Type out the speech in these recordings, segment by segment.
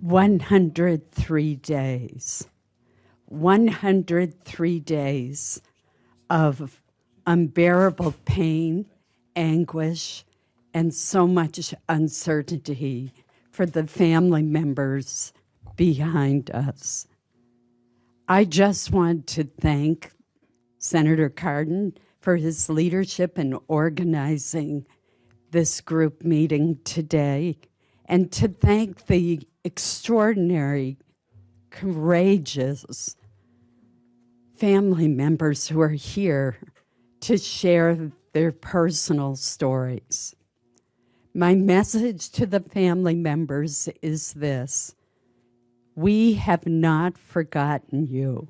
103 days. 103 days of unbearable pain, anguish, and so much uncertainty for the family members behind us. I just want to thank Senator Cardin for his leadership in organizing this group meeting today, and to thank the extraordinary, courageous family members who are here to share their personal stories. My message to the family members is this: we have not forgotten you.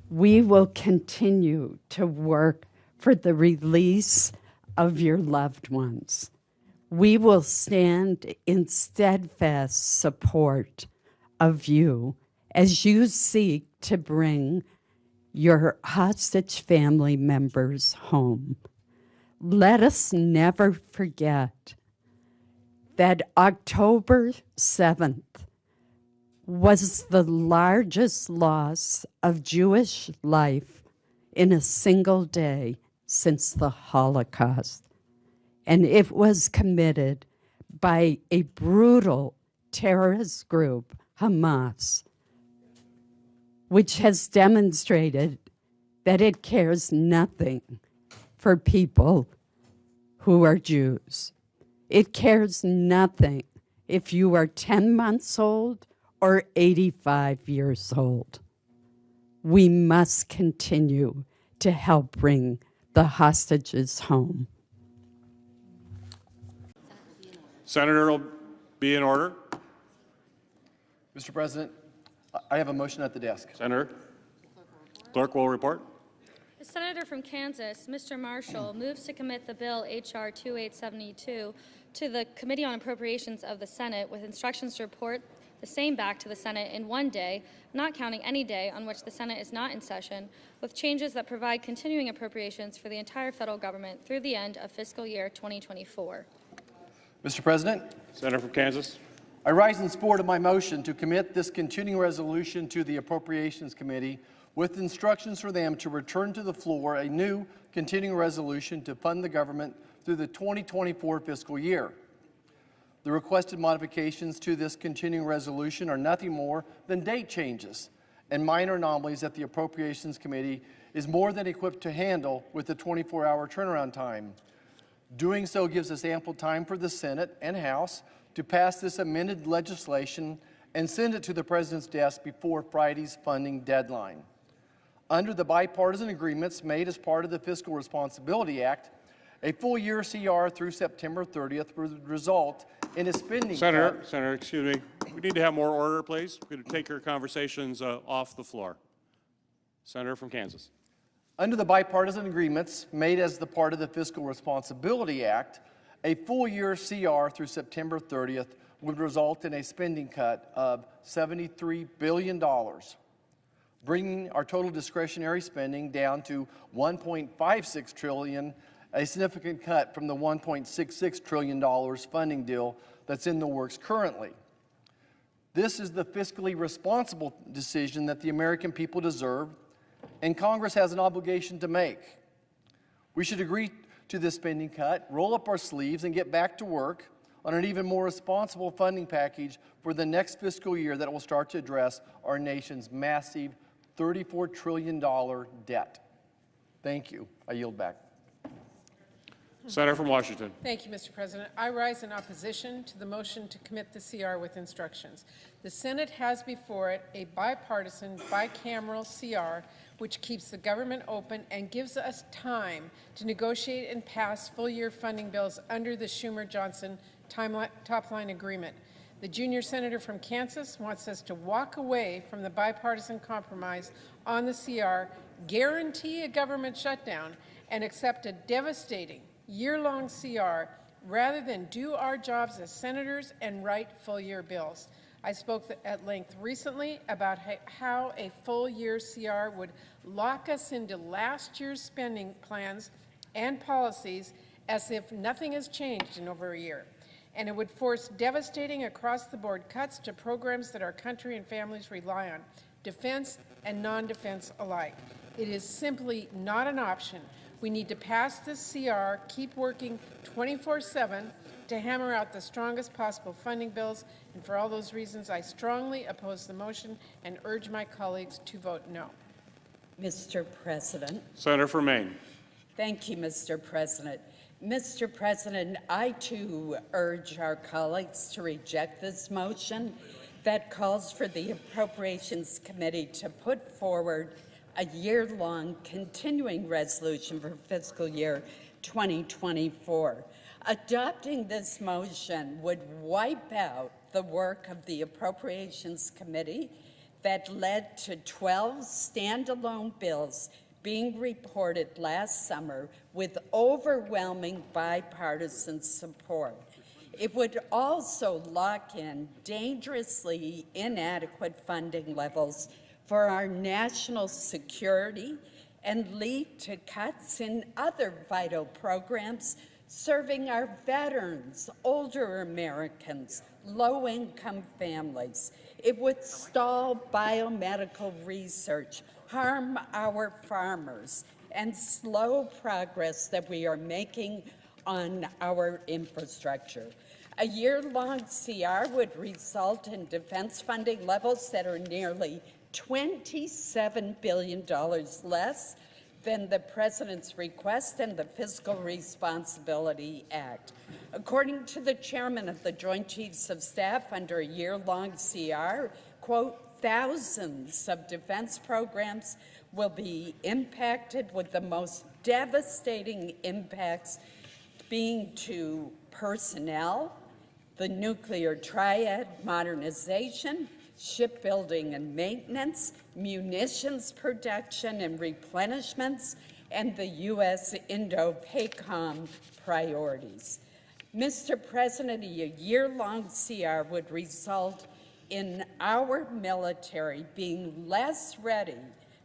We will continue to work for the release of your loved ones. We will stand in steadfast support of you as you seek to bring your hostage family members home. Let us never forget that October 7th was the largest loss of Jewish life in a single day since the Holocaust. And it was committed by a brutal terrorist group, Hamas, which has demonstrated that it cares nothing for people who are Jews. It cares nothing if you are 10 months old or 85 years old. We must continue to help bring the hostages home. Senator will be in order. Mr. President, I have a motion at the desk. Senator, clerk will report. The senator from Kansas, Mr. Marshall, moves to commit the bill H.R. 2872 to the Committee on Appropriations of the Senate with instructions to report the same back to the Senate in one day, not counting any day on which the Senate is not in session, with changes that provide continuing appropriations for the entire federal government through the end of fiscal year 2024. Mr. President, Senator from Kansas. I rise in support of my motion to commit this continuing resolution to the Appropriations Committee with instructions for them to return to the floor a new continuing resolution to fund the government through the 2024 fiscal year. The requested modifications to this continuing resolution are nothing more than date changes and minor anomalies that the Appropriations Committee is more than equipped to handle with the 24-hour turnaround time. Doing so gives us ample time for the Senate and House to pass this amended legislation and send it to the President's desk before Friday's funding deadline. Under the bipartisan agreements made as part of the Fiscal Responsibility Act, a full year CR through September 30th would result in a spending cut. Senator, excuse me. We need to have more order, please. We're going to take your conversations off the floor. Senator from Kansas. Under the bipartisan agreements made as the part of the Fiscal Responsibility Act, a full year CR through September 30th would result in a spending cut of $73 billion, bringing our total discretionary spending down to $1.56 trillion, a significant cut from the $1.66 trillion funding deal that's in the works currently. This is the fiscally responsible decision that the American people deserve, and Congress has an obligation to make. We should agree to this spending cut, roll up our sleeves, and get back to work on an even more responsible funding package for the next fiscal year that will start to address our nation's massive $34 trillion debt. Thank you. I yield back. Senator from Washington. Thank you, Mr. President. I rise in opposition to the motion to commit the CR with instructions. The Senate has before it a bipartisan, bicameral CR which keeps the government open and gives us time to negotiate and pass full-year funding bills under the Schumer-Johnson top-line agreement. The junior senator from Kansas wants us to walk away from the bipartisan compromise on the CR, guarantee a government shutdown, and accept a devastating year-long CR rather than do our jobs as senators and write full-year bills. I spoke at length recently about how a full-year CR would lock us into last year's spending plans and policies as if nothing has changed in over a year. and it would force devastating across-the-board cuts to programs that our country and families rely on, defense and non-defense alike. It is simply not an option. We need to pass this CR, keep working 24/7 to hammer out the strongest possible funding bills, and for all those reasons, I strongly oppose the motion and urge my colleagues to vote no. Mr. President. Senator from Maine. Thank you, Mr. President. Mr. President, I too urge our colleagues to reject this motion that calls for the Appropriations Committee to put forward a year-long continuing resolution for fiscal year 2024. Adopting this motion would wipe out the work of the Appropriations Committee that led to 12 standalone bills being reported last summer with overwhelming bipartisan support. It would also lock in dangerously inadequate funding levels for our national security and lead to cuts in other vital programs serving our veterans, older Americans, low-income families. It would stall biomedical research, harm our farmers, and slow progress that we are making on our infrastructure. A year-long CR would result in defense funding levels that are nearly $27 billion less than the President's request and the Fiscal Responsibility Act. According to the chairman of the Joint Chiefs of Staff, under a year-long CR, quote, thousands of defense programs will be impacted, with the most devastating impacts being to personnel, the nuclear triad modernization, shipbuilding and maintenance, munitions production and replenishments, and the U.S. Indo-PACOM priorities. Mr. President, a year-long CR would result in our military being less ready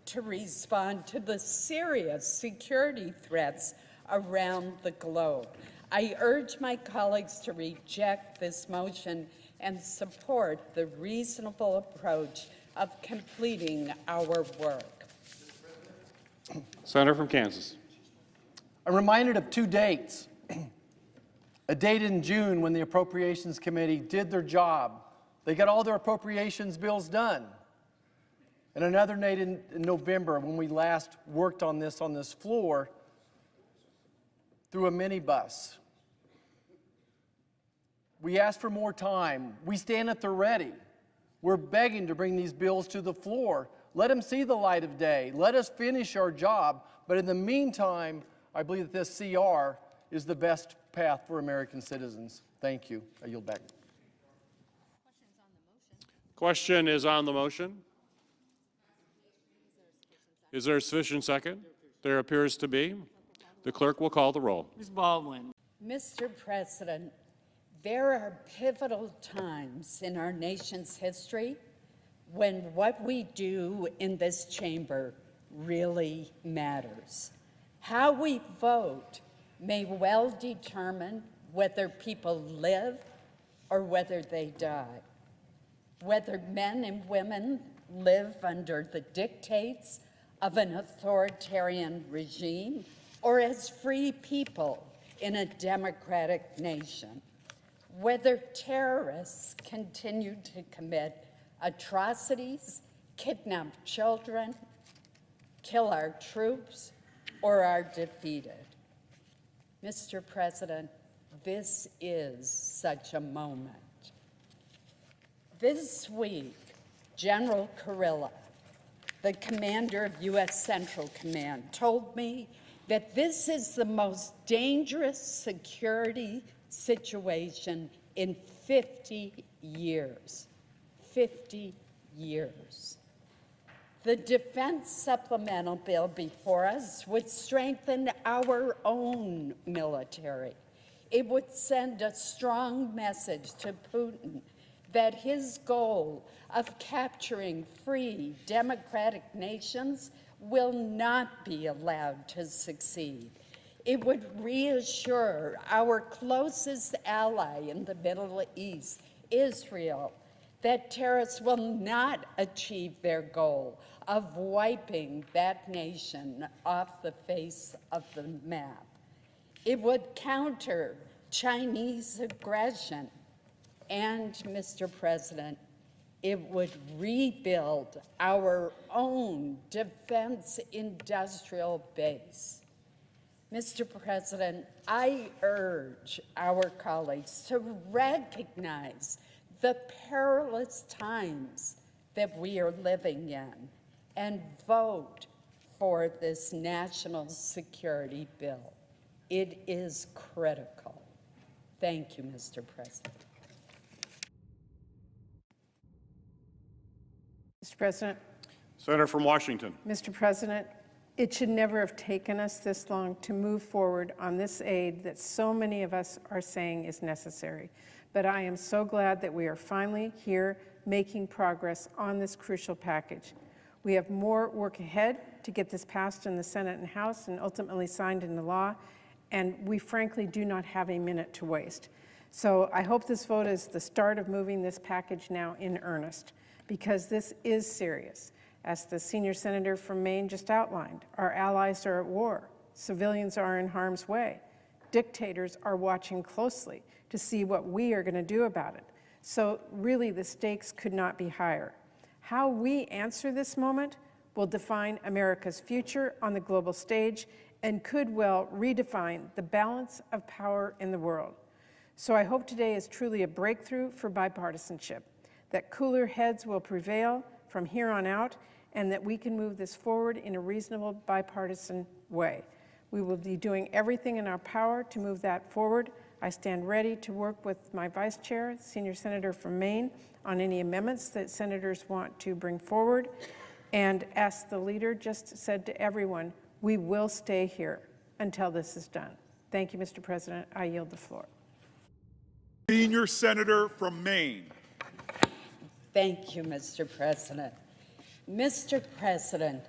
to respond to the serious security threats around the globe. I urge my colleagues to reject this motion and support the reasonable approach of completing our work. Senator from Kansas. I'm reminded of two dates. A date in June when the Appropriations Committee did their job. They got all their appropriations bills done. And another date in November when we last worked on this floor through a minibus. We asked for more time. We stand at the ready. We're begging to bring these bills to the floor. Let them see the light of day. Let us finish our job. But in the meantime, I believe that this CR is the best path for American citizens. Thank you. I yield back. Question is on the motion. Is there a sufficient second? There appears to be. The clerk will call the roll. Ms. Baldwin. Mr. President, there are pivotal times in our nation's history when what we do in this chamber really matters. How we vote may well determine whether people live or whether they die, whether men and women live under the dictates of an authoritarian regime or as free people in a democratic nation, whether terrorists continue to commit atrocities, kidnap children, kill our troops, or are defeated. Mr. President, this is such a moment. This week, General Kurilla, the commander of U.S. Central Command, told me that this is the most dangerous security situation in 50 years. 50 years. The defense supplemental bill before us would strengthen our own military. It would send a strong message to Putin that his goal of capturing free, democratic nations will not be allowed to succeed. It would reassure our closest ally in the Middle East, Israel, that terrorists will not achieve their goal of wiping that nation off the face of the map. It would counter Chinese aggression. And, Mr. President, it would rebuild our own defense industrial base. Mr. President, I urge our colleagues to recognize the perilous times that we are living in and vote for this national security bill. It is critical. Thank you, Mr. President. Mr. President. Senator from Washington. Mr. President, it should never have taken us this long to move forward on this aid that so many of us are saying is necessary. But I am so glad that we are finally here making progress on this crucial package. We have more work ahead to get this passed in the Senate and House and ultimately signed into law, and we frankly do not have a minute to waste. So I hope this vote is the start of moving this package now in earnest, because this is serious. As the senior senator from Maine just outlined, our allies are at war. Civilians are in harm's way. Dictators are watching closely to see what we are going to do about it. So really, the stakes could not be higher. How we answer this moment will define America's future on the global stage and could well redefine the balance of power in the world. So I hope today is truly a breakthrough for bipartisanship, that cooler heads will prevail from here on out, and that we can move this forward in a reasonable bipartisan way. We will be doing everything in our power to move that forward. I stand ready to work with my vice chair, senior senator from Maine, on any amendments that senators want to bring forward. And as the leader just said to everyone, we will stay here until this is done. Thank you, Mr. President. I yield the floor. Senior senator from Maine. Thank you, Mr. President. Mr. President,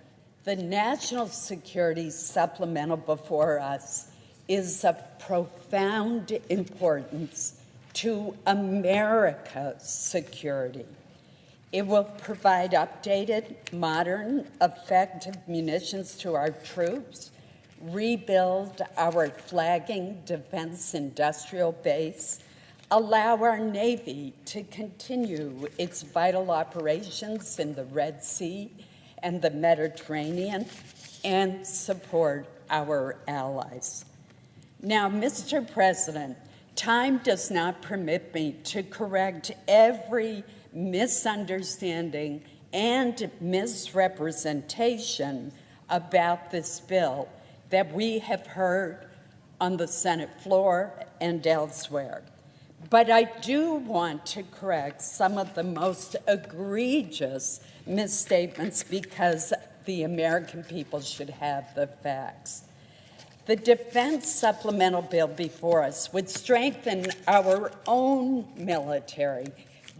the national security supplemental before us is of profound importance to America's security. It will provide updated, modern, effective munitions to our troops, rebuild our flagging defense industrial base, allow our Navy to continue its vital operations in the Red Sea and the Mediterranean, and support our allies. Now, Mr. President, time does not permit me to correct every misunderstanding and misrepresentation about this bill that we have heard on the Senate floor and elsewhere. But I do want to correct some of the most egregious misstatements because the American people should have the facts. The defense supplemental bill before us would strengthen our own military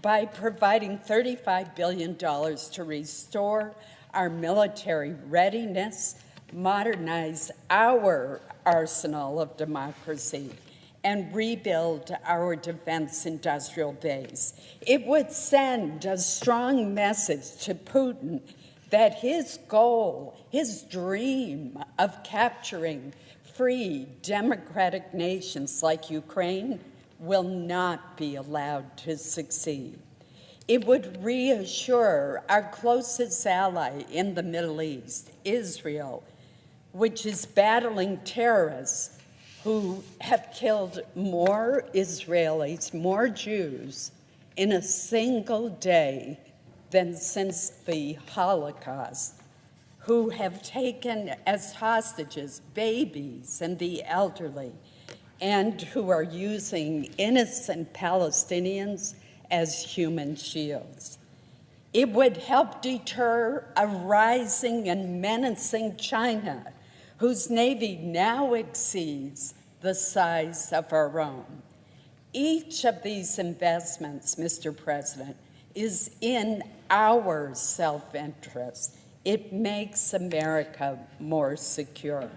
by providing $35 billion to restore our military readiness, modernize our arsenal of democracy, and rebuild our defense industrial base. It would send a strong message to Putin that his goal, his dream of capturing free, democratic nations like Ukraine will not be allowed to succeed. It would reassure our closest ally in the Middle East, Israel, which is battling terrorists who have killed more Israelis, more Jews, in a single day than since the Holocaust, who have taken as hostages babies and the elderly, and who are using innocent Palestinians as human shields. It would help deter a rising and menacing China, whose Navy now exceeds the size of our own. Each of these investments, Mr. President, is in our self-interest. It makes America more secure.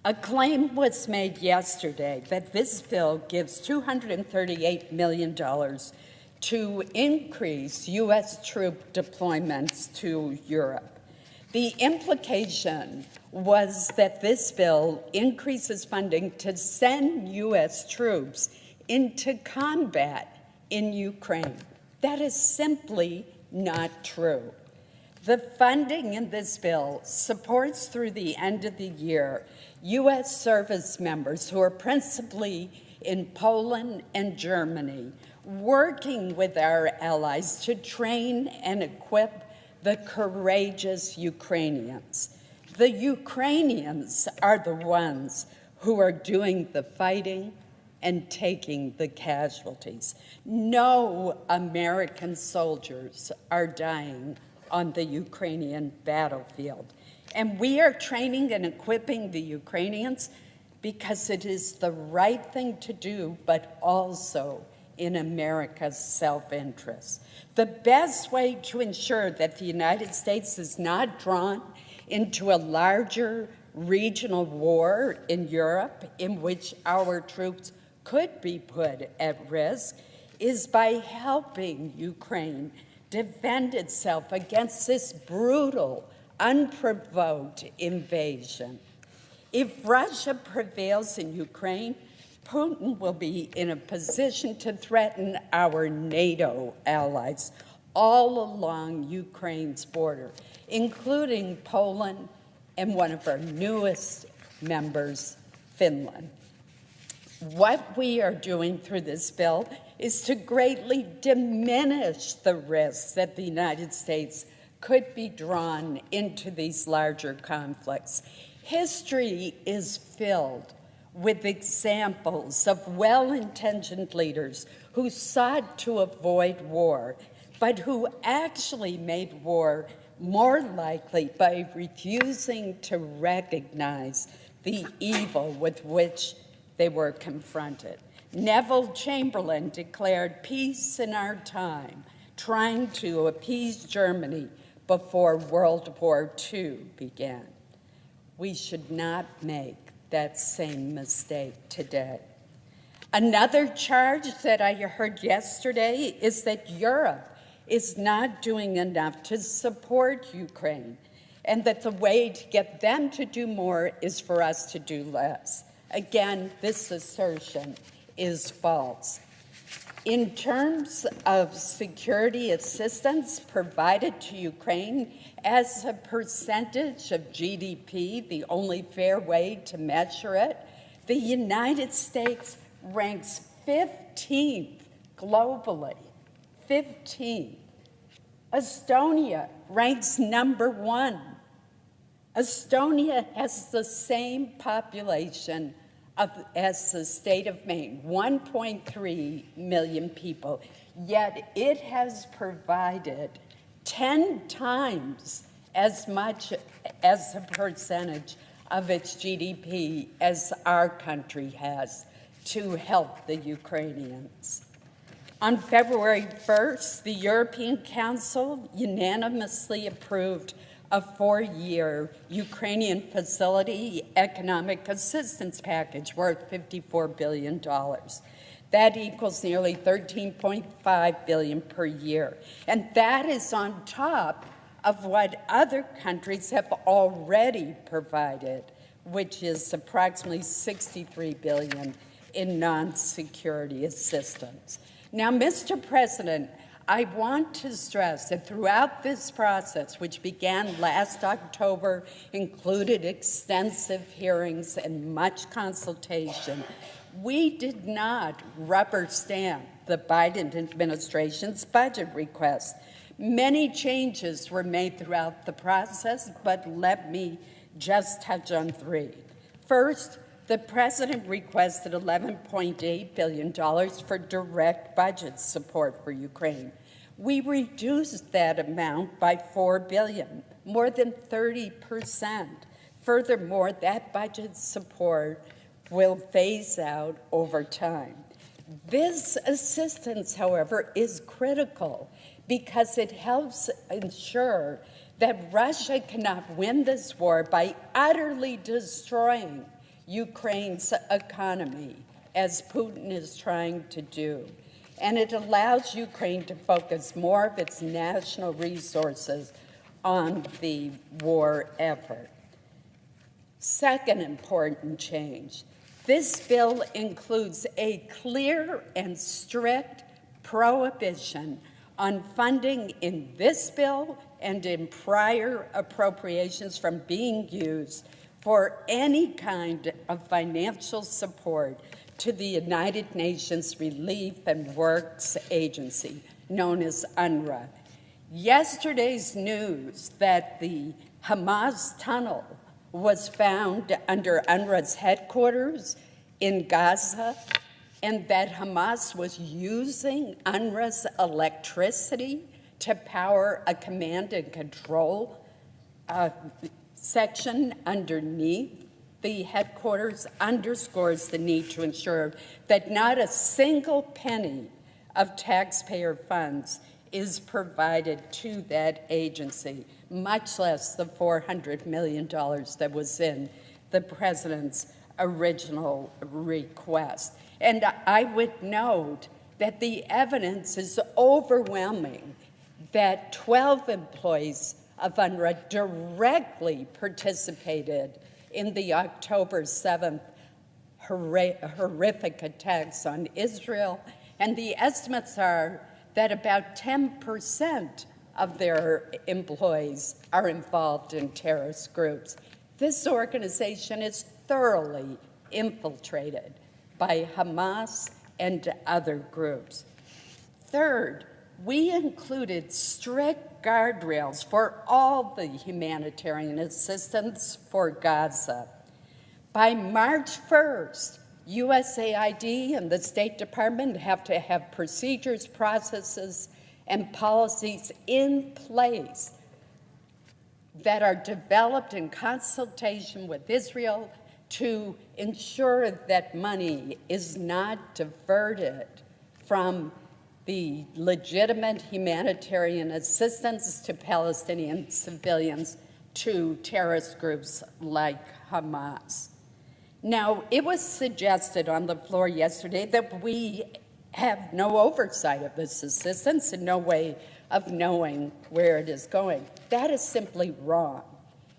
A claim was made yesterday that this bill gives $238 million to increase U.S. troop deployments to Europe. The implication was that this bill increases funding to send U.S. troops into combat in Ukraine. That is simply not true. The funding in this bill supports through the end of the year U.S. service members who are principally in Poland and Germany, working with our allies to train and equip the courageous Ukrainians. The Ukrainians are the ones who are doing the fighting and taking the casualties. No American soldiers are dying on the Ukrainian battlefield. And we are training and equipping the Ukrainians because it is the right thing to do, but also in America's self-interest. The best way to ensure that the United States is not drawn into a larger regional war in Europe in which our troops could be put at risk is by helping Ukraine defend itself against this brutal, unprovoked invasion. If Russia prevails in Ukraine, Putin will be in a position to threaten our NATO allies all along Ukraine's border, including Poland and one of our newest members, Finland. What we are doing through this bill is to greatly diminish the risks that the United States could be drawn into these larger conflicts. History is filled with examples of well-intentioned leaders who sought to avoid war, but who actually made war more likely by refusing to recognize the evil with which they were confronted. Neville Chamberlain declared peace in our time, trying to appease Germany before World War II began. We should not make that same mistake today. Another charge that I heard yesterday is that Europe is not doing enough to support Ukraine, and that the way to get them to do more is for us to do less. Again, this assertion is false. In terms of security assistance provided to Ukraine as a percentage of GDP, the only fair way to measure it, the United States ranks 15th globally, 15th. Estonia ranks number 1. Estonia has the same population as the state of Maine, 1.3 million people, yet it has provided 10 times as much as a percentage of its GDP as our country has to help the Ukrainians. On February 1st, the European Council unanimously approved a 4-year Ukrainian facility economic assistance package worth $54 billion. That equals nearly $13.5 billion per year. And that is on top of what other countries have already provided, which is approximately $63 billion in non-security assistance. Now, Mr. President, I want to stress that throughout this process, which began last October, included extensive hearings and much consultation, we did not rubber stamp the Biden administration's budget request. Many changes were made throughout the process, but let me just touch on 3. First, the president requested $11.8 billion for direct budget support for Ukraine. We reduced that amount by $4 billion, more than 30%. Furthermore, that budget support will phase out over time. This assistance, however, is critical because it helps ensure that Russia cannot win this war by utterly destroying Ukraine's economy, as Putin is trying to do. And it allows Ukraine to focus more of its national resources on the war effort. Second important change, this bill includes a clear and strict prohibition on funding in this bill and in prior appropriations from being used for any kind of financial support to the United Nations Relief and Works Agency, known as UNRWA. Yesterday's news that the Hamas tunnel was found under UNRWA's headquarters in Gaza, and that Hamas was using UNRWA's electricity to power a command and control section underneath the headquarters, underscores the need to ensure that not a single penny of taxpayer funds is provided to that agency, much less the $400 million that was in the president's original request. And I would note that the evidence is overwhelming that 12 employees of UNRWA directly participated in the October 7th horrific attacks on Israel, and the estimates are that about 10% of their employees are involved in terrorist groups. This organization is thoroughly infiltrated by Hamas and other groups. Third, we included strict guardrails for all the humanitarian assistance for Gaza. By March 1st, USAID and the State Department have to have procedures, processes, and policies in place that are developed in consultation with Israel to ensure that money is not diverted from the legitimate humanitarian assistance to Palestinian civilians to terrorist groups like Hamas. Now, it was suggested on the floor yesterday that we have no oversight of this assistance and no way of knowing where it is going. That is simply wrong.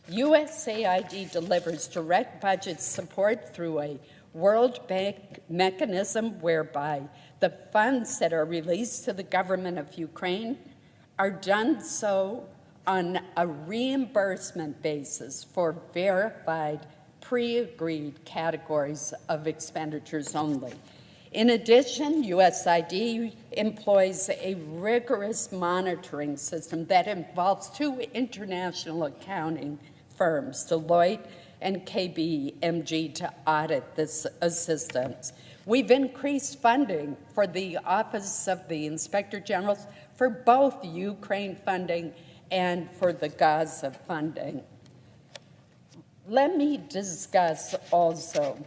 USAID delivers direct budget support through a World Bank mechanism whereby the funds that are released to the government of Ukraine are done so on a reimbursement basis for verified, pre-agreed categories of expenditures only. In addition, USAID employs a rigorous monitoring system that involves two international accounting firms, Deloitte and KPMG, to audit this assistance. We've increased funding for the Office of the Inspector General for both Ukraine funding and for the Gaza funding. Let me discuss also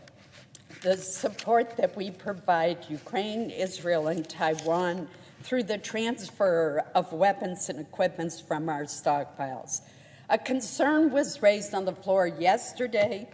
the support that we provide Ukraine, Israel, and Taiwan through the transfer of weapons and equipment from our stockpiles. A concern was raised on the floor yesterday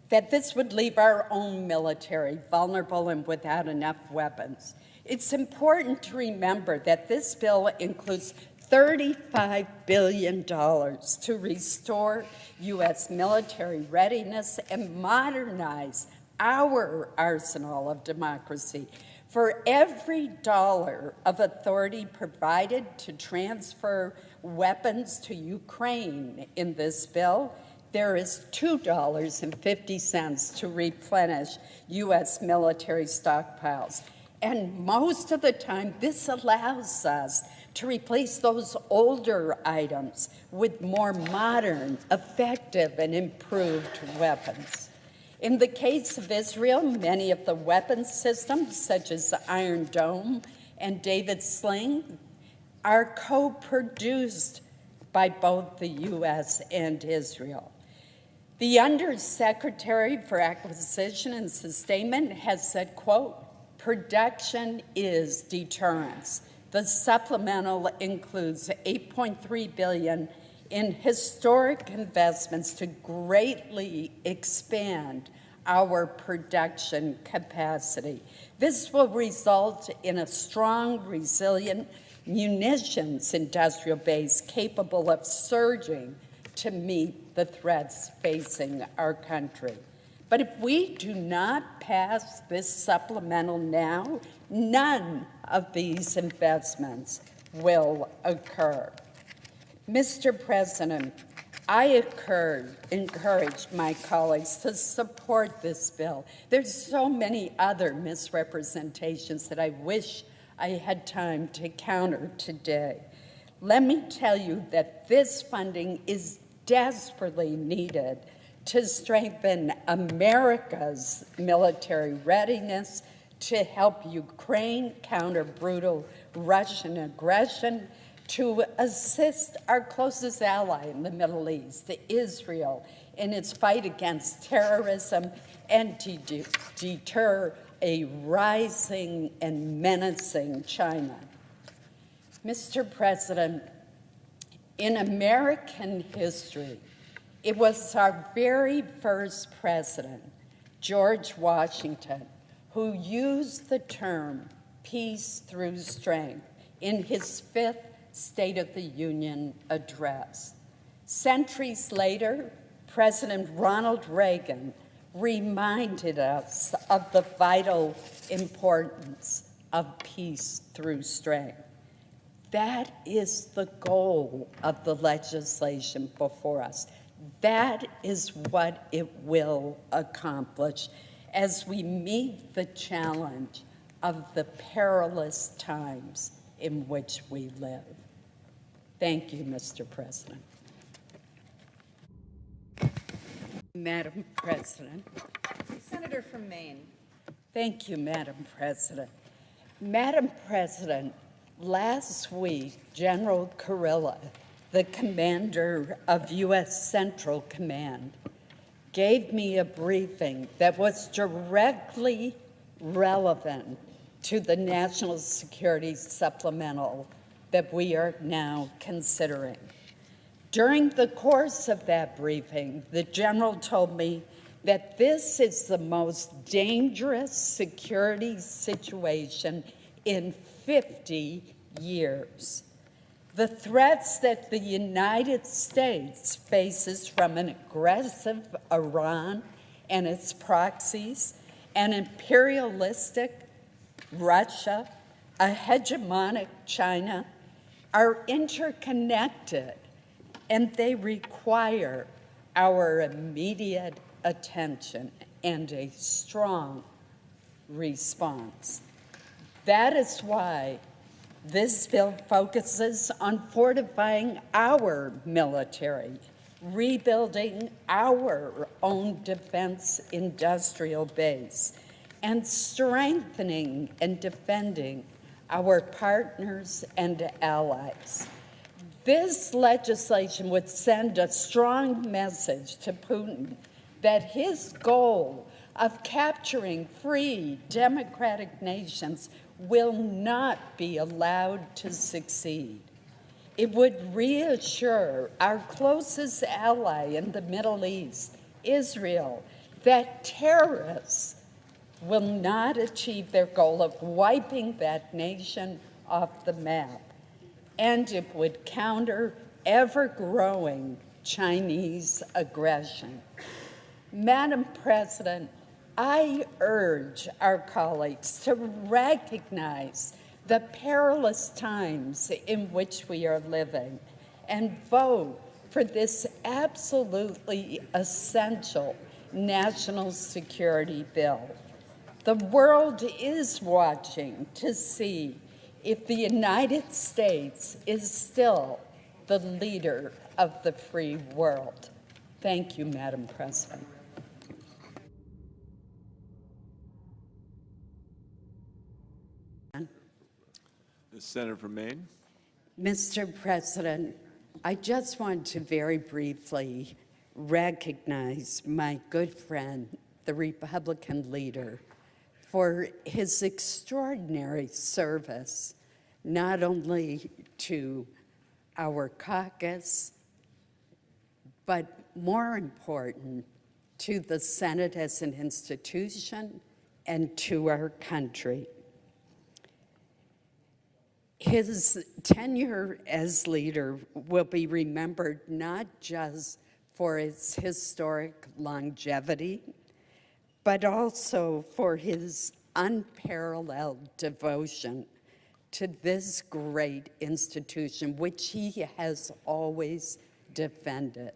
that this would leave our own military vulnerable and without enough weapons. It's important to remember that this bill includes $35 billion to restore U.S. military readiness and modernize our arsenal of democracy. For every dollar of authority provided to transfer weapons to Ukraine in this bill, there is $2.50 to replenish U.S. military stockpiles. And most of the time, this allows us to replace those older items with more modern, effective, and improved weapons. In the case of Israel, many of the weapons systems, such as Iron Dome and David Sling, are co-produced by both the U.S. and Israel. The Undersecretary for Acquisition and Sustainment has said, quote, "Production is deterrence." The supplemental includes $8.3 billion in historic investments to greatly expand our production capacity. This will result in a strong, resilient munitions industrial base capable of surging to meet the threats facing our country. But if we do not pass this supplemental now, none of these investments will occur. Mr. President, I encourage my colleagues to support this bill. There's so many other misrepresentations that I wish I had time to counter today. Let me tell you that this funding is desperately needed to strengthen America's military readiness, to help Ukraine counter brutal Russian aggression, to assist our closest ally in the Middle East, Israel, in its fight against terrorism and to deter a rising and menacing China. Mr. President, in American history, it was our very first president, George Washington, who used the term peace through strength in his fifth State of the Union address. Centuries later, President Ronald Reagan reminded us of the vital importance of peace through strength. That is the goal of the legislation before us. That is what it will accomplish as we meet the challenge of the perilous times in which we live. Thank you, Mr. President. Madam President. Senator from Maine. Thank you, Madam President. Madam President, last week, General Kurilla, the commander of U.S. Central Command, gave me a briefing that was directly relevant to the national security supplemental that we are now considering. During the course of that briefing, the general told me that this is the most dangerous security situation in 50 years. The threats that the United States faces from an aggressive Iran and its proxies, an imperialistic Russia, a hegemonic China, are interconnected, and they require our immediate attention and a strong response. That is why this bill focuses on fortifying our military, rebuilding our own defense industrial base, and strengthening and defending our partners and allies. This legislation would send a strong message to Putin that his goal of capturing free, democratic nations will not be allowed to succeed. It would reassure our closest ally in the Middle East, Israel, that terrorists will not achieve their goal of wiping that nation off the map. And it would counter ever-growing Chinese aggression. Madam President, I urge our colleagues to recognize the perilous times in which we are living and vote for this absolutely essential national security bill. The world is watching to see if the United States is still the leader of the free world. Thank you, Madam President. The senator from Maine. Mr. President, I just want to very briefly recognize my good friend, the Republican leader, for his extraordinary service, not only to our caucus, but more important, to the Senate as an institution, and to our country. His tenure as leader will be remembered not just for its historic longevity, but also for his unparalleled devotion to this great institution, which he has always defended.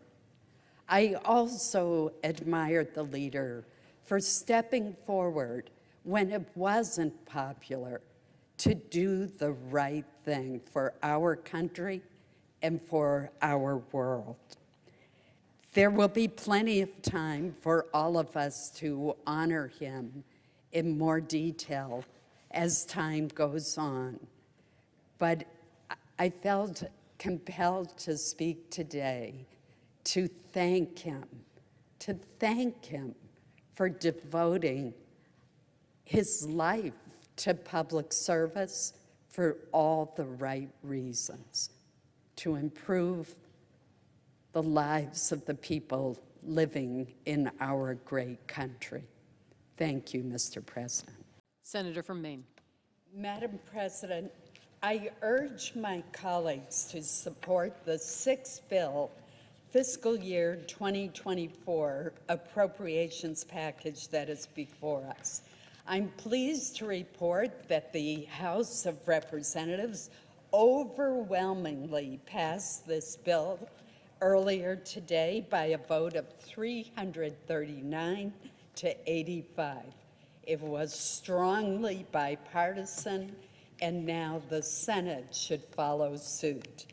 I also admired the leader for stepping forward when it wasn't popular to do the right thing for our country and for our world. There will be plenty of time for all of us to honor him in more detail as time goes on. But I felt compelled to speak today to thank him for devoting his life to public service for all the right reasons, to improve the lives of the people living in our great country. Thank you, Mr. President. Senator from Maine. Madam President, I urge my colleagues to support the sixth bill fiscal year 2024 appropriations package that is before us. I'm pleased to report that the House of Representatives overwhelmingly passed this bill earlier today by a vote of 339 to 85. It was strongly bipartisan, and now the Senate should follow suit.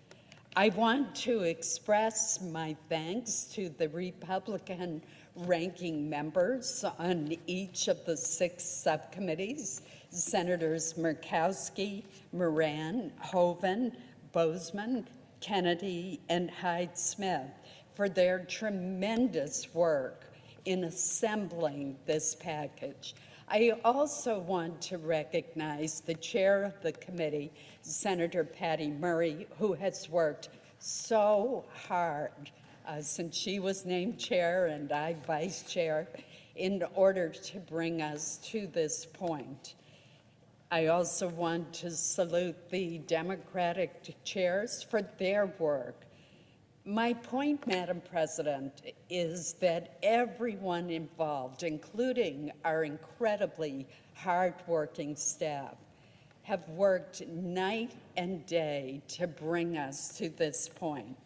I want to express my thanks to the Republican ranking members on each of the 6 subcommittees, Senators Murkowski, Moran, Hoeven, Bozeman, Kennedy, and Hyde-Smith, for their tremendous work in assembling this package. I also want to recognize the chair of the committee, Senator Patty Murray, who has worked so hard since she was named chair and I vice chair in order to bring us to this point. I also want to salute the Democratic chairs for their work. My point, Madam President, is that everyone involved, including our incredibly hardworking staff, have worked night and day to bring us to this point.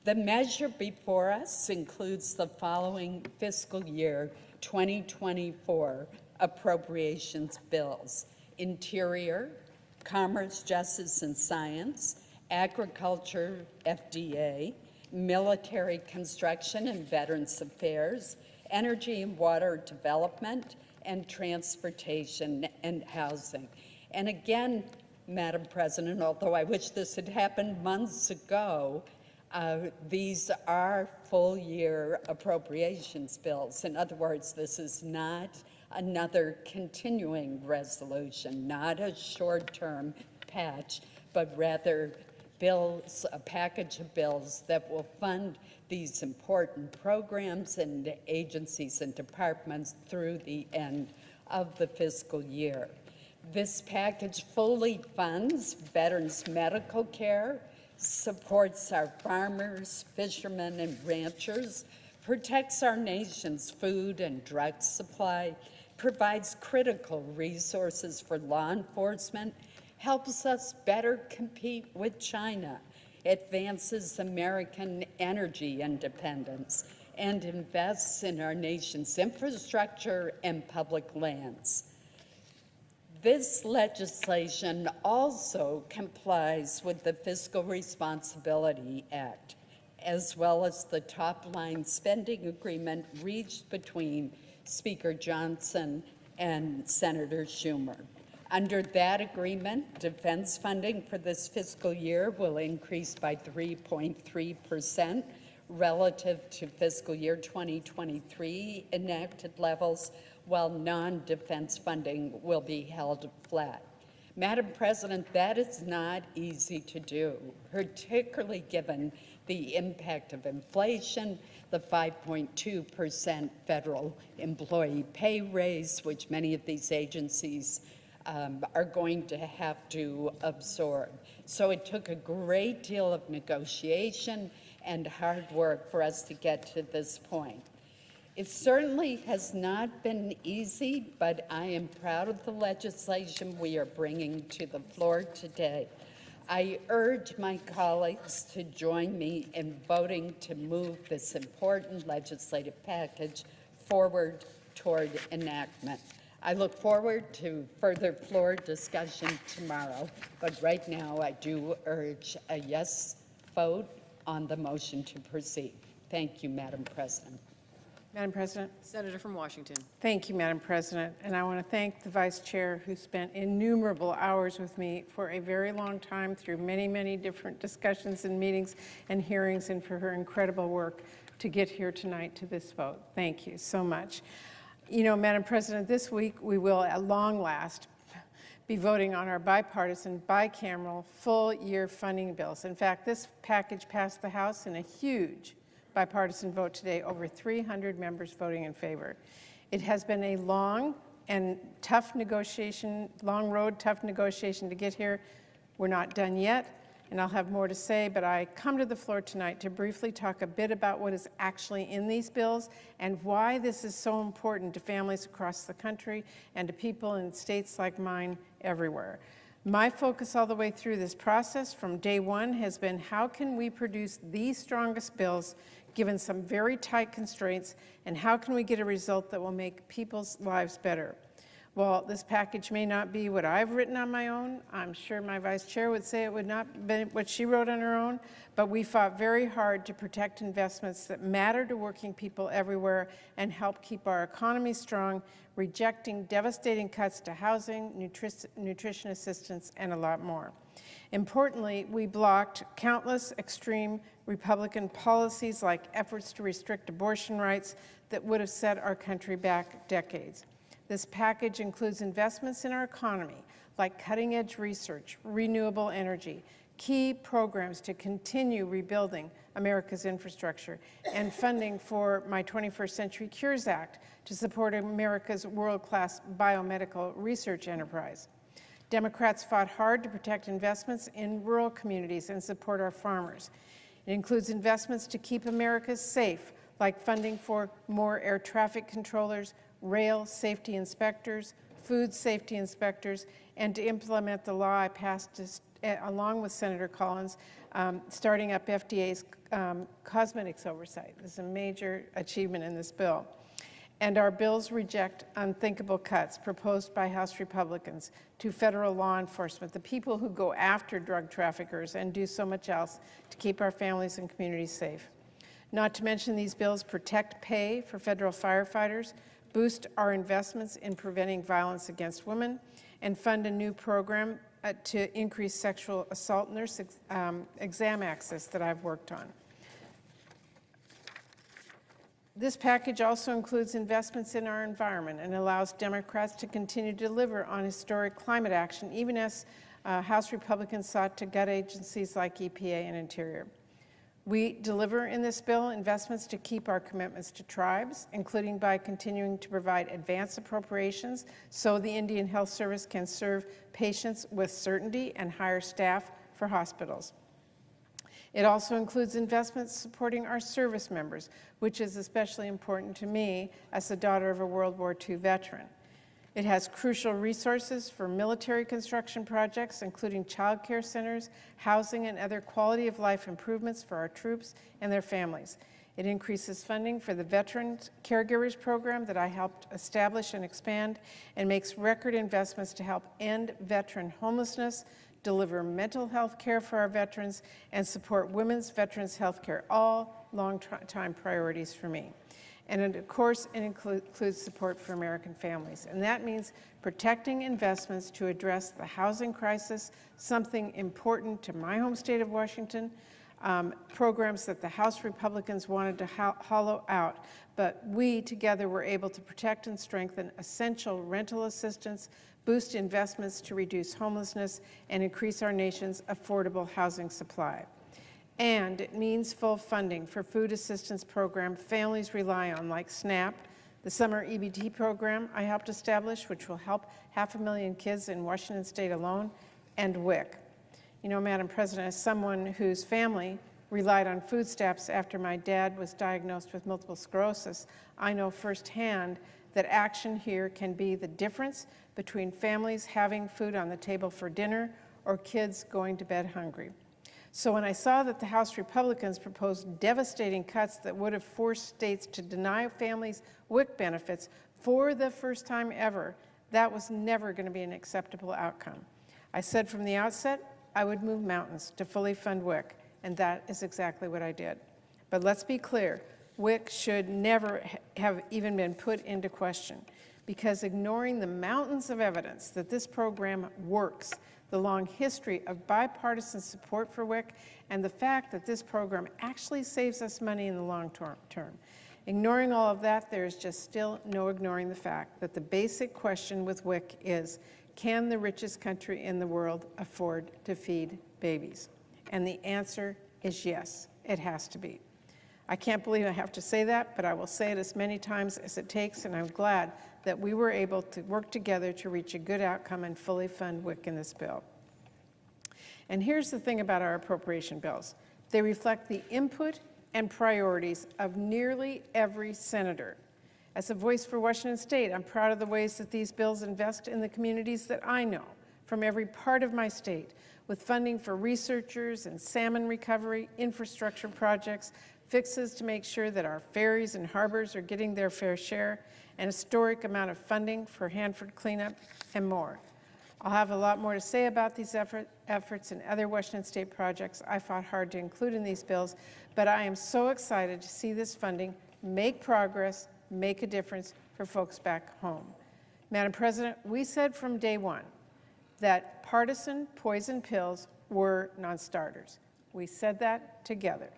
The measure before us includes the following fiscal year 2024 appropriations bills: Interior, Commerce, Justice, and Science, Agriculture, FDA, Military Construction and Veterans Affairs, Energy and Water Development, and Transportation and Housing. And again, Madam President, although I wish this had happened months ago, these are full-year appropriations bills. In other words, this is not another continuing resolution, not a short-term patch, but rather bills, a package of bills that will fund these important programs and agencies and departments through the end of the fiscal year. This package fully funds veterans' medical care, supports our farmers, fishermen, and ranchers, protects our nation's food and drug supply, provides critical resources for law enforcement, helps us better compete with China, advances American energy independence, and invests in our nation's infrastructure and public lands. This legislation also complies with the Fiscal Responsibility Act, as well as the top-line spending agreement reached between Speaker Johnson and Senator Schumer. Under that agreement, defense funding for this fiscal year will increase by 3.3% relative to fiscal year 2023 enacted levels, while non-defense funding will be held flat. Madam President, that is not easy to do, particularly given the impact of inflation, the 5.2% federal employee pay raise, which many of these agencies are going to have to absorb. So it took a great deal of negotiation and hard work for us to get to this point. It certainly has not been easy, but I am proud of the legislation we are bringing to the floor today. I urge my colleagues to join me in voting to move this important legislative package forward toward enactment. I look forward to further floor discussion tomorrow, but right now I do urge a yes vote on the motion to proceed. Thank you, Madam President. Madam President. Senator from Washington. Thank you, Madam President. And I want to thank the Vice Chair who spent innumerable hours with me for a very long time through many, many different discussions and meetings and hearings, and for her incredible work to get here tonight to this vote. Thank you so much. You know, Madam President, this week we will at long last be voting on our bipartisan, bicameral, full-year funding bills. In fact, this package passed the House in a huge bipartisan vote today, over 300 members voting in favor. It has been a long and tough negotiation, long road, tough negotiation to get here. We're not done yet, and I'll have more to say, but I come to the floor tonight to briefly talk a bit about what is actually in these bills and why this is so important to families across the country and to people in states like mine everywhere. My focus all the way through this process from day one has been how can we produce the strongest bills given some very tight constraints, and how can we get a result that will make people's lives better? Well, this package may not be what I've written on my own. I'm sure my Vice Chair would say it would not be what she wrote on her own, but we fought very hard to protect investments that matter to working people everywhere and help keep our economy strong, rejecting devastating cuts to housing, nutrition assistance, and a lot more. Importantly, we blocked countless extreme Republican policies like efforts to restrict abortion rights that would have set our country back decades. This package includes investments in our economy, like cutting-edge research, renewable energy, key programs to continue rebuilding America's infrastructure, and funding for my 21st Century Cures Act to support America's world-class biomedical research enterprise. Democrats fought hard to protect investments in rural communities and support our farmers. It includes investments to keep America safe, like funding for more air traffic controllers, rail safety inspectors, food safety inspectors, and to implement the law I passed along with Senator Collins, starting up FDA's cosmetics oversight. This is a major achievement in this bill. And our bills reject unthinkable cuts proposed by House Republicans to federal law enforcement, the people who go after drug traffickers and do so much else to keep our families and communities safe. Not to mention, these bills protect pay for federal firefighters, boost our investments in preventing violence against women, and fund a new program to increase sexual assault nurse exam access that I've worked on. This package also includes investments in our environment and allows Democrats to continue to deliver on historic climate action, even as House Republicans sought to gut agencies like EPA and Interior. We deliver in this bill investments to keep our commitments to tribes, including by continuing to provide advance appropriations so the Indian Health Service can serve patients with certainty and hire staff for hospitals. It also includes investments supporting our service members, which is especially important to me as the daughter of a World War II veteran. It has crucial resources for military construction projects, including child care centers, housing, and other quality of life improvements for our troops and their families. It increases funding for the Veterans Caregivers Program that I helped establish and expand, and makes record investments to help end veteran homelessness, deliver mental health care for our veterans, and support women's veterans health care, all long-time priorities for me. And of course, it includes support for American families. And that means protecting investments to address the housing crisis, something important to my home state of Washington, programs that the House Republicans wanted to hollow out, but we together were able to protect and strengthen essential rental assistance, boost investments to reduce homelessness, and increase our nation's affordable housing supply. And it means full funding for food assistance program families rely on, like SNAP, the summer EBT program I helped establish, which will help 500,000 kids in Washington State alone, and WIC. You know, Madam President, as someone whose family relied on food stamps after my dad was diagnosed with multiple sclerosis, I know firsthand that action here can be the difference between families having food on the table for dinner or kids going to bed hungry. So when I saw that the House Republicans proposed devastating cuts that would have forced states to deny families WIC benefits for the first time ever, that was never going to be an acceptable outcome. I said from the outset I would move mountains to fully fund WIC, and that is exactly what I did. But let's be clear, WIC should never have even been put into question, because ignoring the mountains of evidence that this program works, the long history of bipartisan support for WIC, and the fact that this program actually saves us money in the long term. Ignoring all of that, there is just still no ignoring the fact that the basic question with WIC is, can the richest country in the world afford to feed babies? And the answer is yes, it has to be. I can't believe I have to say that, but I will say it as many times as it takes, and I'm glad that we were able to work together to reach a good outcome and fully fund WIC in this bill. And here's the thing about our appropriation bills. They reflect the input and priorities of nearly every senator. As a voice for Washington State, I'm proud of the ways that these bills invest in the communities that I know from every part of my state, with funding for researchers and salmon recovery, infrastructure projects, fixes to make sure that our ferries and harbors are getting their fair share, an historic amount of funding for Hanford cleanup, and more. I'll have a lot more to say about these efforts and other Washington State projects I fought hard to include in these bills, but I am so excited to see this funding make progress, make a difference for folks back home. Madam President, we said from day one that partisan poison pills were non-starters. We said that together.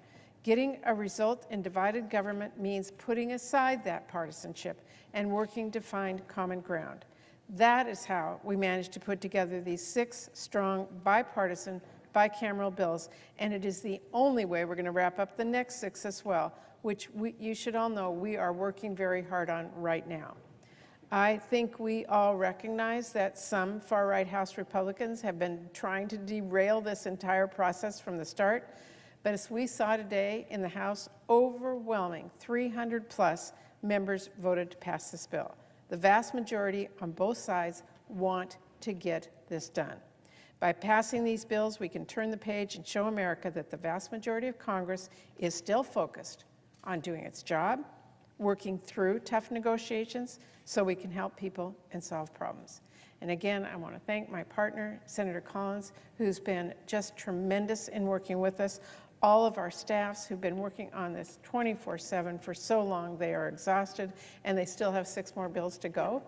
Getting a result in divided government means putting aside that partisanship and working to find common ground. That is how we managed to put together these 6 strong bipartisan bicameral bills, and it is the only way we're going to wrap up the next 6 as well, which you should all know we are working very hard on right now. I think we all recognize that some far-right House Republicans have been trying to derail this entire process from the start, but as we saw today in the House, overwhelming 300+ members voted to pass this bill. The vast majority on both sides want to get this done. By passing these bills, we can turn the page and show America that the vast majority of Congress is still focused on doing its job, working through tough negotiations so we can help people and solve problems. And again, I want to thank my partner, Senator Collins, who's been just tremendous in working with us, all of our staffs who've been working on this 24/7 for so long they are exhausted, and they still have 6 more bills to go.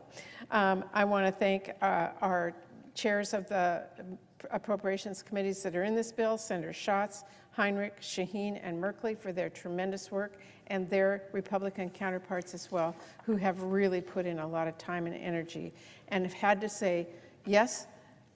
I want to thank our chairs of the appropriations committees that are in this bill, Senator Schatz, Heinrich, Shaheen, and Merkley, for their tremendous work, and their Republican counterparts as well, who have really put in a lot of time and energy and have had to say yes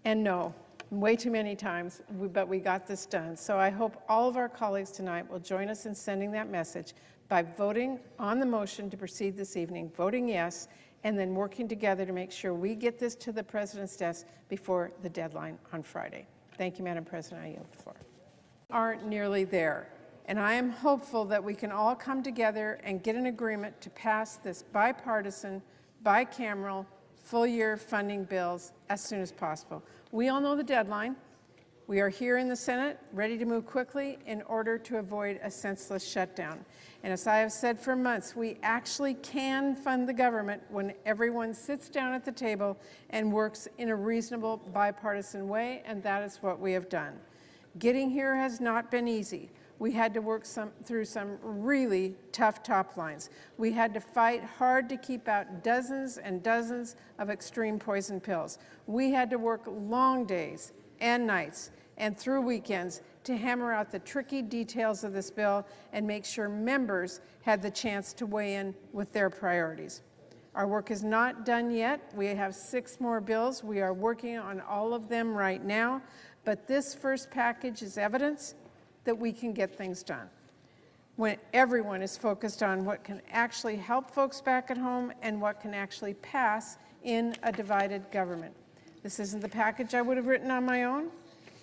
and no way too many times, but we got this done. So I hope all of our colleagues tonight will join us in sending that message by voting on the motion to proceed this evening, voting yes, and then working together to make sure we get this to the President's desk before the deadline on Friday. Thank you, Madam President. I yield the floor. Aren't nearly there, and I am hopeful that we can all come together and get an agreement to pass this bipartisan, bicameral, full-year funding bills as soon as possible. We all know the deadline. We are here in the Senate, ready to move quickly in order to avoid a senseless shutdown. And as I have said for months, we actually can fund the government when everyone sits down at the table and works in a reasonable bipartisan way, and that is what we have done. Getting here has not been easy. We had to work through some really tough top lines. We had to fight hard to keep out dozens and dozens of extreme poison pills. We had to work long days and nights and through weekends to hammer out the tricky details of this bill and make sure members had the chance to weigh in with their priorities. Our work is not done yet. We have 6 more bills. We are working on all of them right now, but this first package is evidence that we can get things done. When everyone is focused on what can actually help folks back at home and what can actually pass in a divided government. This isn't the package I would have written on my own,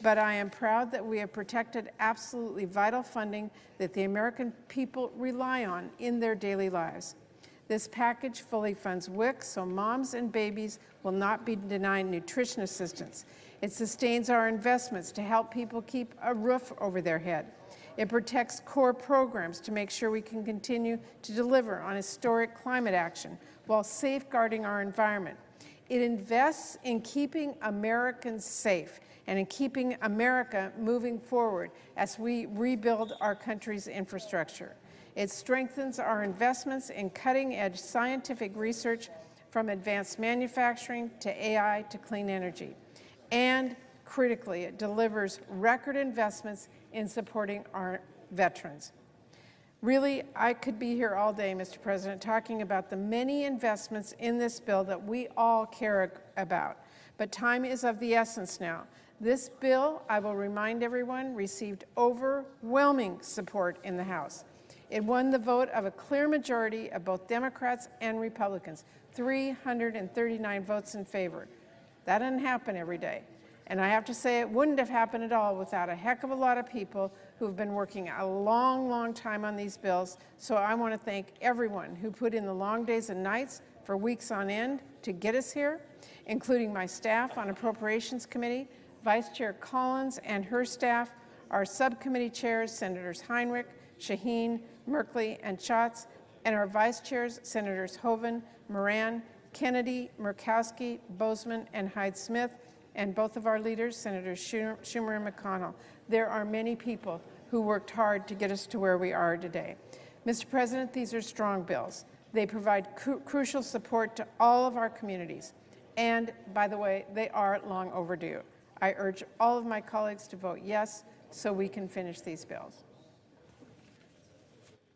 but I am proud that we have protected absolutely vital funding that the American people rely on in their daily lives. This package fully funds WIC so moms and babies will not be denied nutrition assistance. It sustains our investments to help people keep a roof over their head. It protects core programs to make sure we can continue to deliver on historic climate action while safeguarding our environment. It invests in keeping Americans safe and in keeping America moving forward as we rebuild our country's infrastructure. It strengthens our investments in cutting-edge scientific research from advanced manufacturing to AI to clean energy. And critically, it delivers record investments in supporting our veterans. Really, I could be here all day, Mr. President, talking about the many investments in this bill that we all care about. But time is of the essence now. This bill, I will remind everyone, received overwhelming support in the House. It won the vote of a clear majority of both Democrats and Republicans, 339 votes in favor. That doesn't happen every day. And I have to say it wouldn't have happened at all without a heck of a lot of people who've been working a long, long time on these bills. So I want to thank everyone who put in the long days and nights for weeks on end to get us here, including my staff on Appropriations Committee, Vice Chair Collins and her staff, our subcommittee chairs, Senators Heinrich, Shaheen, Merkley, and Schatz, and our vice chairs, Senators Hoeven, Moran, Kennedy, Murkowski, Bozeman, and Hyde-Smith, and both of our leaders, Senators Schumer and McConnell. There are many people who worked hard to get us to where we are today. Mr. President, these are strong bills. They provide crucial support to all of our communities. And, by the way, they are long overdue. I urge all of my colleagues to vote yes so we can finish these bills.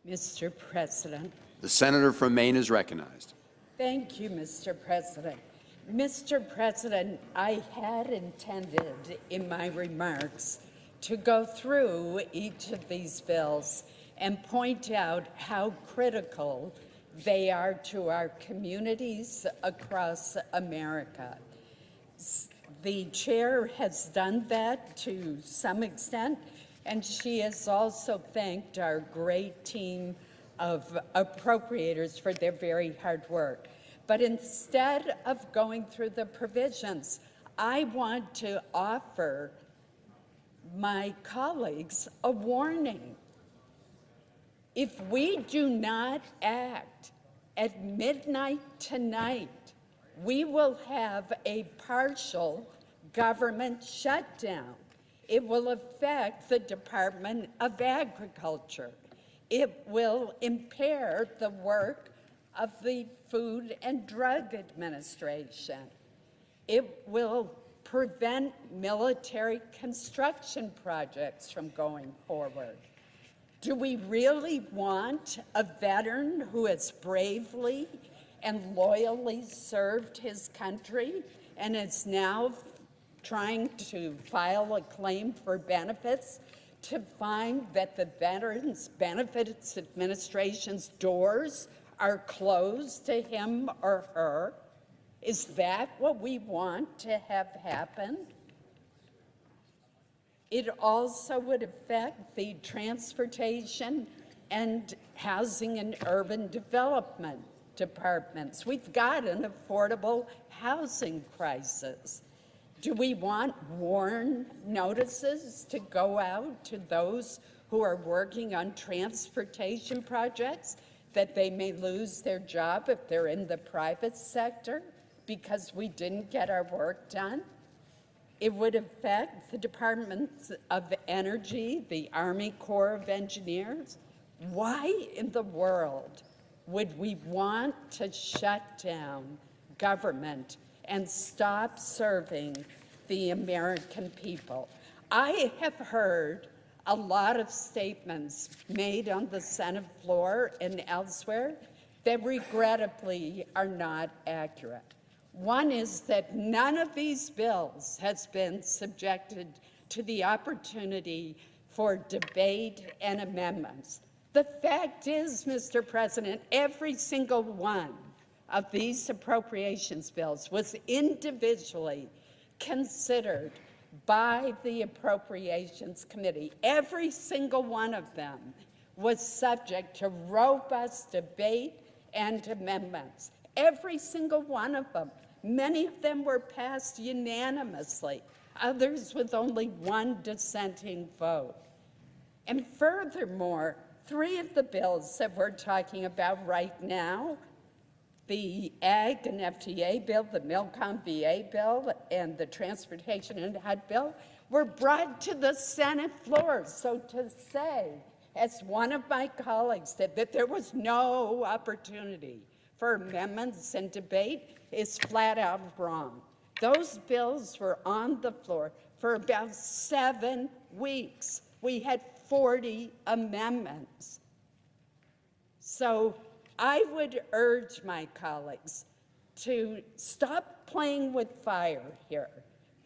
Mr. President. The senator from Maine is recognized. Thank you, Mr. President. Mr. President, I had intended in my remarks to go through each of these bills and point out how critical they are to our communities across America. The chair has done that to some extent, and she has also thanked our great team of appropriators for their very hard work. But instead of going through the provisions, I want to offer my colleagues a warning. If we do not act at midnight tonight, we will have a partial government shutdown. It will affect the Department of Agriculture. It will impair the work of the Food and Drug Administration. It will prevent military construction projects from going forward. Do we really want a veteran who has bravely and loyally served his country and is now trying to file a claim for benefits to find that the Veterans Benefits Administration's doors are closed to him or her? Is that what we want to have happen? It also would affect the transportation and housing and urban development departments. We've got an affordable housing crisis. Do we want warn notices to go out to those who are working on transportation projects that they may lose their job if they're in the private sector because we didn't get our work done? It would affect the Departments of Energy, the Army Corps of Engineers. Why in the world would we want to shut down government and stop serving the American people? I have heard a lot of statements made on the Senate floor and elsewhere that regrettably are not accurate. One is that none of these bills has been subjected to the opportunity for debate and amendments. The fact is, Mr. President, every single one of these appropriations bills was individually considered by the Appropriations Committee. Every single one of them was subject to robust debate and amendments. Every single one of them. Many of them were passed unanimously, others with only one dissenting vote. And furthermore, 3 of the bills that we're talking about right now, the Ag and FTA bill, the Milcom VA bill, and the Transportation and HUD bill, were brought to the Senate floor. So to say, as one of my colleagues said, that there was no opportunity for amendments and debate is flat out wrong. Those bills were on the floor for about 7 weeks. We had 40 amendments. So I would urge my colleagues to stop playing with fire here.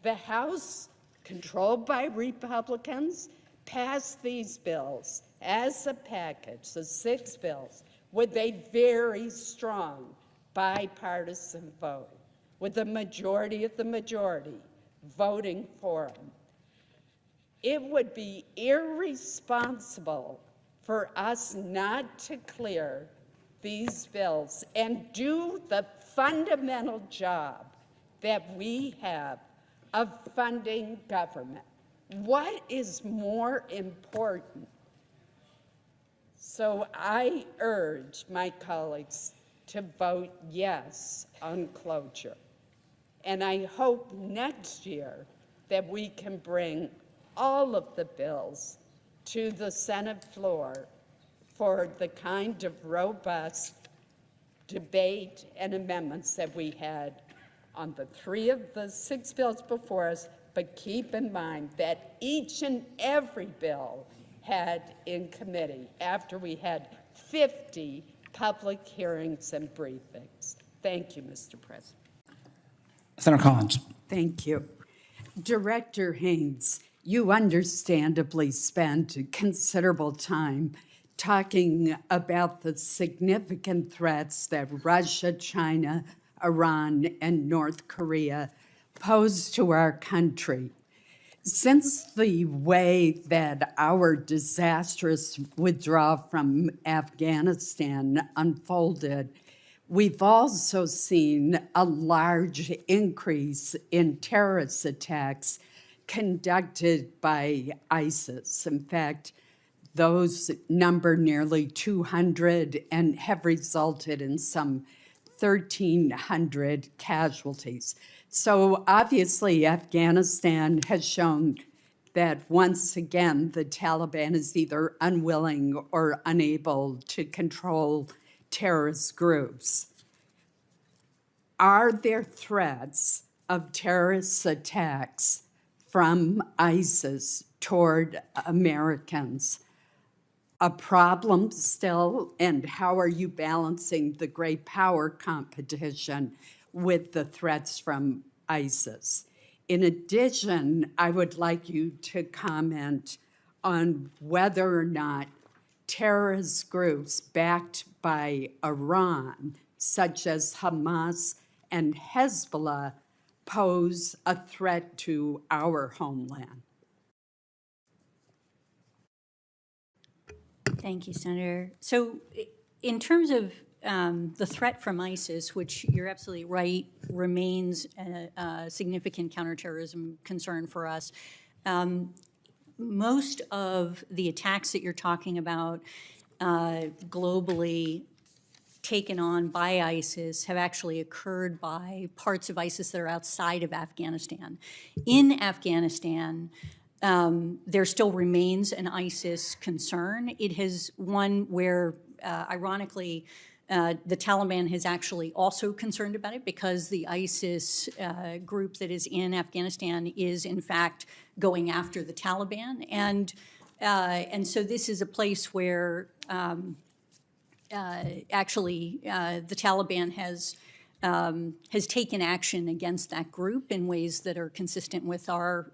The House, controlled by Republicans, passed these bills as a package, the 6 bills, with a very strong bipartisan vote, with a majority of the majority voting for them. It would be irresponsible for us not to clear these bills and do the fundamental job that we have of funding government. What is more important? So I urge my colleagues to vote yes on closure. And I hope next year that we can bring all of the bills to the Senate floor for the kind of robust debate and amendments that we had on the 3 of the 6 bills before us, but keep in mind that each and every bill had in committee after we had 50 public hearings and briefings. Thank you, Mr. President. Senator Collins. Thank you. Director Haynes, you understandably spent considerable time talking about the significant threats that Russia, China, Iran, and North Korea pose to our country. Since the way that our disastrous withdrawal from Afghanistan unfolded, we've also seen a large increase in terrorist attacks conducted by ISIS. In fact, those number nearly 200 and have resulted in some 1,300 casualties. So obviously, Afghanistan has shown that once again, the Taliban is either unwilling or unable to control terrorist groups. Are there threats of terrorist attacks from ISIS toward Americans a problem still? And how are you balancing the great power competition with the threats from ISIS? In addition, I would like you to comment on whether or not terrorist groups backed by Iran, such as Hamas and Hezbollah, pose a threat to our homeland. Thank you, Senator. So in terms of the threat from ISIS, which you're absolutely right, remains a significant counterterrorism concern for us. Most of the attacks that you're talking about globally taken on by ISIS have actually occurred by parts of ISIS that are outside of Afghanistan. In Afghanistan, there still remains an ISIS concern. It has one where, ironically, the Taliban has actually also concerned about it because the ISIS group that is in Afghanistan is, in fact, going after the Taliban. And so this is a place where actually the Taliban has has taken action against that group in ways that are consistent with our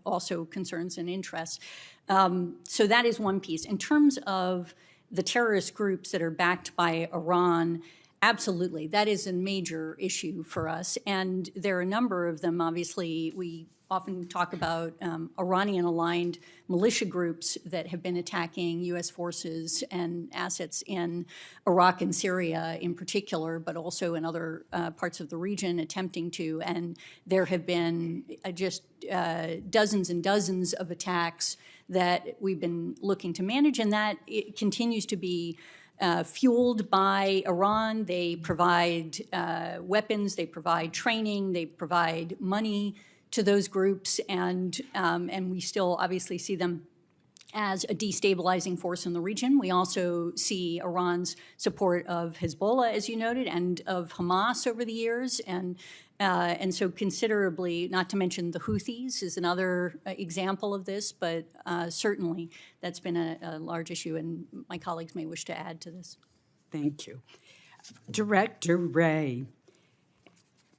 also concerns and interests. So that is one piece. In terms of the terrorist groups that are backed by Iran, absolutely, that is a major issue for us. And there are a number of them. Obviously, we often talk about Iranian-aligned militia groups that have been attacking U.S. forces and assets in Iraq and Syria in particular, but also in other parts of the region attempting to. And there have been just dozens and dozens of attacks that we've been looking to manage, and that it continues to be fueled by Iran. They provide weapons, they provide training, they provide money to those groups, and we still obviously see them as a destabilizing force in the region. We also see Iran's support of Hezbollah, as you noted, and of Hamas over the years, and so considerably, not to mention the Houthis is another example of this, but certainly that's been a large issue, and my colleagues may wish to add to this. Thank you. Director Wray,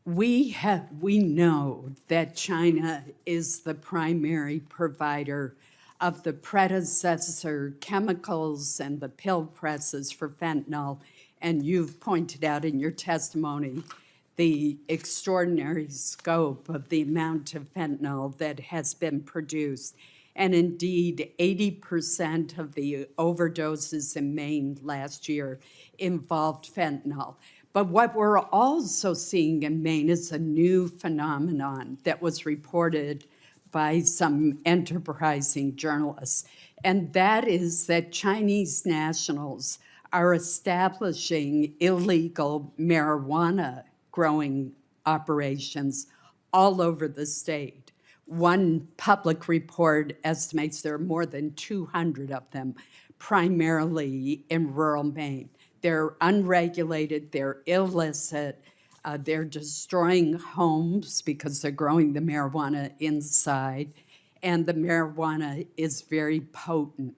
we know that China is the primary provider of the predecessor chemicals and the pill presses for fentanyl, and you've pointed out in your testimony the extraordinary scope of the amount of fentanyl that has been produced. And indeed, 80% of the overdoses in Maine last year involved fentanyl. But what we're also seeing in Maine is a new phenomenon that was reported by some enterprising journalists, and that is that Chinese nationals are establishing illegal marijuana growing operations all over the state. One public report estimates there are more than 200 of them, primarily in rural Maine. They're unregulated, they're illicit, they're destroying homes because they're growing the marijuana inside, and the marijuana is very potent.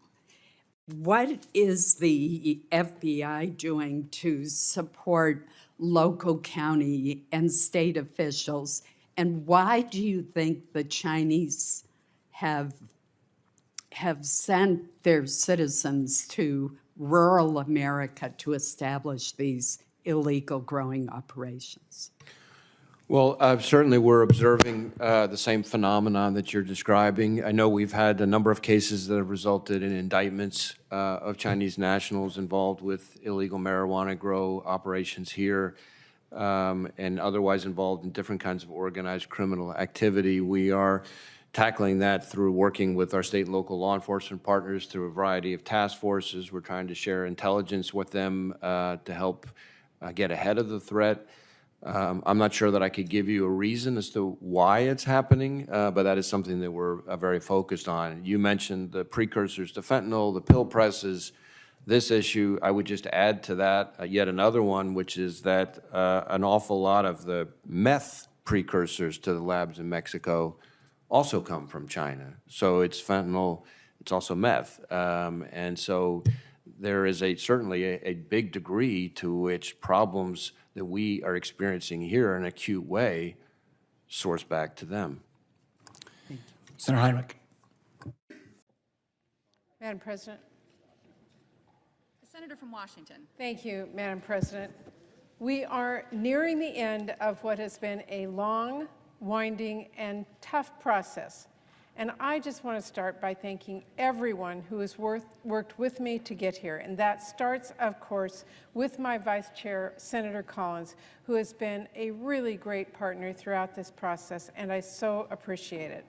What is the FBI doing to support local, county, and state officials, and why do you think the Chinese have sent their citizens to rural America to establish these illegal growing operations? Well, certainly we're observing the same phenomenon that you're describing. I know we've had a number of cases that have resulted in indictments of Chinese nationals involved with illegal marijuana grow operations here and otherwise involved in different kinds of organized criminal activity. We are tackling that through working with our state and local law enforcement partners through a variety of task forces. We're trying to share intelligence with them to help get ahead of the threat. I'm not sure that I could give you a reason as to why it's happening, but that is something that we're very focused on. You mentioned the precursors to fentanyl, the pill presses. This issue, I would just add to that yet another one, which is that an awful lot of the meth precursors to the labs in Mexico also come from China. So it's fentanyl, it's also meth. And so there is certainly a big degree to which problems that we are experiencing here in an acute way source back to them. Senator Heinrich. Madam President. The senator from Washington. Thank you, Madam President. We are nearing the end of what has been a long, winding, and tough process. And I just want to start by thanking everyone who has worked with me to get here. And that starts, of course, with my Vice Chair, Senator Collins, who has been a really great partner throughout this process, and I so appreciate it.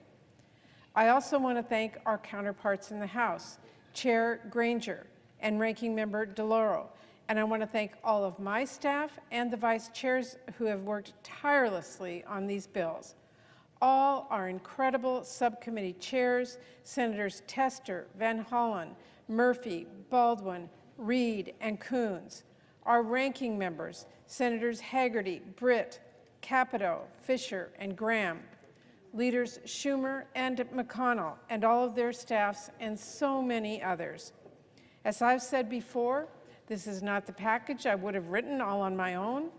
I also want to thank our counterparts in the House, Chair Granger and Ranking Member DeLauro. And I want to thank all of my staff and the vice chairs who have worked tirelessly on these bills. All our incredible subcommittee chairs, Senators Tester, Van Hollen, Murphy, Baldwin, Reed, and Coons. Our ranking members, Senators Hagerty, Britt, Capito, Fisher, and Graham. Leaders Schumer and McConnell, and all of their staffs, and so many others. As I've said before, this is not the package I would have written all on my own,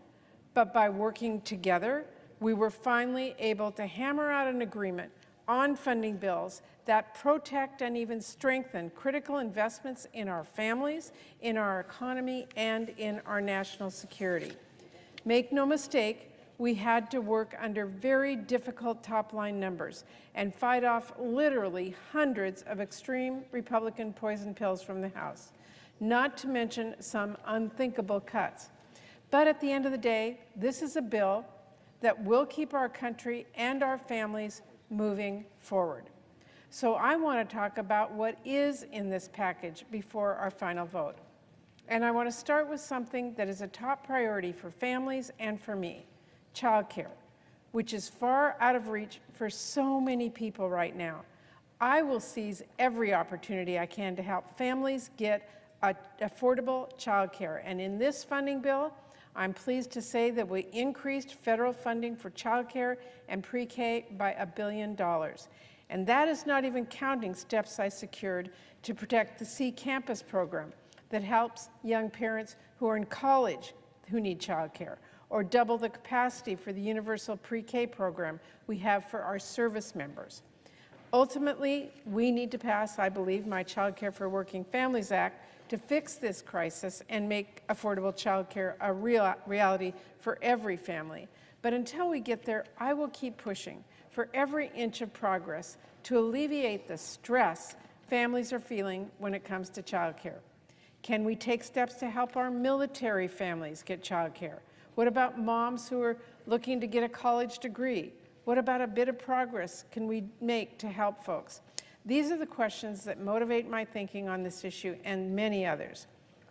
But by working together, we were finally able to hammer out an agreement on funding bills that protect and even strengthen critical investments in our families, in our economy, and in our national security. Make no mistake, we had to work under very difficult top-line numbers and fight off literally hundreds of extreme Republican poison pills from the House, not to mention some unthinkable cuts. But at the end of the day, this is a bill that will keep our country and our families moving forward. So I want to talk about what is in this package before our final vote. And I want to start with something that is a top priority for families and for me, childcare, which is far out of reach for so many people right now. I will seize every opportunity I can to help families get affordable childcare. And in this funding bill, I'm pleased to say that we increased federal funding for childcare and pre-K by $1 billion. And that is not even counting steps I secured to protect the C Campus program that helps young parents who are in college who need childcare, or double the capacity for the universal pre-K program we have for our service members. Ultimately, we need to pass, I believe, my Child Care for Working Families Act to fix this crisis and make affordable child care a reality for every family. But until we get there, I will keep pushing for every inch of progress to alleviate the stress families are feeling when it comes to child care. Can we take steps to help our military families get child care? What about moms who are looking to get a college degree? What about a bit of progress can we make to help folks? These are the questions that motivate my thinking on this issue and many others,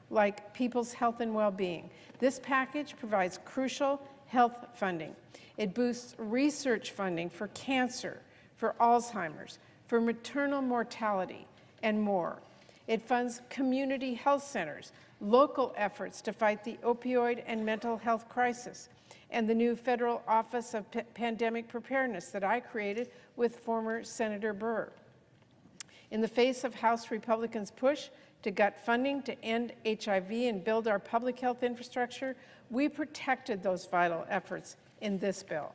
like people's health and well-being. This package provides crucial health funding. It boosts research funding for cancer, for Alzheimer's, for maternal mortality, and more. It funds community health centers, local efforts to fight the opioid and mental health crisis, and the new Federal Office of Pandemic Preparedness that I created with former Senator Burr. In the face of House Republicans' push to gut funding to end HIV and build our public health infrastructure, we protected those vital efforts in this bill.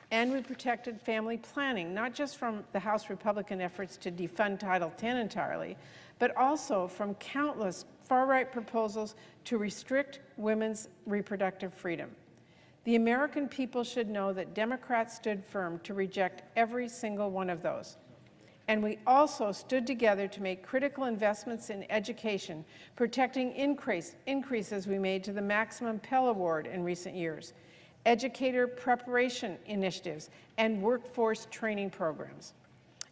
And we protected family planning, not just from the House Republican efforts to defund Title X entirely, but also from countless far-right proposals to restrict women's reproductive freedom. The American people should know that Democrats stood firm to reject every single one of those. And we also stood together to make critical investments in education, protecting increases we made to the maximum Pell Award in recent years, educator preparation initiatives, and workforce training programs.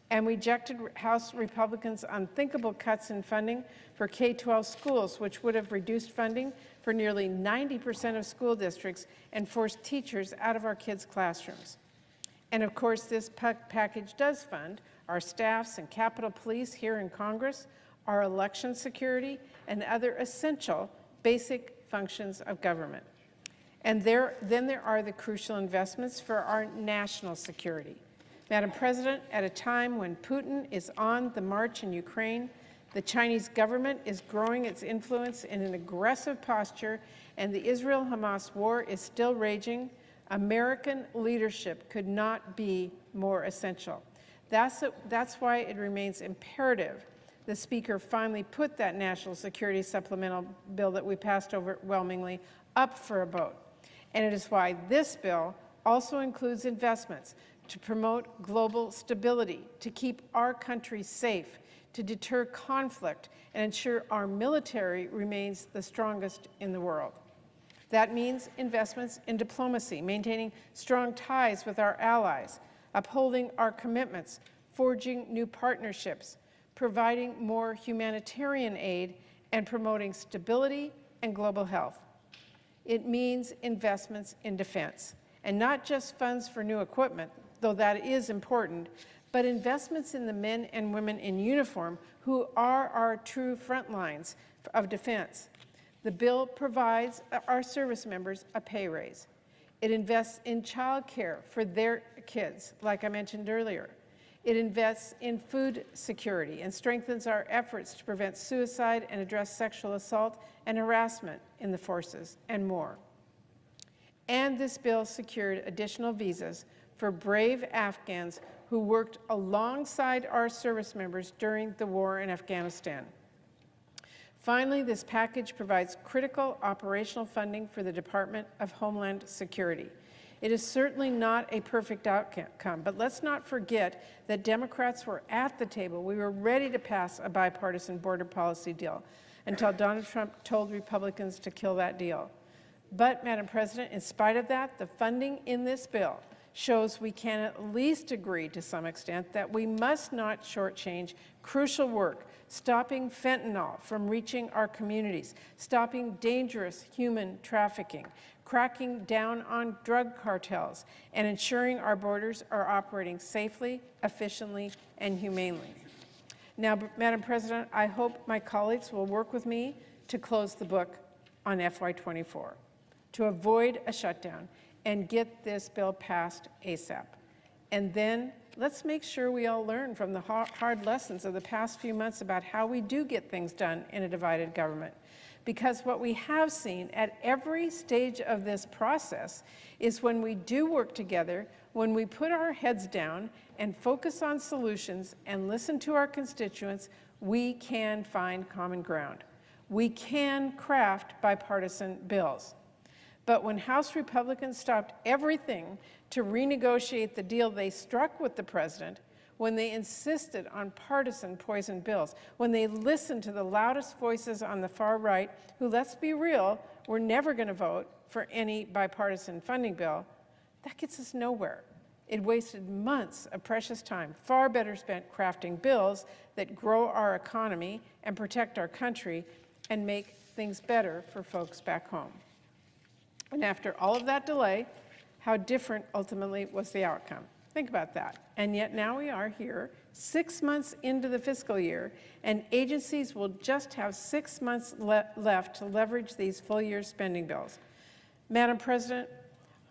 And we rejected House Republicans' unthinkable cuts in funding for K-12 schools, which would have reduced funding for nearly 90% of school districts and forced teachers out of our kids' classrooms. And of course, this package does fund our staffs and Capitol Police here in Congress, our election security, and other essential basic functions of government. And then there are the crucial investments for our national security. Madam President, at a time when Putin is on the march in Ukraine, the Chinese government is growing its influence in an aggressive posture, and the Israel-Hamas war is still raging, American leadership could not be more essential. That's why it remains imperative the Speaker finally put that national security supplemental bill that we passed overwhelmingly up for a vote. And it is why this bill also includes investments to promote global stability, to keep our country safe, to deter conflict, and ensure our military remains the strongest in the world. That means investments in diplomacy, maintaining strong ties with our allies, upholding our commitments, forging new partnerships, providing more humanitarian aid, and promoting stability and global health. It means investments in defense, and not just funds for new equipment, though that is important, but investments in the men and women in uniform who are our true front lines of defense. The bill provides our service members a pay raise. It invests in child care for their kids, like I mentioned earlier. It invests in food security and strengthens our efforts to prevent suicide and address sexual assault and harassment in the forces, and more. And this bill secured additional visas for brave Afghans who worked alongside our service members during the war in Afghanistan. Finally, this package provides critical operational funding for the Department of Homeland Security. It is certainly not a perfect outcome, but let's not forget that Democrats were at the table. We were ready to pass a bipartisan border policy deal until Donald Trump told Republicans to kill that deal. But, Madam President, in spite of that, the funding in this bill shows we can at least agree to some extent that we must not shortchange crucial work, stopping fentanyl from reaching our communities, stopping dangerous human trafficking, cracking down on drug cartels, and ensuring our borders are operating safely, efficiently, and humanely. Now, Madam President, I hope my colleagues will work with me to close the book on FY24, to avoid a shutdown, and get this bill passed ASAP. And then let's make sure we all learn from the hard lessons of the past few months about how we do get things done in a divided government. Because what we have seen at every stage of this process is when we do work together, when we put our heads down and focus on solutions and listen to our constituents, we can find common ground. We can craft bipartisan bills. But when House Republicans stopped everything to renegotiate the deal they struck with the president, when they insisted on partisan poison bills, when they listened to the loudest voices on the far right, who, let's be real, were never going to vote for any bipartisan funding bill, that gets us nowhere. It wasted months of precious time, far better spent crafting bills that grow our economy and protect our country and make things better for folks back home. And after all of that delay, how different ultimately was the outcome? Think about that. And yet now we are here, 6 months into the fiscal year, and agencies will just have 6 months left to leverage these full-year spending bills. Madam President,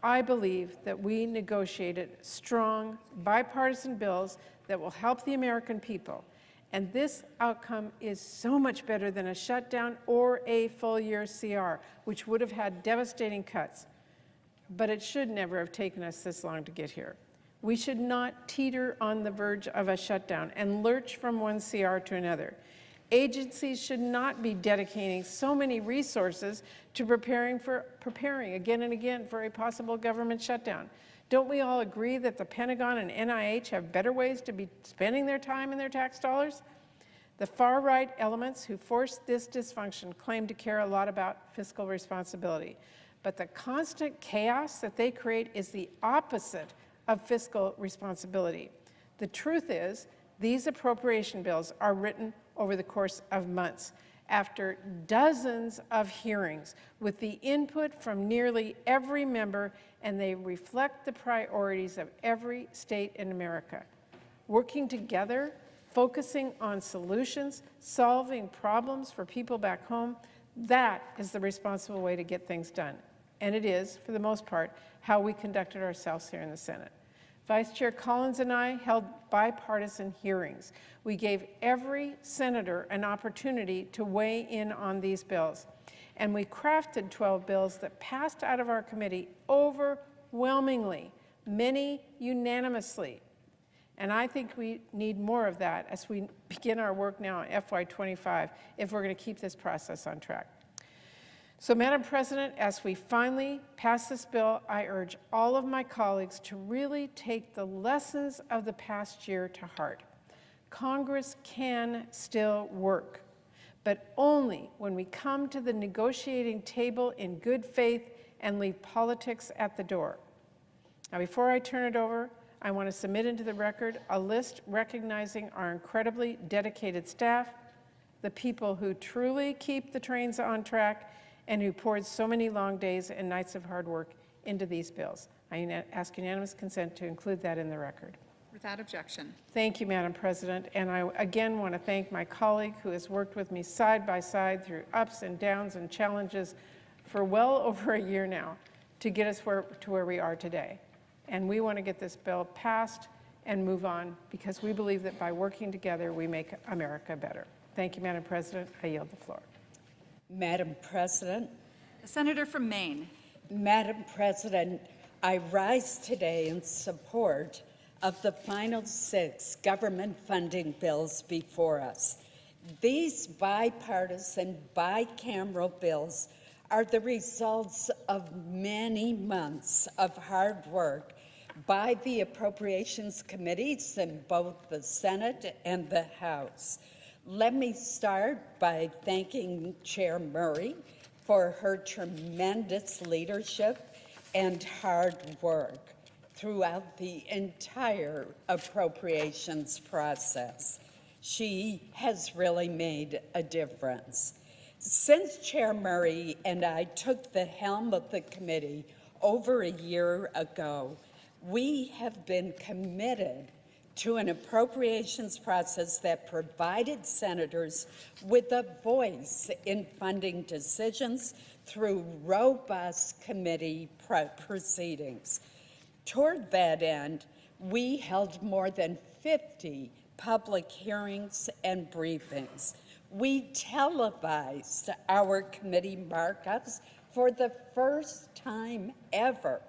I believe that we negotiated strong, bipartisan bills that will help the American people. And this outcome is so much better than a shutdown or a full-year CR, which would have had devastating cuts. But it should never have taken us this long to get here. We should not teeter on the verge of a shutdown and lurch from one CR to another. Agencies should not be dedicating so many resources to preparing again and again for a possible government shutdown. Don't we all agree that the Pentagon and NIH have better ways to be spending their time and their tax dollars? The far-right elements who forced this dysfunction claim to care a lot about fiscal responsibility. But the constant chaos that they create is the opposite of fiscal responsibility. The truth is, these appropriation bills are written over the course of months, after dozens of hearings with the input from nearly every member, and they reflect the priorities of every state in America. Working together, focusing on solutions, solving problems for people back home, that is the responsible way to get things done. And it is, for the most part, how we conducted ourselves here in the Senate. Vice Chair Collins and I held bipartisan hearings. We gave every senator an opportunity to weigh in on these bills. And we crafted 12 bills that passed out of our committee overwhelmingly, many unanimously. And I think we need more of that as we begin our work now on FY25 if we're going to keep this process on track. So, Madam President, as we finally pass this bill, I urge all of my colleagues to really take the lessons of the past year to heart. Congress can still work, but only when we come to the negotiating table in good faith and leave politics at the door. Now, before I turn it over, I want to submit into the record a list recognizing our incredibly dedicated staff, the people who truly keep the trains on track, and who poured so many long days and nights of hard work into these bills. I ask unanimous consent to include that in the record. Without objection. Thank you, Madam President. And I again want to thank my colleague who has worked with me side by side through ups and downs and challenges for well over a year now to get us to where we are today. And we want to get this bill passed and move on because we believe that by working together, we make America better. Thank you, Madam President. I yield the floor. Madam President, The senator from Maine. Madam President, I rise today in support of the final 6 government funding bills before us. These bipartisan, bicameral bills are the results of many months of hard work by the appropriations committees in both the Senate and the House. Let me start by thanking Chair Murray for her tremendous leadership and hard work throughout the entire appropriations process. She has really made a difference. Since Chair Murray and I took the helm of the committee over a year ago, we have been committed to an appropriations process that provided senators with a voice in funding decisions through robust committee proceedings. Toward that end, we held more than 50 public hearings and briefings. We televised our committee markups for the first time ever.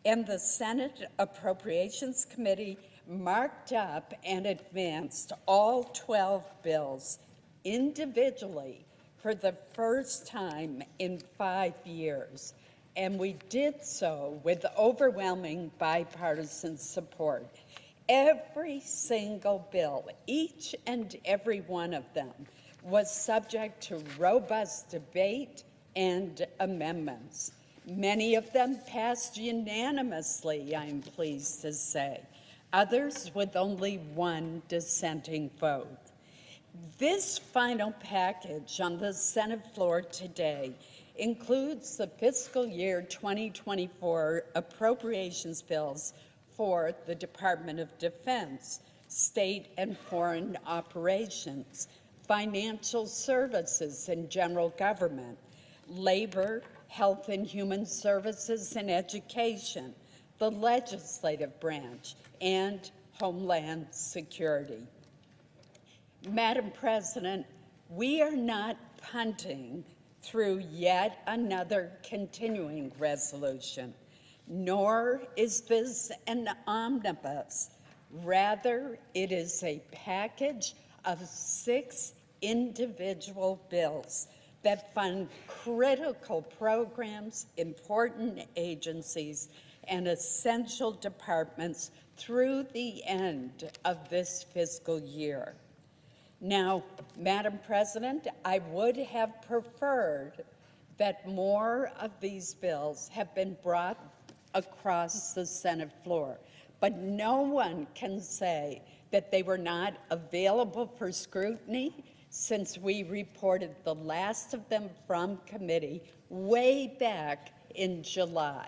And the Senate Appropriations Committee marked up and advanced all 12 bills individually for the first time in 5 years. And we did so with overwhelming bipartisan support. Every single bill, each and every one of them, was subject to robust debate and amendments. Many of them passed unanimously, I'm pleased to say, others with only one dissenting vote. This final package on the Senate floor today includes the fiscal year 2024 appropriations bills for the Department of Defense, state and foreign operations, financial services and general government, labor, health and human services and education, the legislative branch, and Homeland Security. Madam President, we are not punting through yet another continuing resolution, nor is this an omnibus. Rather, it is a package of 6 individual bills that fund critical programs, important agencies, and essential departments through the end of this fiscal year. Now, Madam President, I would have preferred that more of these bills have been brought across the Senate floor, but no one can say that they were not available for scrutiny since we reported the last of them from committee way back in July.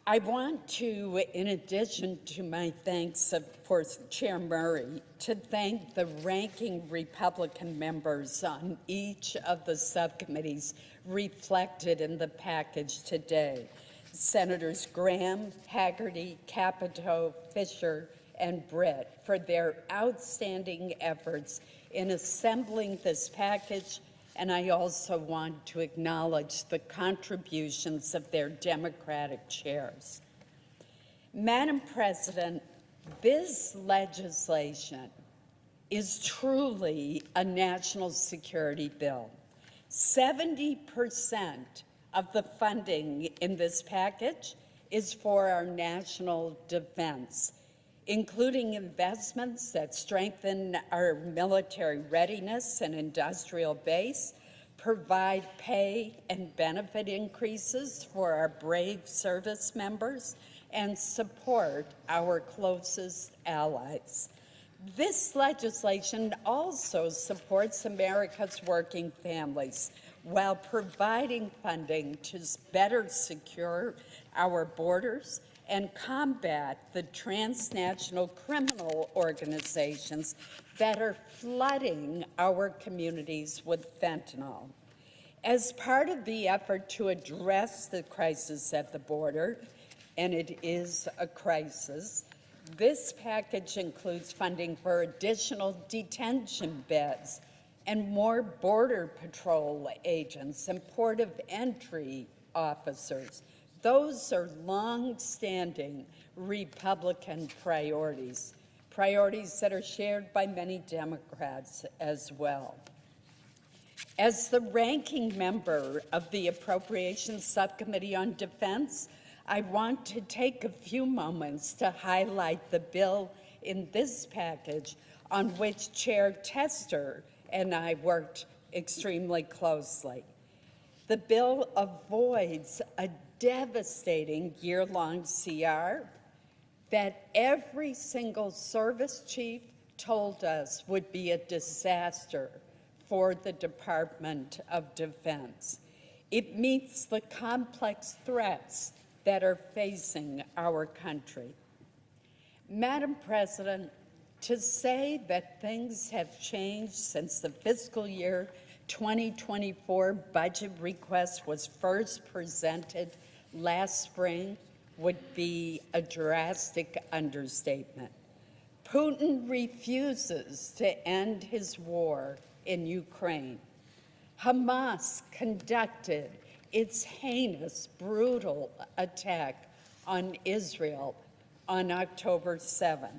I want to, in addition to my thanks for Chair Murray, to thank the ranking Republican members on each of the subcommittees reflected in the package today. Senators Graham, Hagerty, Capito, Fisher, and Britt for their outstanding efforts in assembling this package, and I also want to acknowledge the contributions of their Democratic chairs. Madam President, this legislation is truly a national security bill. 70% of the funding in this package is for our national defense, including investments that strengthen our military readiness and industrial base, provide pay and benefit increases for our brave service members, and support our closest allies. This legislation also supports America's working families while providing funding to better secure our borders and combat the transnational criminal organizations that are flooding our communities with fentanyl. As part of the effort to address the crisis at the border, and it is a crisis, this package includes funding for additional detention beds, and more Border Patrol agents and port of entry officers. Those are long-standing Republican priorities, priorities that are shared by many Democrats as well. As the ranking member of the Appropriations Subcommittee on Defense, I want to take a few moments to highlight the bill in this package on which Chair Tester and I worked extremely closely. The bill avoids a devastating year-long CR that every single service chief told us would be a disaster for the Department of Defense. It meets the complex threats that are facing our country. Madam President, to say that things have changed since the fiscal year 2024 budget request was first presented last spring would be a drastic understatement. Putin refuses to end his war in Ukraine. Hamas conducted its heinous, brutal attack on Israel on October 7.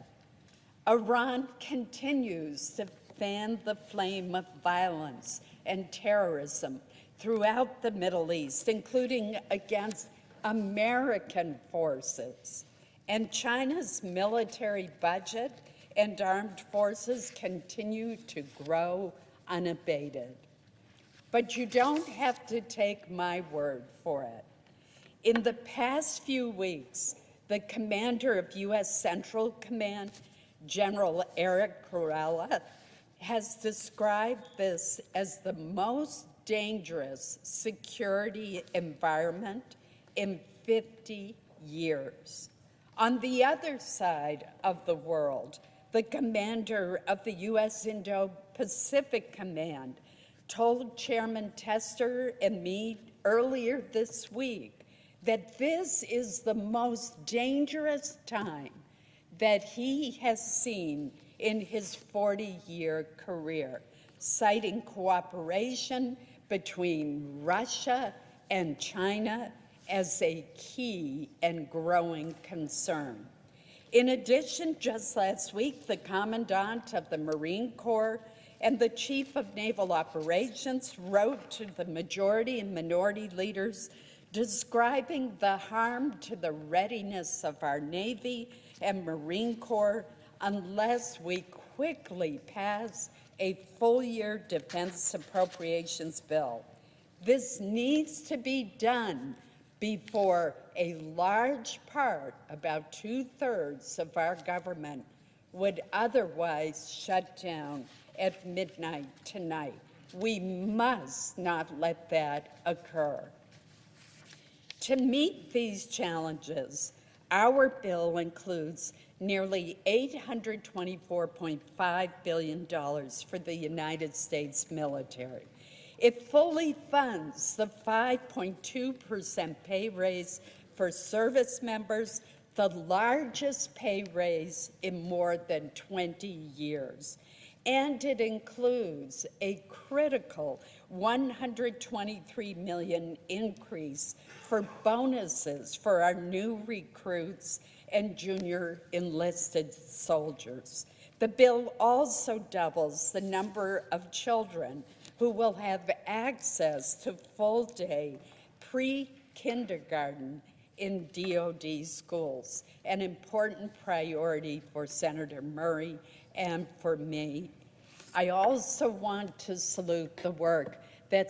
Iran continues to fan the flame of violence and terrorism throughout the Middle East, including against American forces. And China's military budget and armed forces continue to grow unabated. But you don't have to take my word for it. In the past few weeks, the commander of U.S. Central Command, General Eric Kurilla, has described this as the most dangerous security environment in 50 years. On the other side of the world, the commander of the U.S. Indo-Pacific Command told Chairman Tester and me earlier this week that this is the most dangerous time that he has seen in his 40-year career, citing cooperation between Russia and China as a key and growing concern. In addition, just last week, the Commandant of the Marine Corps and the Chief of Naval Operations wrote to the majority and minority leaders describing the harm to the readiness of our Navy and Marine Corps unless we quickly pass a full-year defense appropriations bill. This needs to be done before a large part, about 2/3 of our government, would otherwise shut down at midnight tonight. We must not let that occur. To meet these challenges, our bill includes nearly $824.5 billion for the United States military. It fully funds the 5.2% pay raise for service members, the largest pay raise in more than 20 years. And it includes a critical $123 million increase for bonuses for our new recruits and junior enlisted soldiers. The bill also doubles the number of children who will have access to full-day pre-kindergarten in DoD schools, an important priority for Senator Murray and for me. I also want to salute the work that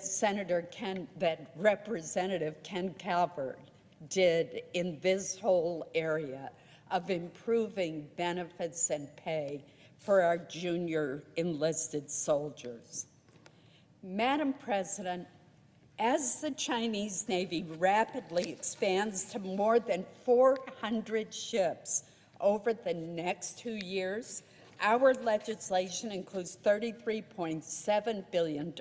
Representative Ken Calvert did in this whole area of improving benefits and pay for our junior enlisted soldiers. Madam President, as the Chinese Navy rapidly expands to more than 400 ships over the next 2 years, our legislation includes $33.7 billion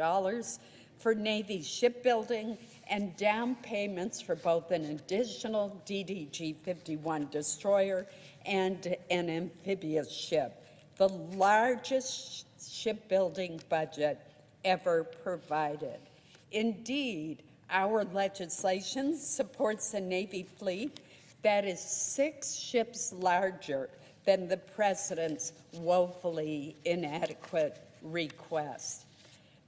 for Navy shipbuilding and down payments for both an additional DDG-51 destroyer and an amphibious ship, the largest shipbuilding budget ever provided. Indeed, our legislation supports a Navy fleet that is 6 ships larger than the President's woefully inadequate request.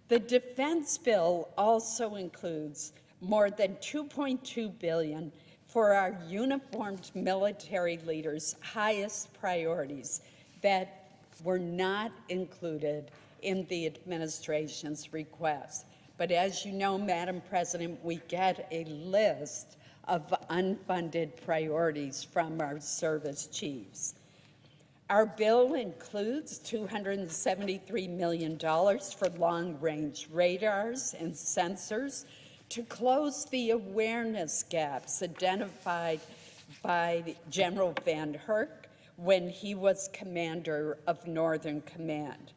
The defense bill also includes more than $2.2 billion for our uniformed military leaders' highest priorities that were not included in the administration's request. But as you know, Madam President, we get a list of unfunded priorities from our service chiefs. Our bill includes $273 million for long-range radars and sensors to close the awareness gaps identified by General Van Herk when he was commander of Northern Command.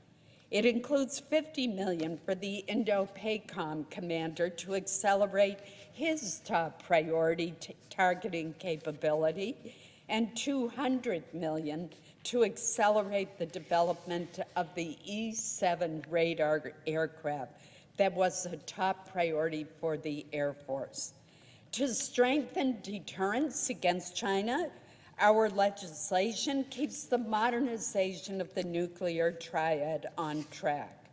It includes $50 million for the Indo-PACOM commander to accelerate his top priority targeting capability, and $200 million to accelerate the development of the E-7 radar aircraft that was a top priority for the Air Force. To strengthen deterrence against China, our legislation keeps the modernization of the nuclear triad on track.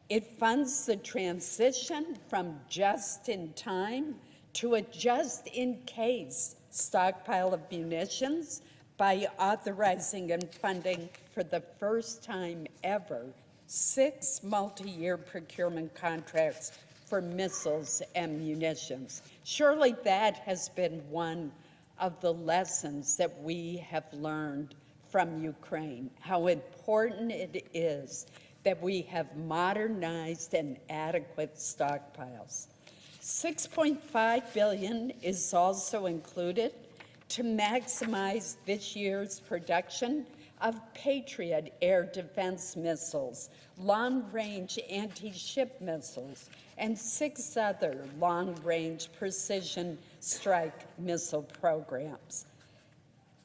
It funds the transition from just-in-time to a just-in-case stockpile of munitions by authorizing and funding for the first time ever 6 multi-year procurement contracts for missiles and munitions. Surely that has been one of the lessons that we have learned from Ukraine, how important it is that we have modernized and adequate stockpiles. $6.5 billion is also included to maximize this year's production of Patriot air defense missiles, long-range anti-ship missiles, and 6 other long-range precision strike missile programs.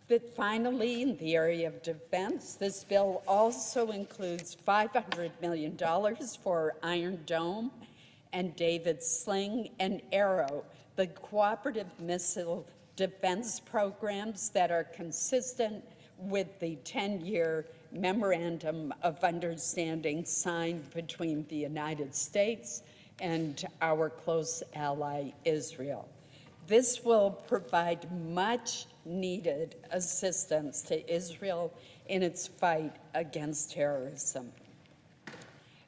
But finally, in the area of defense, this bill also includes $500 million for Iron Dome and David Sling and Arrow, the cooperative missile defense programs that are consistent with the 10-year Memorandum of Understanding signed between the United States and our close ally, Israel. This will provide much-needed assistance to Israel in its fight against terrorism.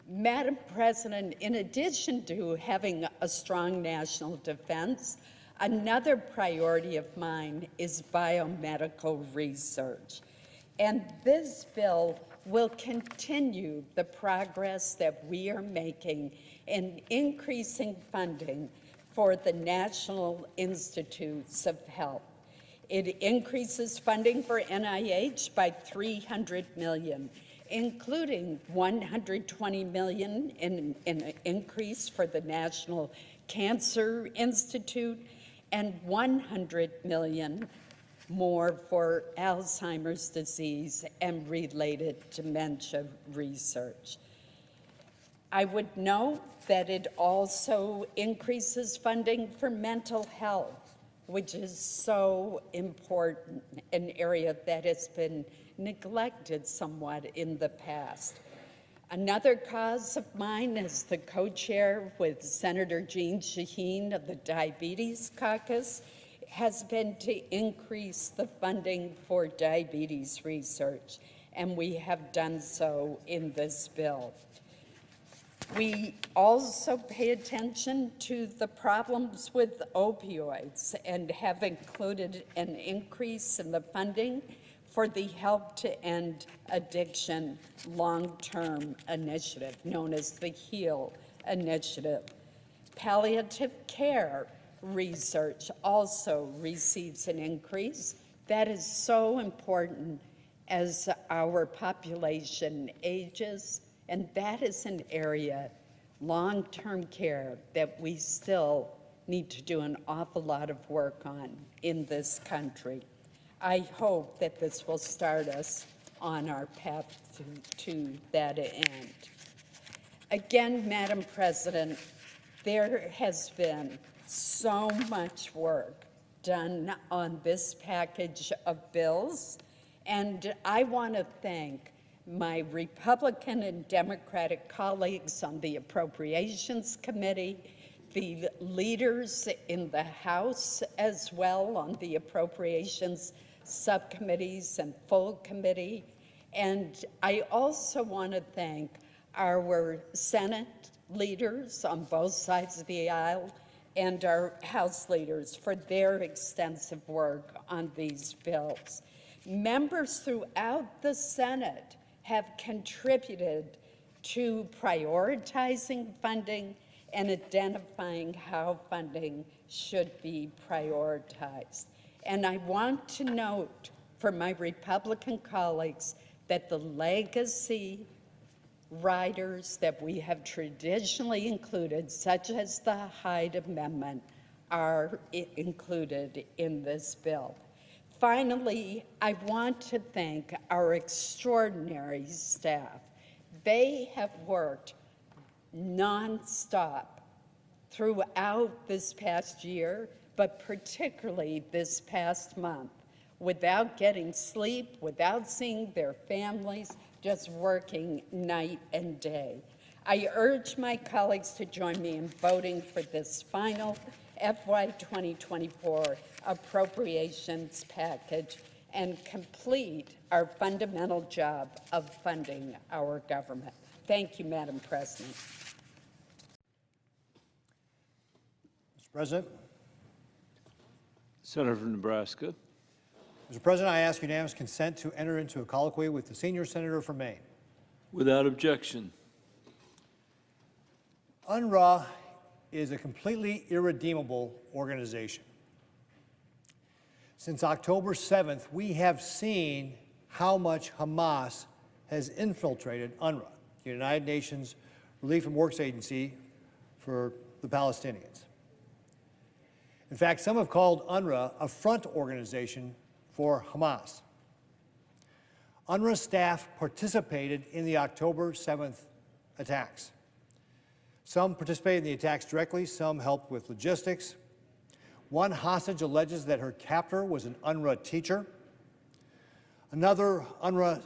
Madam President, in addition to having a strong national defense, another priority of mine is biomedical research. And this bill will continue the progress that we are making in increasing funding for the National Institutes of Health. It increases funding for NIH by $300 million, including $120 million in an increase for the National Cancer Institute and $100 million more for Alzheimer's disease and related dementia research. I would note that it also increases funding for mental health, which is so important, an area that has been neglected somewhat in the past. Another cause of mine as the co-chair with Senator Jeanne Shaheen of the Diabetes Caucus has been to increase the funding for diabetes research, and we have done so in this bill. We also pay attention to the problems with opioids and have included an increase in the funding for the Help to End Addiction long-term initiative, known as the HEAL initiative. Palliative care research also receives an increase. That is so important as our population ages, and that is an area, long-term care, that we still need to do an awful lot of work on in this country. I hope that this will start us on our path to that end. Again, Madam President, there has been so much work done on this package of bills, and I want to thank my Republican and Democratic colleagues on the Appropriations Committee, the leaders in the House as well on the Appropriations subcommittees and full committee, and I also want to thank our Senate leaders on both sides of the aisle and our House leaders for their extensive work on these bills. Members throughout the Senate have contributed to prioritizing funding and identifying how funding should be prioritized. And I want to note for my Republican colleagues that the legacy riders that we have traditionally included, such as the Hyde Amendment, are included in this bill. Finally, I want to thank our extraordinary staff. They have worked nonstop throughout this past year, but particularly this past month, without getting sleep, without seeing their families, just working night and day. I urge my colleagues to join me in voting for this final FY 2024 appropriations package and complete our fundamental job of funding our government. Thank you, Madam President. Mr. President. Senator from Nebraska. Mr. President, I ask unanimous consent to enter into a colloquy with the senior senator from Maine. Without objection. UNRWA is a completely irredeemable organization. Since October 7th, we have seen how much Hamas has infiltrated UNRWA, the United Nations Relief and Works Agency for the Palestinians. In fact, some have called UNRWA a front organization for Hamas. UNRWA staff participated in the October 7th attacks. Some participated in the attacks directly, some helped with logistics. One hostage alleges that her captor was an UNRWA teacher. Another UNRWA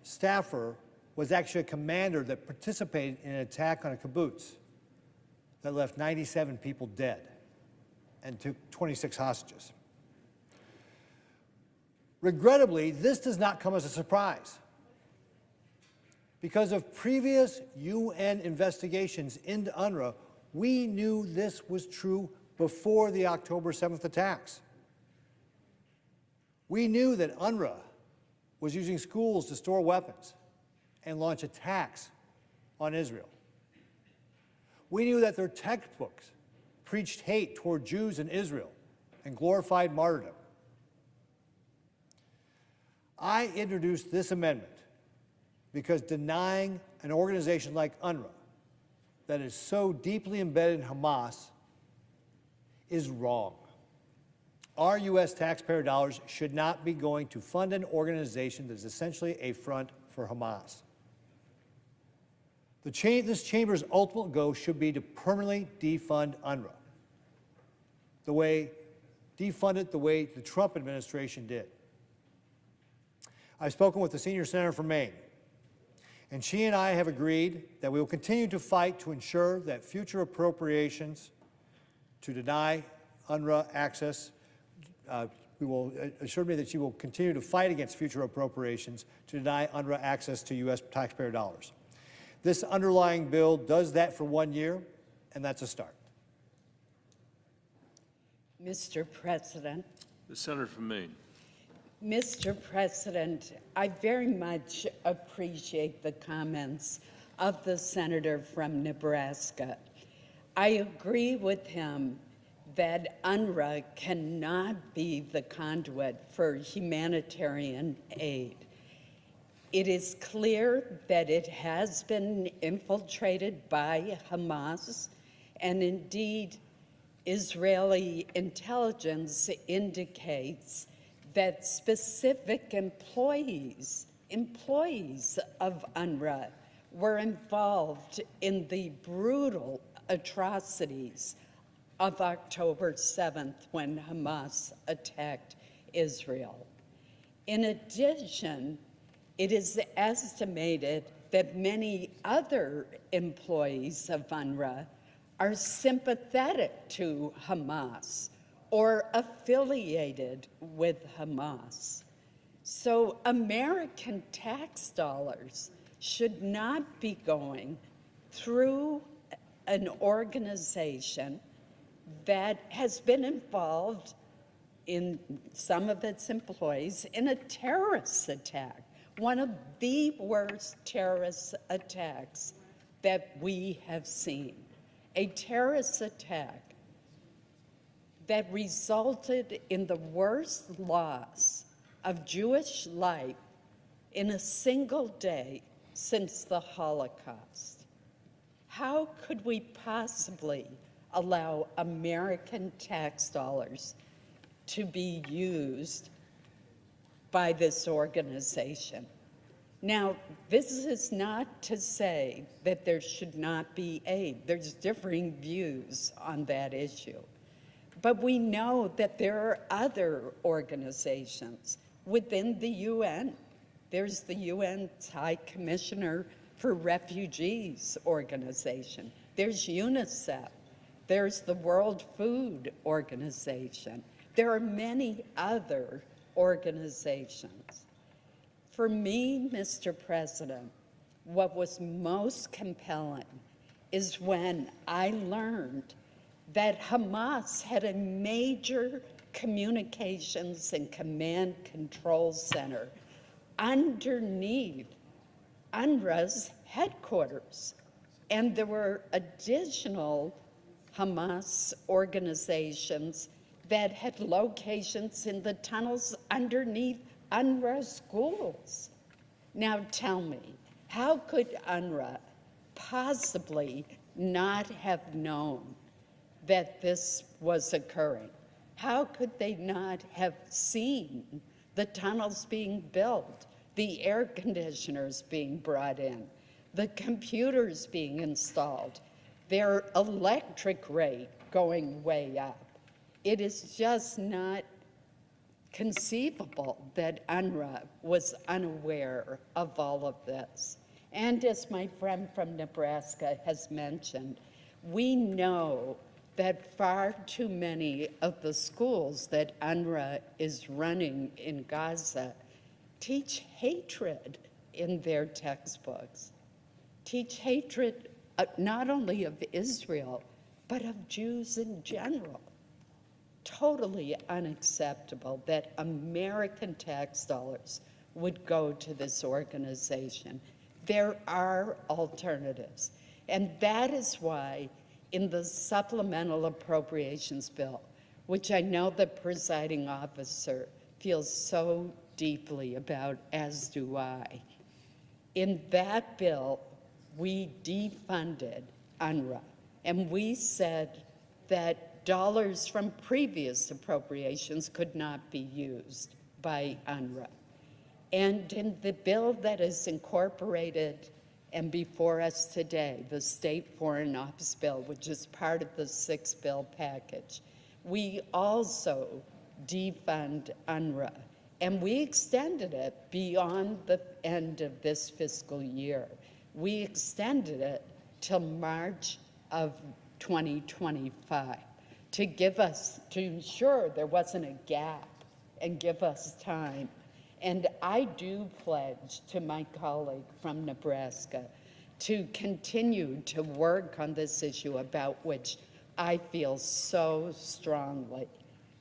staffer was actually a commander that participated in an attack on a kibbutz that left 97 people dead and took 26 hostages. Regrettably, this does not come as a surprise. Because of previous UN investigations into UNRWA, we knew this was true before the October 7th attacks. We knew that UNRWA was using schools to store weapons and launch attacks on Israel. We knew that their textbooks preached hate toward Jews in Israel and glorified martyrdom. I introduced this amendment because denying an organization like UNRWA that is so deeply embedded in Hamas is wrong. Our U.S. taxpayer dollars should not be going to fund an organization that is essentially a front for Hamas. This chamber's ultimate goal should be to permanently defund UNRWA, defund it the way the Trump administration did. I've spoken with the senior senator from Maine, and she and I have agreed that we will continue to fight to ensure that future appropriations to deny UNRWA access, we will assure me that she will continue to fight against future appropriations to deny UNRWA access to U.S. taxpayer dollars. This underlying bill does that for 1 year, and that's a start. Mr. President. The senator from Maine. Mr. President, I very much appreciate the comments of the senator from Nebraska. I agree with him that UNRWA cannot be the conduit for humanitarian aid. It is clear that it has been infiltrated by Hamas, and indeed, Israeli intelligence indicates that specific employees of UNRWA were involved in the brutal atrocities of October 7th when Hamas attacked Israel. In addition, it is estimated that many other employees of UNRWA are sympathetic to Hamas or affiliated with Hamas. So American tax dollars should not be going through an organization that has been involved in some of its employees in a terrorist attack, one of the worst terrorist attacks that we have seen, a terrorist attack that resulted in the worst loss of Jewish life in a single day since the Holocaust. How could we possibly allow American tax dollars to be used by this organization? Now, this is not to say that there should not be aid. There's differing views on that issue. But we know that there are other organizations within the UN. There's the UN's High Commissioner for Refugees organization. There's UNICEF. There's the World Food Organization. There are many other organizations. For me, Mr. President, what was most compelling is when I learned that Hamas had a major communications and command control center underneath UNRWA's headquarters. And there were additional Hamas organizations that had locations in the tunnels underneath UNRWA schools. Now tell me, how could UNRWA possibly not have known that this was occurring? How could they not have seen the tunnels being built, the air conditioners being brought in, the computers being installed, their electric rate going way up? It is just not conceivable that UNRWA was unaware of all of this. And as my friend from Nebraska has mentioned, we know that far too many of the schools that UNRWA is running in Gaza teach hatred in their textbooks, teach hatred not only of Israel, but of Jews in general. Totally unacceptable that American tax dollars would go to this organization. There are alternatives. And that is why in the supplemental appropriations bill, which I know the presiding officer feels so deeply about, as do I, in that bill, we defunded UNRWA. And we said that dollars from previous appropriations could not be used by UNRWA. And in the bill that is incorporated and before us today, the State Foreign Ops Bill, which is part of the 6-bill package, we also defund UNRWA. And we extended it beyond the end of this fiscal year. We extended it till March of 2025 to ensure there wasn't a gap and give us time. And I do pledge to my colleague from Nebraska to continue to work on this issue about which I feel so strongly.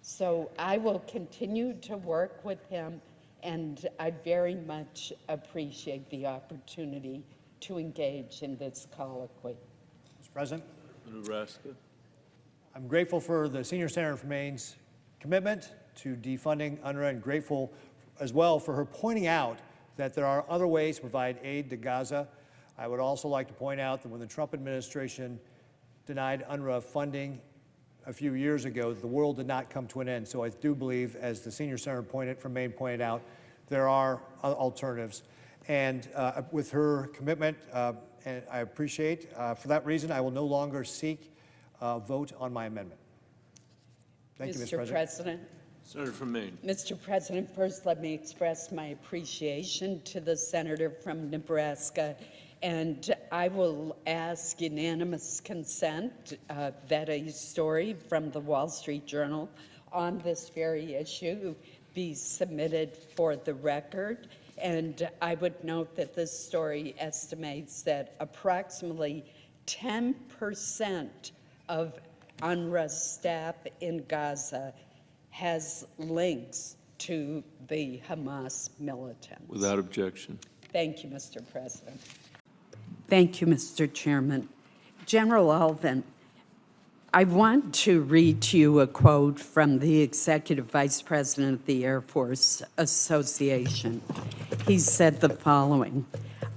So I will continue to work with him, and I very much appreciate the opportunity to engage in this colloquy. Mr. President, Nebraska. I'm grateful for the Senior Senator from Maine's commitment to defunding UNRWA, and grateful as well for her pointing out that there are other ways to provide aid to Gaza. I would also like to point out that when the Trump administration denied UNRWA funding a few years ago, the world did not come to an end. So I do believe, as the Senior Senator from Maine pointed out, there are alternatives. And with her commitment, and I appreciate, for that reason, I will no longer seek a vote on my amendment. Thank you, Mr. President. President. Senator from Maine. Mr. President, first let me express my appreciation to the senator from Nebraska, and I will ask unanimous consent that a story from the Wall Street Journal on this very issue be submitted for the record. And I would note that this story estimates that approximately 10% of UNRWA staff in Gaza has links to the Hamas militants. Without objection. Thank you, Mr. President. Thank you, Mr. Chairman. General Alvin, I want to read to you a quote from the Executive Vice President of the Air Force Association. He said the following: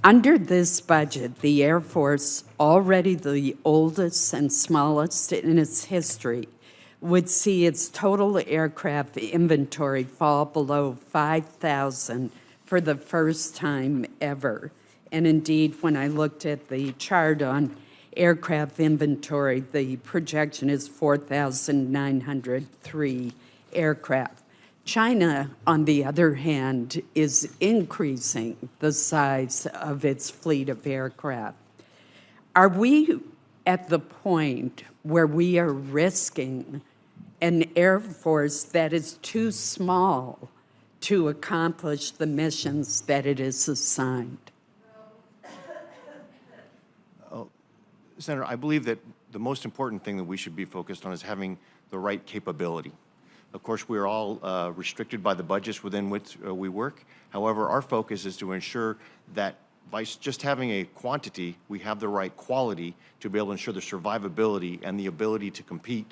under this budget, the Air Force, already the oldest and smallest in its history, would see its total aircraft inventory fall below 5,000 for the first time ever. And indeed, when I looked at the chart on aircraft inventory, the projection is 4,903 aircraft. China, on the other hand, is increasing the size of its fleet of aircraft. Are we at the point where we are risking an Air Force that is too small to accomplish the missions that it is assigned? Senator, I believe that the most important thing that we should be focused on is having the right capability. Of course, we are all restricted by the budgets within which we work. However, our focus is to ensure that by just having a quantity, we have the right quality to be able to ensure the survivability and the ability to compete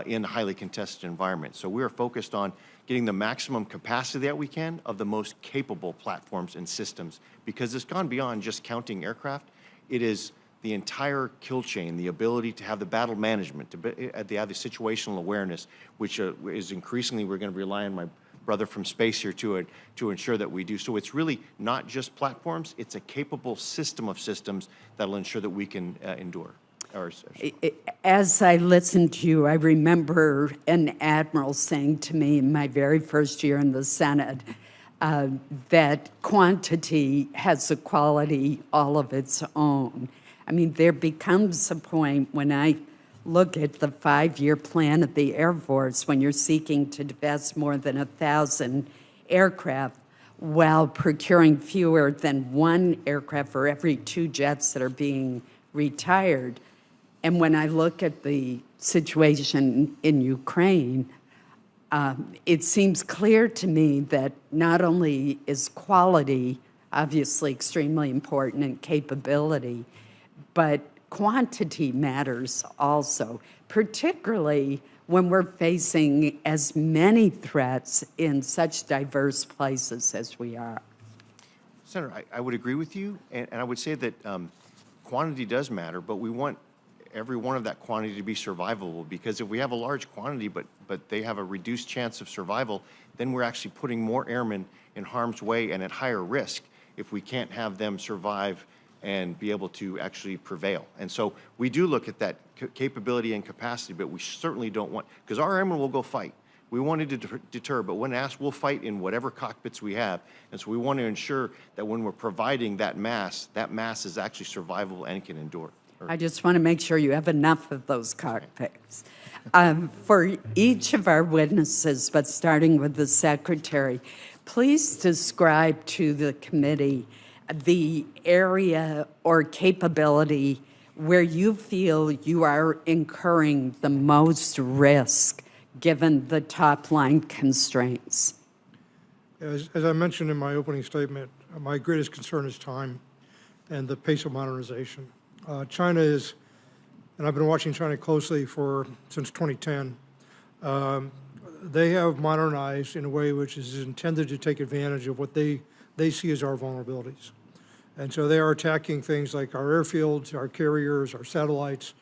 in a highly contested environment. So we are focused on getting the maximum capacity that we can of the most capable platforms and systems, because it's gone beyond just counting aircraft. It is the entire kill chain, the ability to have the battle management, to have the situational awareness, which is increasingly we're going to rely on my brother from space here to ensure that we do. So it's really not just platforms, it's a capable system of systems that will ensure that we can endure. As I listened to you, I remember an admiral saying to me in my very first year in the Senate that quantity has a quality all of its own. I mean, there becomes a point when I look at the 5-year plan of the Air Force, when you're seeking to divest more than 1,000 aircraft while procuring fewer than 1 aircraft for every 2 jets that are being retired. And when I look at the situation in Ukraine, it seems clear to me that not only is quality obviously extremely important and capability, but quantity matters also, particularly when we're facing as many threats in such diverse places as we are. Senator, I would agree with you, and I would say that quantity does matter, but we want every one of that quantity to be survivable, because if we have a large quantity but they have a reduced chance of survival, then we're actually putting more airmen in harm's way and at higher risk if we can't have them survive and be able to actually prevail. And so we do look at that capability and capacity, but we certainly don't want, because our airmen will go fight. We want to deter, but when asked, we'll fight in whatever cockpits we have. And so we want to ensure that when we're providing that mass is actually survivable and can endure. I just want to make sure you have enough of those cockpits. For each of our witnesses, but starting with the Secretary, please describe to the committee the area or capability where you feel you are incurring the most risk given the top-line constraints. As I mentioned in my opening statement, my greatest concern is time and the pace of modernization. China is, and I've been watching China closely since 2010, they have modernized in a way which is intended to take advantage of what they see as our vulnerabilities. And so they are attacking things like our airfields, our carriers, our satellites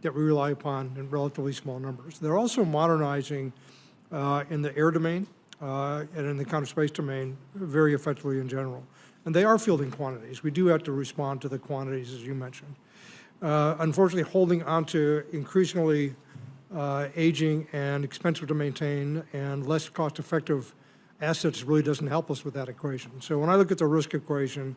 that we rely upon in relatively small numbers. They're also modernizing in the air domain and in the counter space domain very effectively in general. And they are fielding quantities. We do have to respond to the quantities, as you mentioned. Unfortunately, holding on to increasingly aging and expensive to maintain and less cost-effective assets really doesn't help us with that equation. So when I look at the risk equation,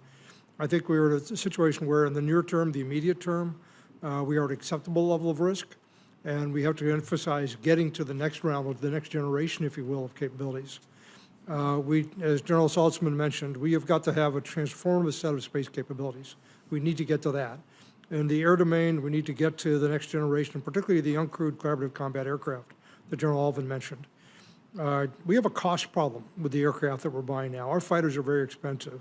I think we're in a situation where in the near term, the immediate term, we are at an acceptable level of risk, and we have to emphasize getting to the next round of the next generation, if you will, of capabilities. As General Saltzman mentioned, we have got to have a transformative set of space capabilities. We need to get to that. In the air domain, we need to get to the next generation, particularly the uncrewed collaborative combat aircraft that General Alvin mentioned. We have a cost problem with the aircraft that we're buying now. Our fighters are very expensive.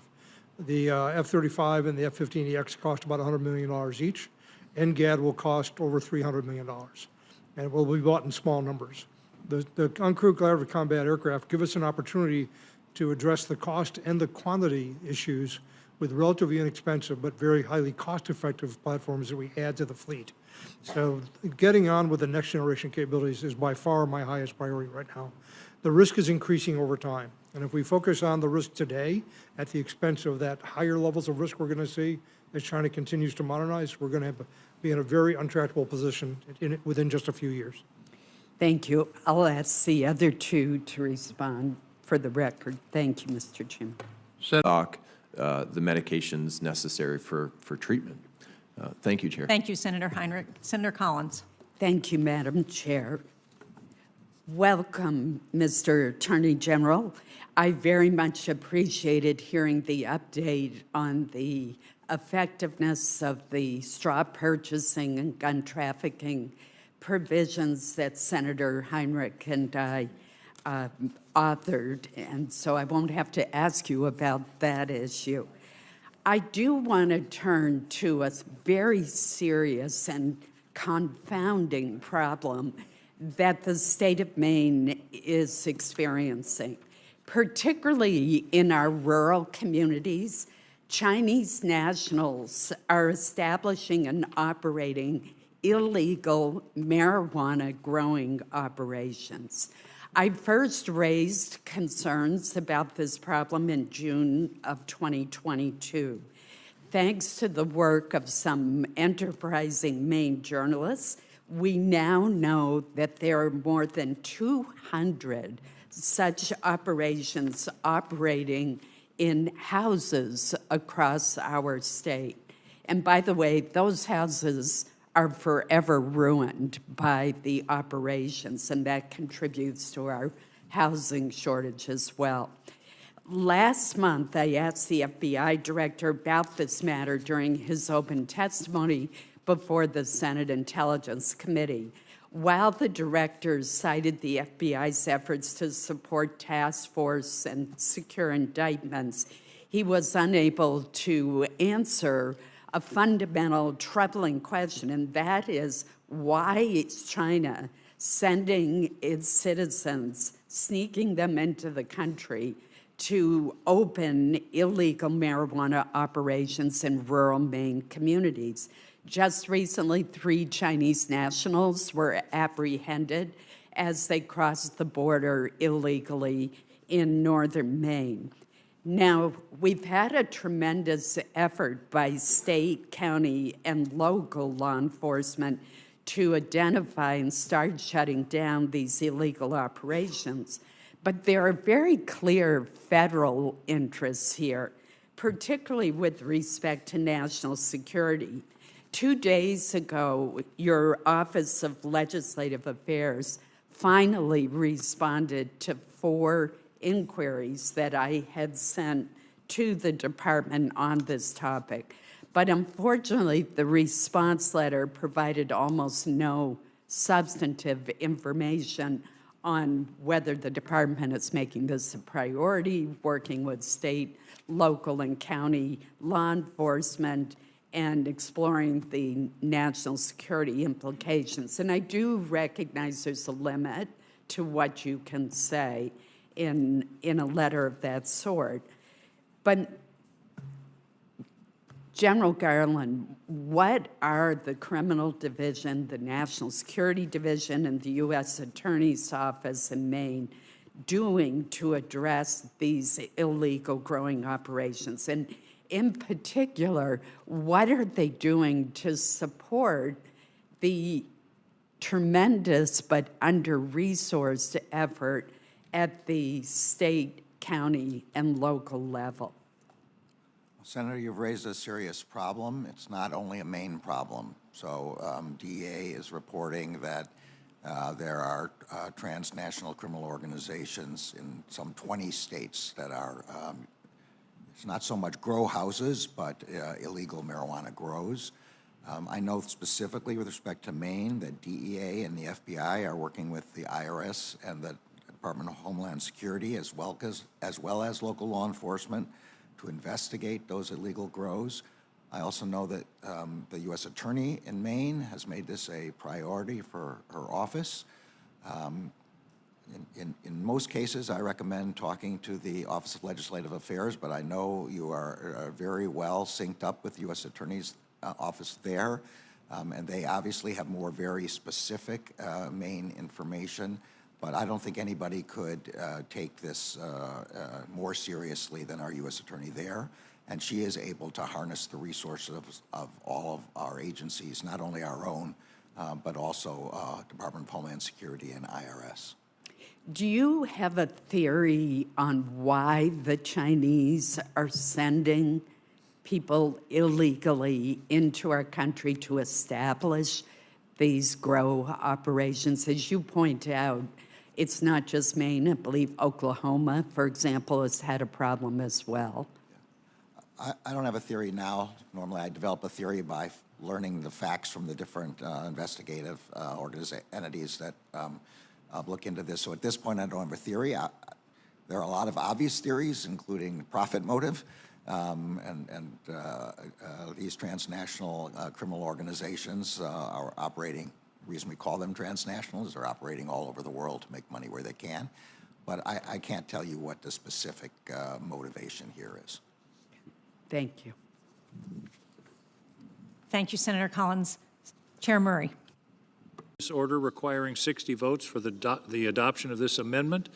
The F-35 and the F-15EX cost about $100 million each. NGAD will cost over $300 million, and it will be bought in small numbers. The uncrewed collaborative combat aircraft give us an opportunity to address the cost and the quantity issues with relatively inexpensive but very highly cost-effective platforms that we add to the fleet. So getting on with the next generation capabilities is by far my highest priority right now. The risk is increasing over time, and if we focus on the risk today at the expense of that higher levels of risk we're going to see as China continues to modernize, we're going to be in a very untractable position within just a few years. Thank you. I'll ask the other two to respond for the record. Thank you, Mr. Chairman. The medications necessary for treatment. Thank you, Chair. Thank you, Senator Heinrich. Senator Collins. Thank you, Madam Chair. Welcome, Mr. Attorney General. I very much appreciated hearing the update on the effectiveness of the straw purchasing and gun trafficking provisions that Senator Heinrich and I authored, and so I won't have to ask you about that issue. I do want to turn to a very serious and confounding problem that the state of Maine is experiencing, particularly in our rural communities. Chinese nationals are establishing and operating illegal marijuana growing operations. I first raised concerns about this problem in June of 2022. Thanks to the work of some enterprising Maine journalists, we now know that there are more than 200 such operations operating in houses across our state. And by the way, those houses are forever ruined by the operations, and that contributes to our housing shortage as well. Last month, I asked the FBI director about this matter during his open testimony before the Senate Intelligence Committee. While the director cited the FBI's efforts to support task force and secure indictments, he was unable to answer a fundamental, troubling question, and that is, why is China sending its citizens, sneaking them into the country to open illegal marijuana operations in rural Maine communities? Just recently, 3 Chinese nationals were apprehended as they crossed the border illegally in northern Maine. Now, we've had a tremendous effort by state, county, and local law enforcement to identify and start shutting down these illegal operations. But there are very clear federal interests here, particularly with respect to national security. 2 days ago, your Office of Legislative Affairs finally responded to 4 inquiries that I had sent to the department on this topic. But unfortunately, the response letter provided almost no substantive information on whether the department is making this a priority, working with state, local, and county law enforcement, and exploring the national security implications. And I do recognize there's a limit to what you can say in a letter of that sort. But General Garland, what are the Criminal Division, the National Security Division, and the U.S. Attorney's Office in Maine doing to address these illegal growing operations? And in particular, what are they doing to support the tremendous but under-resourced effort at the state, county, and local level? Senator, you've raised a serious problem. It's not only a Maine problem. So DEA is reporting that there are transnational criminal organizations in some 20 states that are, it's not so much grow houses, but illegal marijuana grows. I know specifically with respect to Maine that DEA and the FBI are working with the IRS and the Department of Homeland Security as well as local law enforcement to investigate those illegal grows. I also know that the U.S. Attorney in Maine has made this a priority for her office. In most cases, I recommend talking to the Office of Legislative Affairs, but I know you are very well synced up with the U.S. Attorney's office there, and they obviously have more very specific Maine information. But I don't think anybody could take this more seriously than our U.S. Attorney there. And she is able to harness the resources of all of our agencies, not only our own, but also Department of Homeland Security and IRS. Do you have a theory on why the Chinese are sending people illegally into our country to establish these grow operations? As you point out, it's not just Maine. I believe Oklahoma, for example, has had a problem as well. I don't have a theory now. Normally I develop a theory by learning the facts from the different investigative entities that look into this. So at this point I don't have a theory. There are a lot of obvious theories, including profit motive, and these transnational criminal organizations are operating. The reason we call them transnational is they're operating all over the world to make money where they can. But I can't tell you what the specific motivation here is. Thank you. Thank you, Senator Collins. Chair Murray. This order requiring 60 votes for the adoption of this amendment.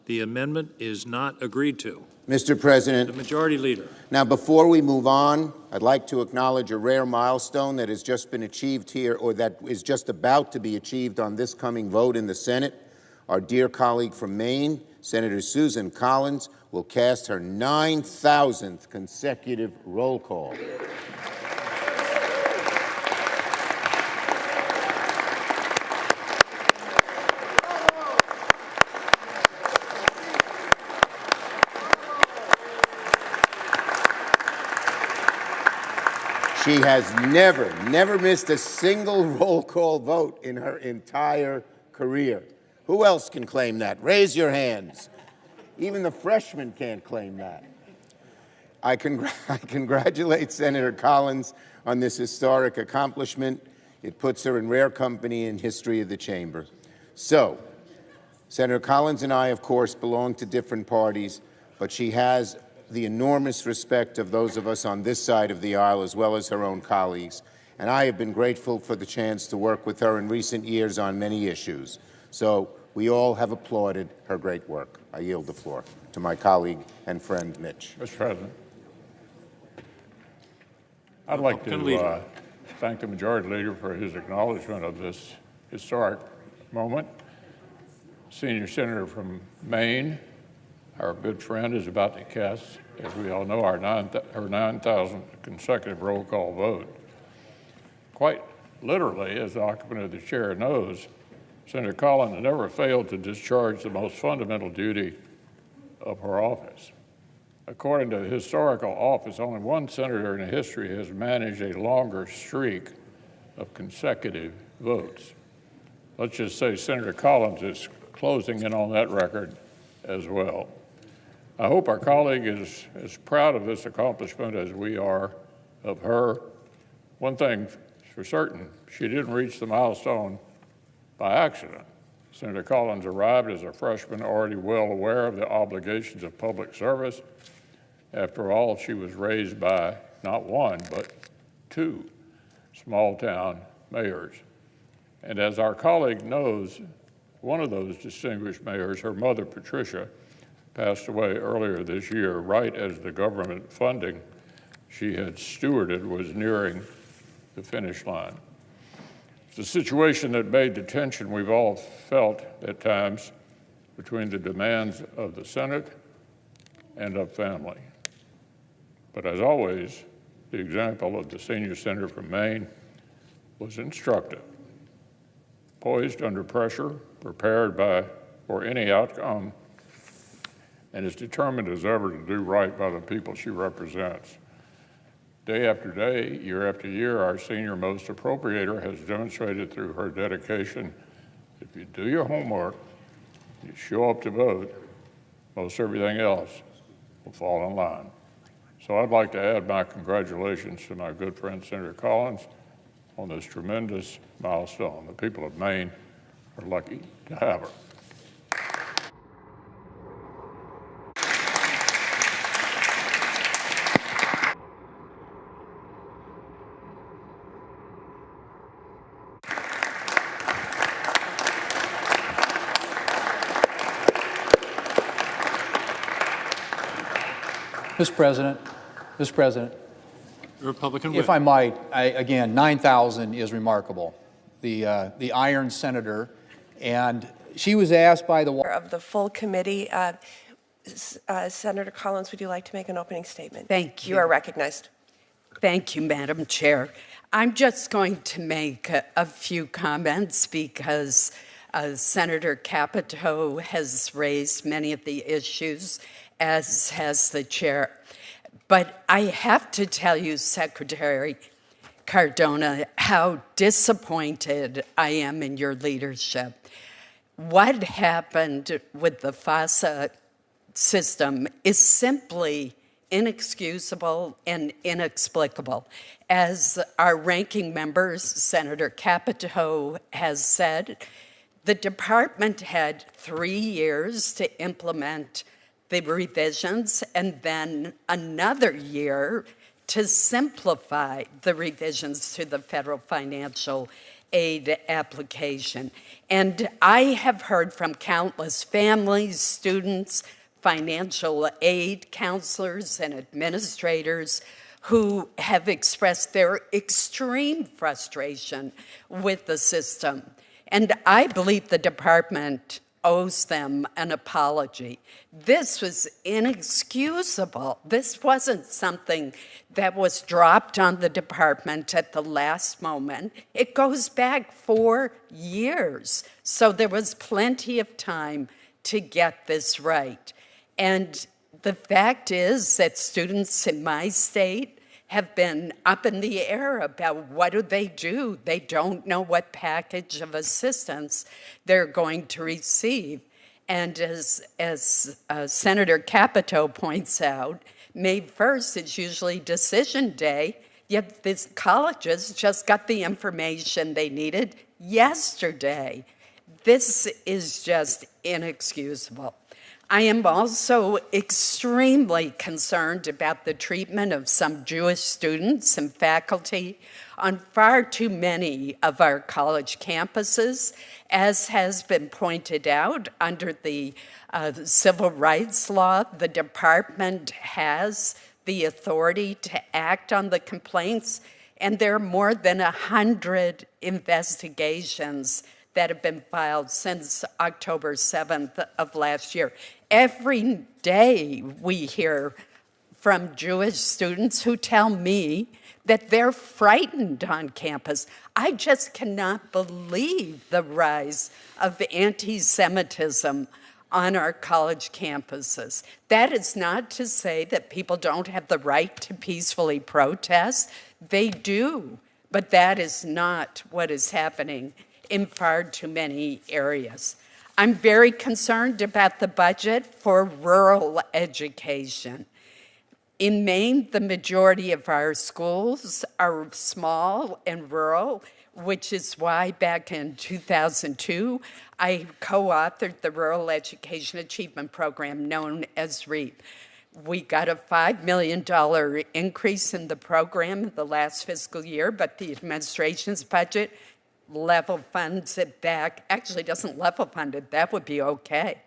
The amendment is not agreed to. Mr. President. The Majority Leader. Now, before we move on, I'd like to acknowledge a rare milestone that has just been achieved here, or that is just about to be achieved on this coming vote in the Senate. Our dear colleague from Maine, Senator Susan Collins, will cast her 9,000th consecutive roll call. She has never missed a single roll call vote in her entire career. Who else can claim that? Raise your hands. Even the freshmen can't claim that. I congratulate Senator Collins on this historic accomplishment. It puts her in rare company in history of the chamber. So, Senator Collins and I, of course, belong to different parties, but she has the enormous respect of those of us on this side of the aisle, as well as her own colleagues. And I have been grateful for the chance to work with her in recent years on many issues. So we all have applauded her great work. I yield the floor to my colleague and friend, Mitch. Mr. President, I'd like to thank the Majority Leader for his acknowledgement of this historic moment. Senior Senator from Maine, our good friend, is about to cast, as we all know, her 9,000th consecutive roll call vote. Quite literally, as the occupant of the chair knows, Senator Collins never failed to discharge the most fundamental duty of her office. According to the historical office, only one senator in history has managed a longer streak of consecutive votes. Let's just say Senator Collins is closing in on that record as well. I hope our colleague is as proud of this accomplishment as we are of her. One thing for certain, she didn't reach the milestone by accident. Senator Collins arrived as a freshman already well aware of the obligations of public service. After all, she was raised by not one, but two small-town mayors. And as our colleague knows, One of those distinguished mayors, her mother, Patricia, passed away earlier this year, right as the government funding she had stewarded was nearing the finish line. It's a situation that made the tension we've all felt at times between the demands of the Senate and of family. But as always, the example of the senior senator from Maine was instructive. Poised under pressure, prepared for any outcome, and as determined as ever to do right by the people she represents. Day after day, year after year, our senior-most appropriator has demonstrated through her dedication, if you do your homework, you show up to vote, most everything else will fall in line. So I'd like to add my congratulations to my good friend Senator Collins on this tremendous milestone. The people of Maine are lucky to have her. Mr. President, Republican if whip. I might, again, 9,000 is remarkable. The Iron Senator, and she was asked by the of the full committee. Senator Collins, would you like to make an opening statement? Thank you. You are recognized. Thank you, Madam Chair. I'm just going to make a few comments because Senator Capito has raised many of the issues, as has the chair. But I have to tell you, Secretary Cardona, how disappointed I am in your leadership. What happened with the FASA system is simply inexcusable and inexplicable. As our ranking member, Senator Capito, has said, the department had 3 years to implement the revisions and then another year to simplify the revisions to the federal financial aid application. And I have heard from countless families, students, financial aid counselors, and administrators who have expressed their extreme frustration with the system. And I believe the department owes them an apology. This was inexcusable. This wasn't something that was dropped on the department at the last moment. It goes back 4 years. So there was plenty of time to get this right. And the fact is that students in my state have been up in the air about what do. They don't know what package of assistance they're going to receive. And as Senator Capito points out, May 1st is usually decision day, yet these colleges just got the information they needed yesterday. This is just inexcusable. I am also extremely concerned about the treatment of some Jewish students and faculty on far too many of our college campuses. As has been pointed out, under the civil rights law, the department has the authority to act on the complaints, and there are more than 100 investigations that have been filed since October 7th of last year. Every day we hear from Jewish students who tell me that they're frightened on campus. I just cannot believe the rise of anti-Semitism on our college campuses. That is not to say that people don't have the right to peacefully protest. They do, but that is not what is happening in far too many areas. I'm very concerned about the budget for rural education. In Maine, the majority of our schools are small and rural, which is why back in 2002, I co-authored the Rural Education Achievement Program known as REAP. We got a $5 million increase in the program the last fiscal year, but the administration's budget level funds it back, actually doesn't level fund it, that would be okay.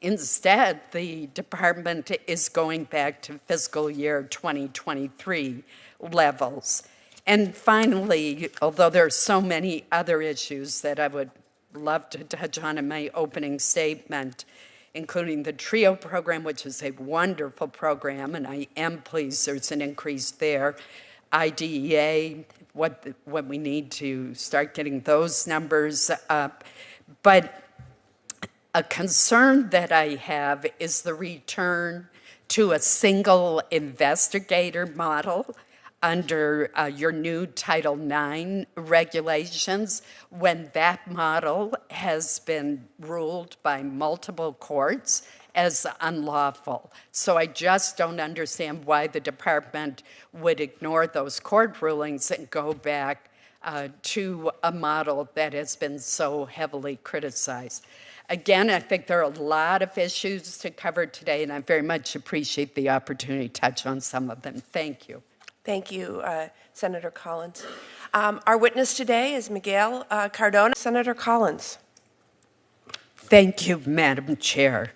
Instead, the department is going back to fiscal year 2023 levels. And finally, although there are so many other issues that I would love to touch on in my opening statement, including the TRIO program, which is a wonderful program, and I am pleased there's an increase there. IDEA, what we need to start getting those numbers up. But a concern that I have is the return to a single investigator model under your new Title IX regulations, when that model has been ruled by multiple courts as unlawful. So I just don't understand why the department would ignore those court rulings and go back to a model that has been so heavily criticized. Again, I think there are a lot of issues to cover today, and I very much appreciate the opportunity to touch on some of them. Thank you. Thank you, Senator Collins. Our witness today is Miguel Cardona. Senator Collins. Thank you, Madam Chair.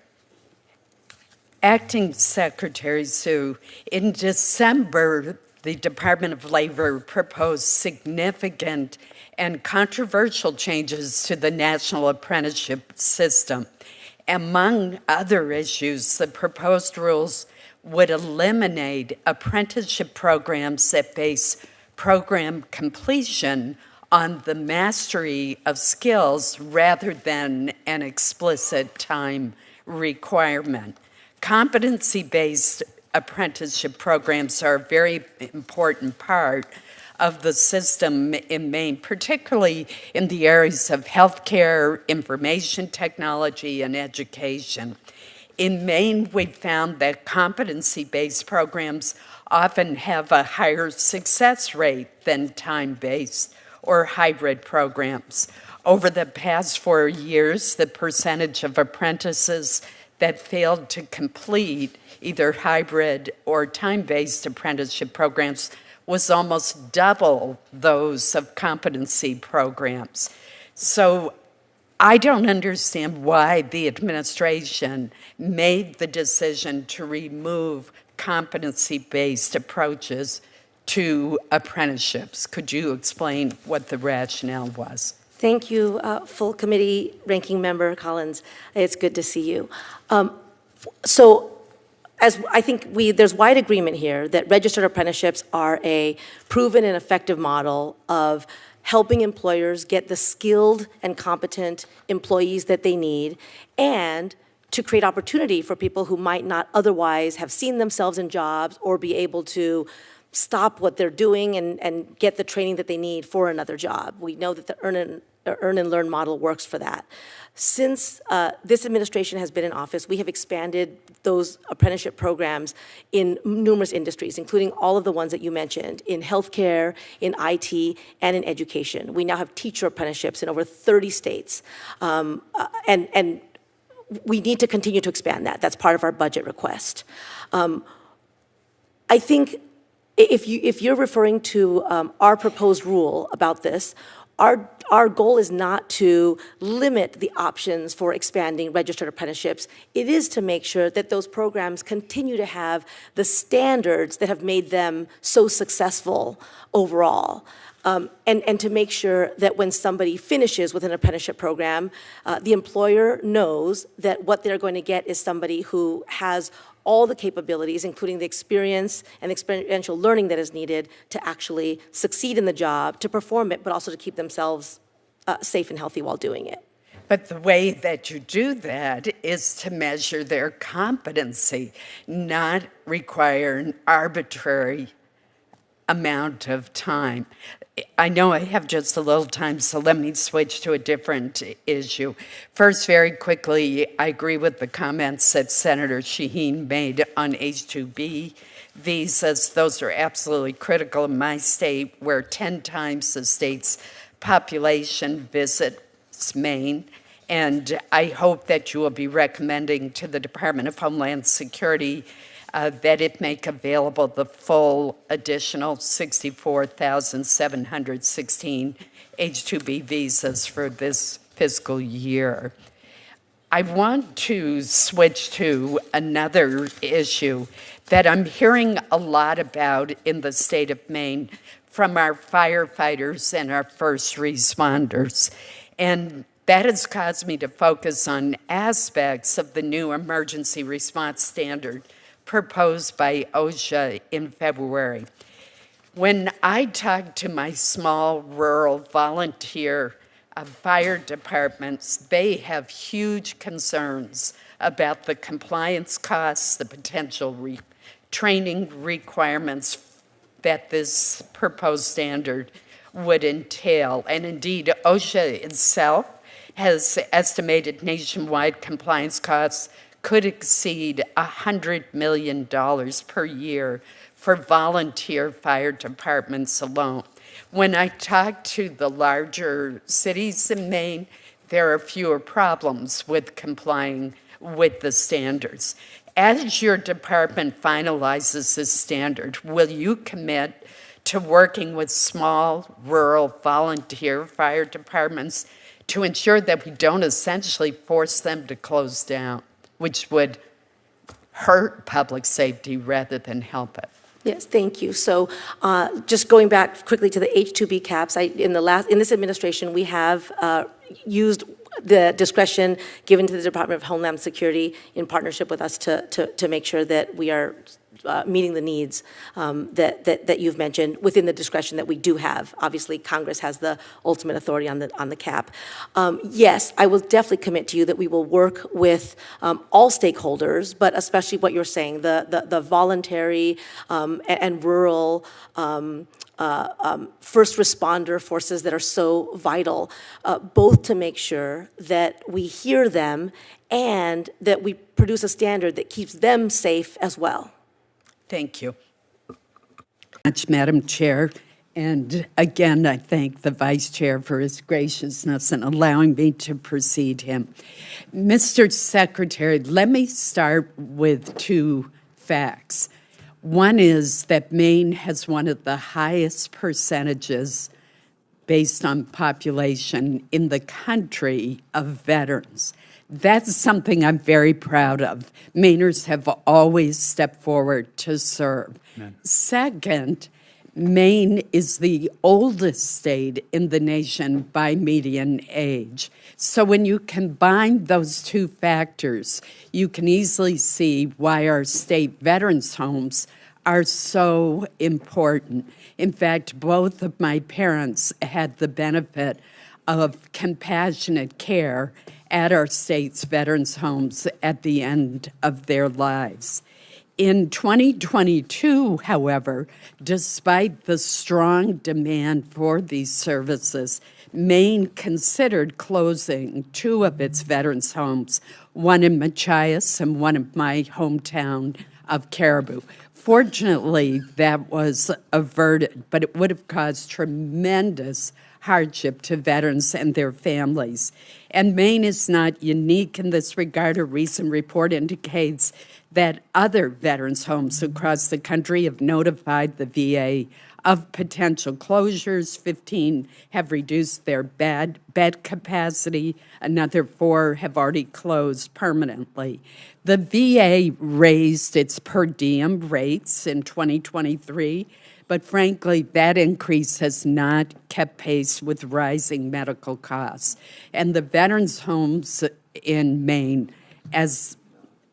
Acting Secretary Sue, in December, the Department of Labor proposed significant and controversial changes to the national apprenticeship system. Among other issues, the proposed rules would eliminate apprenticeship programs that base program completion on the mastery of skills rather than an explicit time requirement. Competency-based apprenticeship programs are a very important part of the system in Maine, particularly in the areas of healthcare, information technology, and education. In Maine, we found that competency-based programs often have a higher success rate than time-based or hybrid programs. Over the past 4 years, the percentage of apprentices that failed to complete either hybrid or time-based apprenticeship programs was almost double those of competency programs. So I don't understand why the administration made the decision to remove competency-based approaches to apprenticeships. Could you explain what the rationale was? Thank you, full committee ranking member Collins. It's good to see you. As I think there's wide agreement here that registered apprenticeships are a proven and effective model of helping employers get the skilled and competent employees that they need, and to create opportunity for people who might not otherwise have seen themselves in jobs or be able to stop what they're doing and get the training that they need for another job. We know that the earn and learn model works for that. Since this administration has been in office, we have expanded those apprenticeship programs in numerous industries, including all of the ones that you mentioned, in healthcare, in IT, and in education. We now have teacher apprenticeships in over 30 states. And we need to continue to expand that. That's part of our budget request. I think if you're referring to our proposed rule about this, our goal is not to limit the options for expanding registered apprenticeships. It is to make sure that those programs continue to have the standards that have made them so successful overall. And to make sure that when somebody finishes with an apprenticeship program, the employer knows that what they're going to get is somebody who has all the capabilities, including the experience and experiential learning that is needed to actually succeed in the job, to perform it, but also to keep themselves safe and healthy while doing it. But the way that you do that is to measure their competency, not require an arbitrary amount of time. I know I have just a little time, so let me switch to a different issue. First, very quickly, I agree with the comments that Senator Shaheen made on H-2B visas. Those are absolutely critical in my state, where 10 times the state's population visits Maine. And I hope that you will be recommending to the Department of Homeland Security that it make available the full additional 64,716 H-2B visas for this fiscal year. I want to switch to another issue that I'm hearing a lot about in the state of Maine from our firefighters and our first responders. And that has caused me to focus on aspects of the new emergency response standard proposed by OSHA in February. When I talk to my small rural volunteer fire departments, they have huge concerns about the compliance costs, the potential training requirements that this proposed standard would entail. And indeed, OSHA itself has estimated nationwide compliance costs could exceed $100 million per year for volunteer fire departments alone. When I talk to the larger cities in Maine, there are fewer problems with complying with the standards. As your department finalizes this standard, will you commit to working with small, rural, volunteer fire departments to ensure that we don't essentially force them to close down, which would hurt public safety rather than help it? Yes, thank you. So just going back quickly to the H-2B caps, in this administration, we have used the discretion given to the Department of Homeland Security in partnership with us to make sure that we are meeting the needs that you've mentioned within the discretion that we do have. Obviously, Congress has the ultimate authority on the cap. Yes, I will definitely commit to you that we will work with all stakeholders, but especially what you're saying, the voluntary and rural first responder forces that are so vital, both to make sure that we hear them and that we produce a standard that keeps them safe as well. Thank you. Much, Madam Chair. And again, I thank the Vice Chair for his graciousness in allowing me to precede him. Mr. Secretary, let me start with two facts. One is that Maine has one of the highest percentages based on population in the country of veterans. That's something I'm very proud of. Mainers have always stepped forward to serve. Amen. Second, Maine is the oldest state in the nation by median age. So when you combine those two factors, you can easily see why our state veterans' homes are so important. In fact, both of my parents had the benefit of compassionate care at our state's veterans' homes at the end of their lives. In 2022, however, despite the strong demand for these services, Maine considered closing two of its veterans' homes, one in Machias and one in my hometown of Caribou. Fortunately, that was averted, but it would have caused tremendous hardship to veterans and their families. And Maine is not unique in this regard. A recent report indicates that other veterans' homes across the country have notified the VA of potential closures. 15 have reduced their bed capacity. Another 4 have already closed permanently. The VA raised its per diem rates in 2023, but frankly, that increase has not kept pace with rising medical costs. And the veterans' homes in Maine, as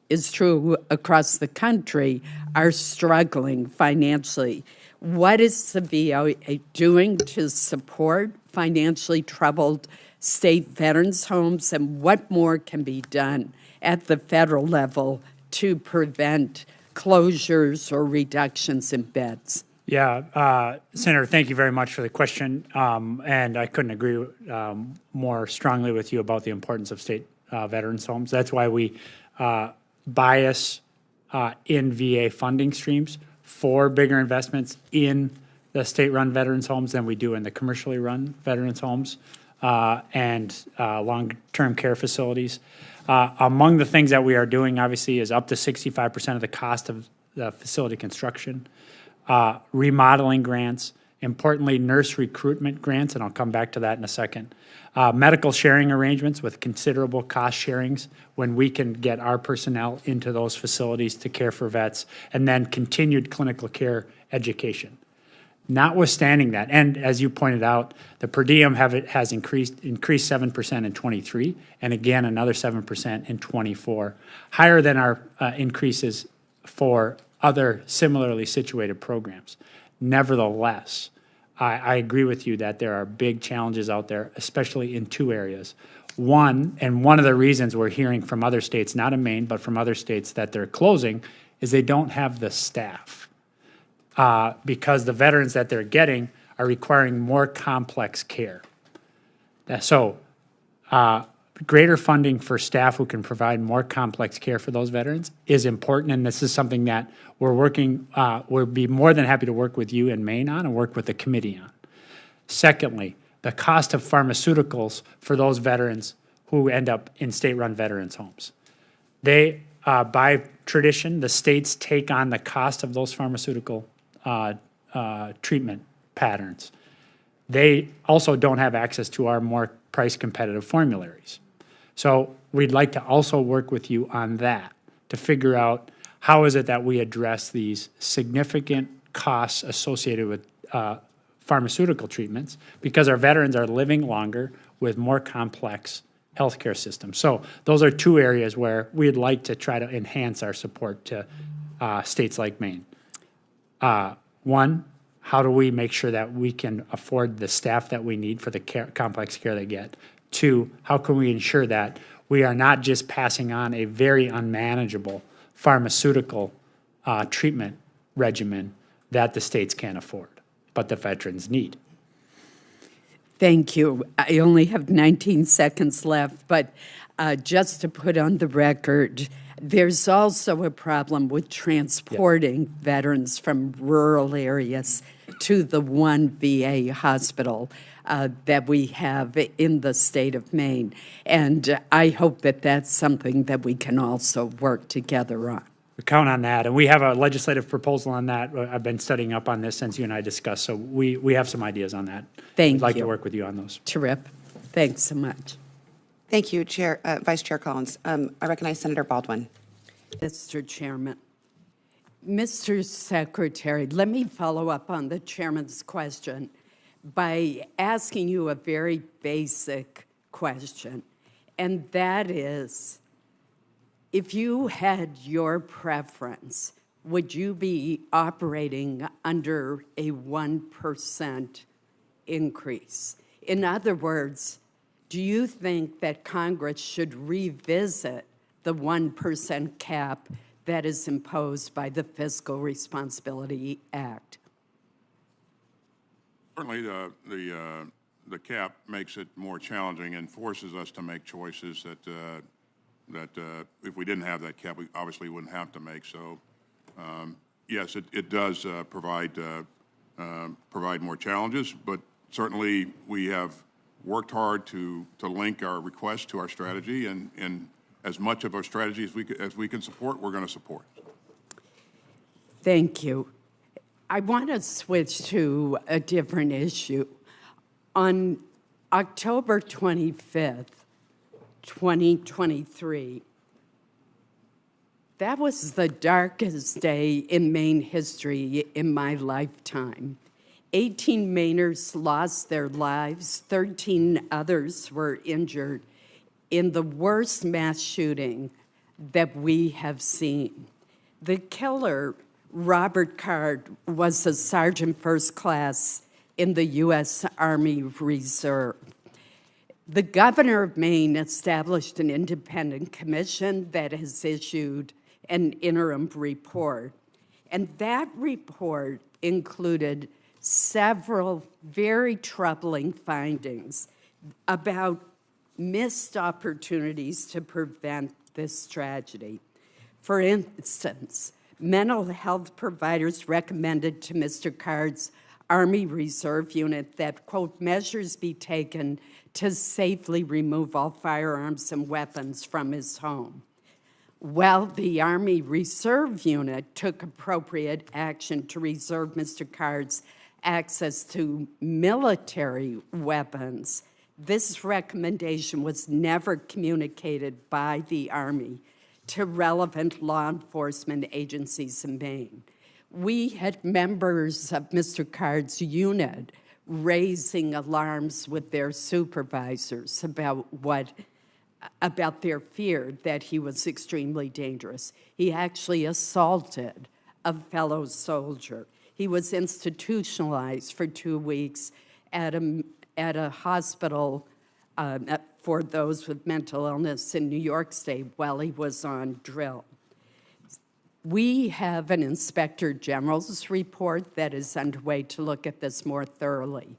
is true across the country, are struggling financially. What is the VA doing to support financially troubled state veterans' homes, and what more can be done at the federal level to prevent closures or reductions in beds? Yeah, Senator, thank you very much for the question. And I couldn't agree more strongly with you about the importance of state veterans' homes. That's why we bias in VA funding streams for bigger investments in the state-run veterans' homes than we do in the commercially run veterans' homes and long-term care facilities. Among the things that we are doing, obviously, is up to 65% of the cost of the facility construction, remodeling grants, importantly, nurse recruitment grants, and I'll come back to that in a second. Medical sharing arrangements with considerable cost sharings when we can get our personnel into those facilities to care for vets, and then continued clinical care education. Notwithstanding that, and as you pointed out, the per diem has increased 7% in '23, and again another 7% in '24, higher than our increases for other similarly situated programs. Nevertheless, I agree with you that there are big challenges out there, especially in two areas. One, and one of the reasons we're hearing from other states, not in Maine, but from other states that they're closing, is they don't have the staff. Because the veterans that they're getting are requiring more complex care. So greater funding for staff who can provide more complex care for those veterans is important, and this is something that we'll be more than happy to work with you in Maine on and work with the committee on. Secondly, the cost of pharmaceuticals for those veterans who end up in state-run veterans' homes. They, by tradition, the states take on the cost of those pharmaceutical treatment patterns. They also don't have access to our more price-competitive formularies. So we'd like to also work with you on that to figure out how is it that we address these significant costs associated with pharmaceutical treatments, because our veterans are living longer with more complex healthcare systems. So those are two areas where we'd like to try to enhance our support to states like Maine. One, how do we make sure that we can afford the staff that we need for the complex care they get? Two, how can we ensure that we are not just passing on a very unmanageable pharmaceutical treatment regimen that the states can't afford, but the veterans need? Thank you. I only have 19 seconds left, but just to put on the record, there's also a problem with transporting veterans from rural areas to the one VA hospital that we have in the state of Maine. And I hope that that's something that we can also work together on. We count on that, and we have a legislative proposal on that. I've been studying up on this since you and I discussed, so we have some ideas on that. Thank you. We'd like to work with you on those. Terrific. Thanks so much. Thank you, Chair, Vice Chair Collins. I recognize Senator Baldwin. Mr. Chairman. Mr. Secretary, let me follow up on the chairman's question by asking you a very basic question, and that is, if you had your preference, would you be operating under a 1% increase? In other words, do you think that Congress should revisit the 1% cap that is imposed by the Fiscal Responsibility Act? Certainly, the cap makes it more challenging and forces us to make choices that if we didn't have that cap, we obviously wouldn't have to make. So, yes, it does provide more challenges, but certainly we have worked hard to link our request to our strategy, and as much of our strategy as we can support, we're going to support. Thank you. I want to switch to a different issue. On October 25th, 2023, that was the darkest day in Maine history in my lifetime. 18 Mainers lost their lives, 13 others were injured in the worst mass shooting that we have seen. The killer, Robert Card, was a sergeant first class in the U.S. Army Reserve. The governor of Maine established an independent commission that has issued an interim report. And that report included several very troubling findings about missed opportunities to prevent this tragedy. For instance, mental health providers recommended to Mr. Card's Army Reserve unit that, quote, measures be taken to safely remove all firearms and weapons from his home. While the Army Reserve Unit took appropriate action to reserve Mr. Card's access to military weapons, this recommendation was never communicated by the Army to relevant law enforcement agencies in Maine. We had members of Mr. Card's unit raising alarms with their supervisors about their fear that he was extremely dangerous. He actually assaulted a fellow soldier. He was institutionalized for 2 weeks at a hospital for those with mental illness in New York State while he was on drill. We have an Inspector General's report that is underway to look at this more thoroughly.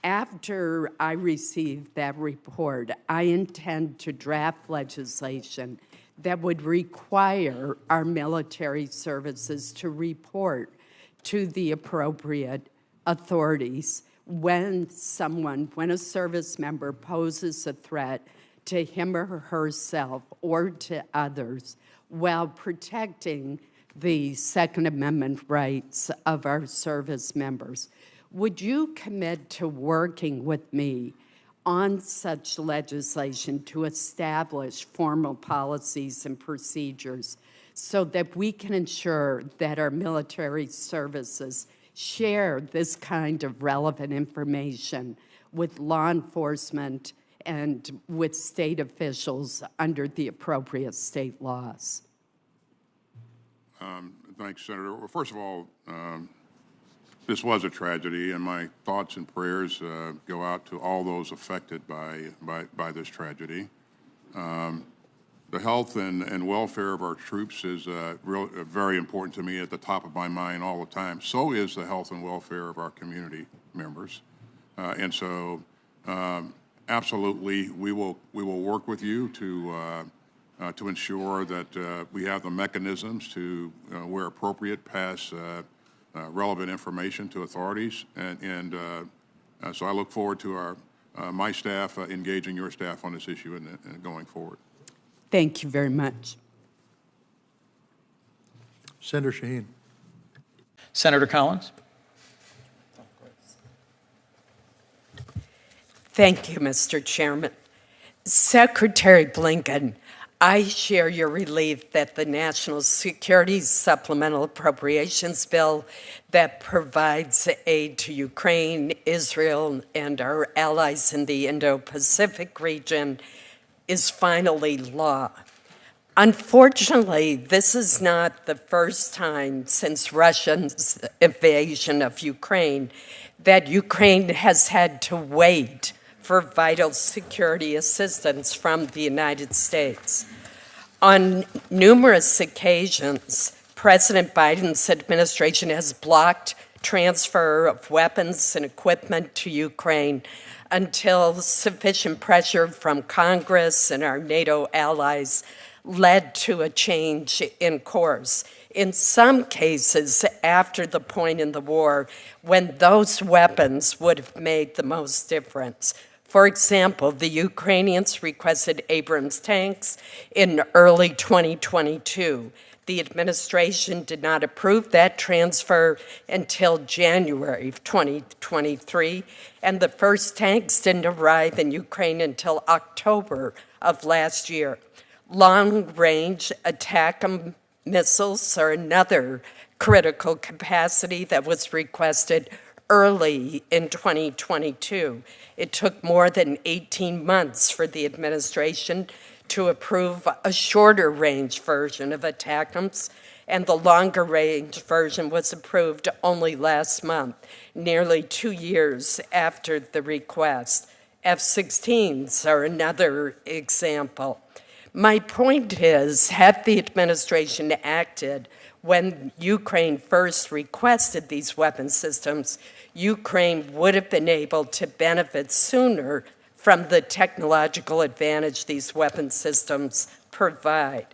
After I receive that report, I intend to draft legislation that would require our military services to report to the appropriate authorities when a service member poses a threat to him or herself or to others while protecting the Second Amendment rights of our service members. Would you commit to working with me on such legislation to establish formal policies and procedures so that we can ensure that our military services share this kind of relevant information with law enforcement and with state officials under the appropriate state laws? Thanks, Senator. Well, first of all, this was a tragedy, and my thoughts and prayers go out to all those affected by this tragedy. The health and welfare of our troops is very important to me, at the top of my mind all the time. So is the health and welfare of our community members. And so absolutely, we will work with you to ensure that we have the mechanisms to, where appropriate, pass relevant information to authorities, and so I look forward to my staff engaging your staff on this issue and going forward. Thank you very much. Senator Shaheen. Senator Collins. Thank you, Mr. Chairman. Secretary Blinken, I share your relief that the National Security Supplemental Appropriations Bill that provides aid to Ukraine, Israel, and our allies in the Indo-Pacific region is finally law. Unfortunately, this is not the first time since Russia's invasion of Ukraine that Ukraine has had to wait for vital security assistance from the United States. On numerous occasions, President Biden's administration has blocked transfer of weapons and equipment to Ukraine until sufficient pressure from Congress and our NATO allies led to a change in course. In some cases, after the point in the war when those weapons would have made the most difference. For example, the Ukrainians requested Abrams tanks in early 2022. The administration did not approve that transfer until January of 2023, and the first tanks didn't arrive in Ukraine until October of last year. Long-range attack missiles are another critical capacity that was requested early in 2022. It took more than 18 months for the administration to approve a shorter range version of ATACMS, and the longer range version was approved only last month, nearly 2 years after the request. F-16s are another example. My point is, had the administration acted when Ukraine first requested these weapon systems, Ukraine would have been able to benefit sooner from the technological advantage these weapon systems provide.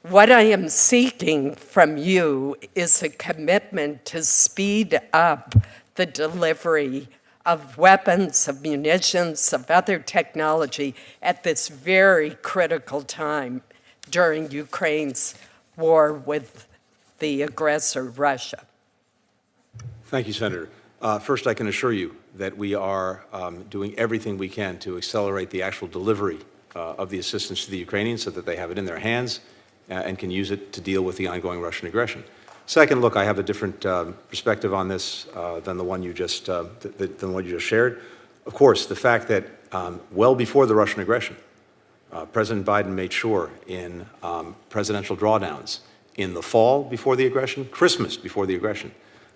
What I am seeking from you is a commitment to speed up the delivery of weapons, of munitions, of other technology at this very critical time. during Ukraine's war with the aggressor, Russia? Thank you, Senator. First, I can assure you that we are doing everything we can to accelerate the actual delivery of the assistance to the Ukrainians so that they have it in their hands and can use it to deal with the ongoing Russian aggression. Second, look, I have a different perspective on this than the one you just shared. Of course, the fact that well before the Russian aggression, President Biden made sure in presidential drawdowns in the fall before the aggression, Christmas before the aggression,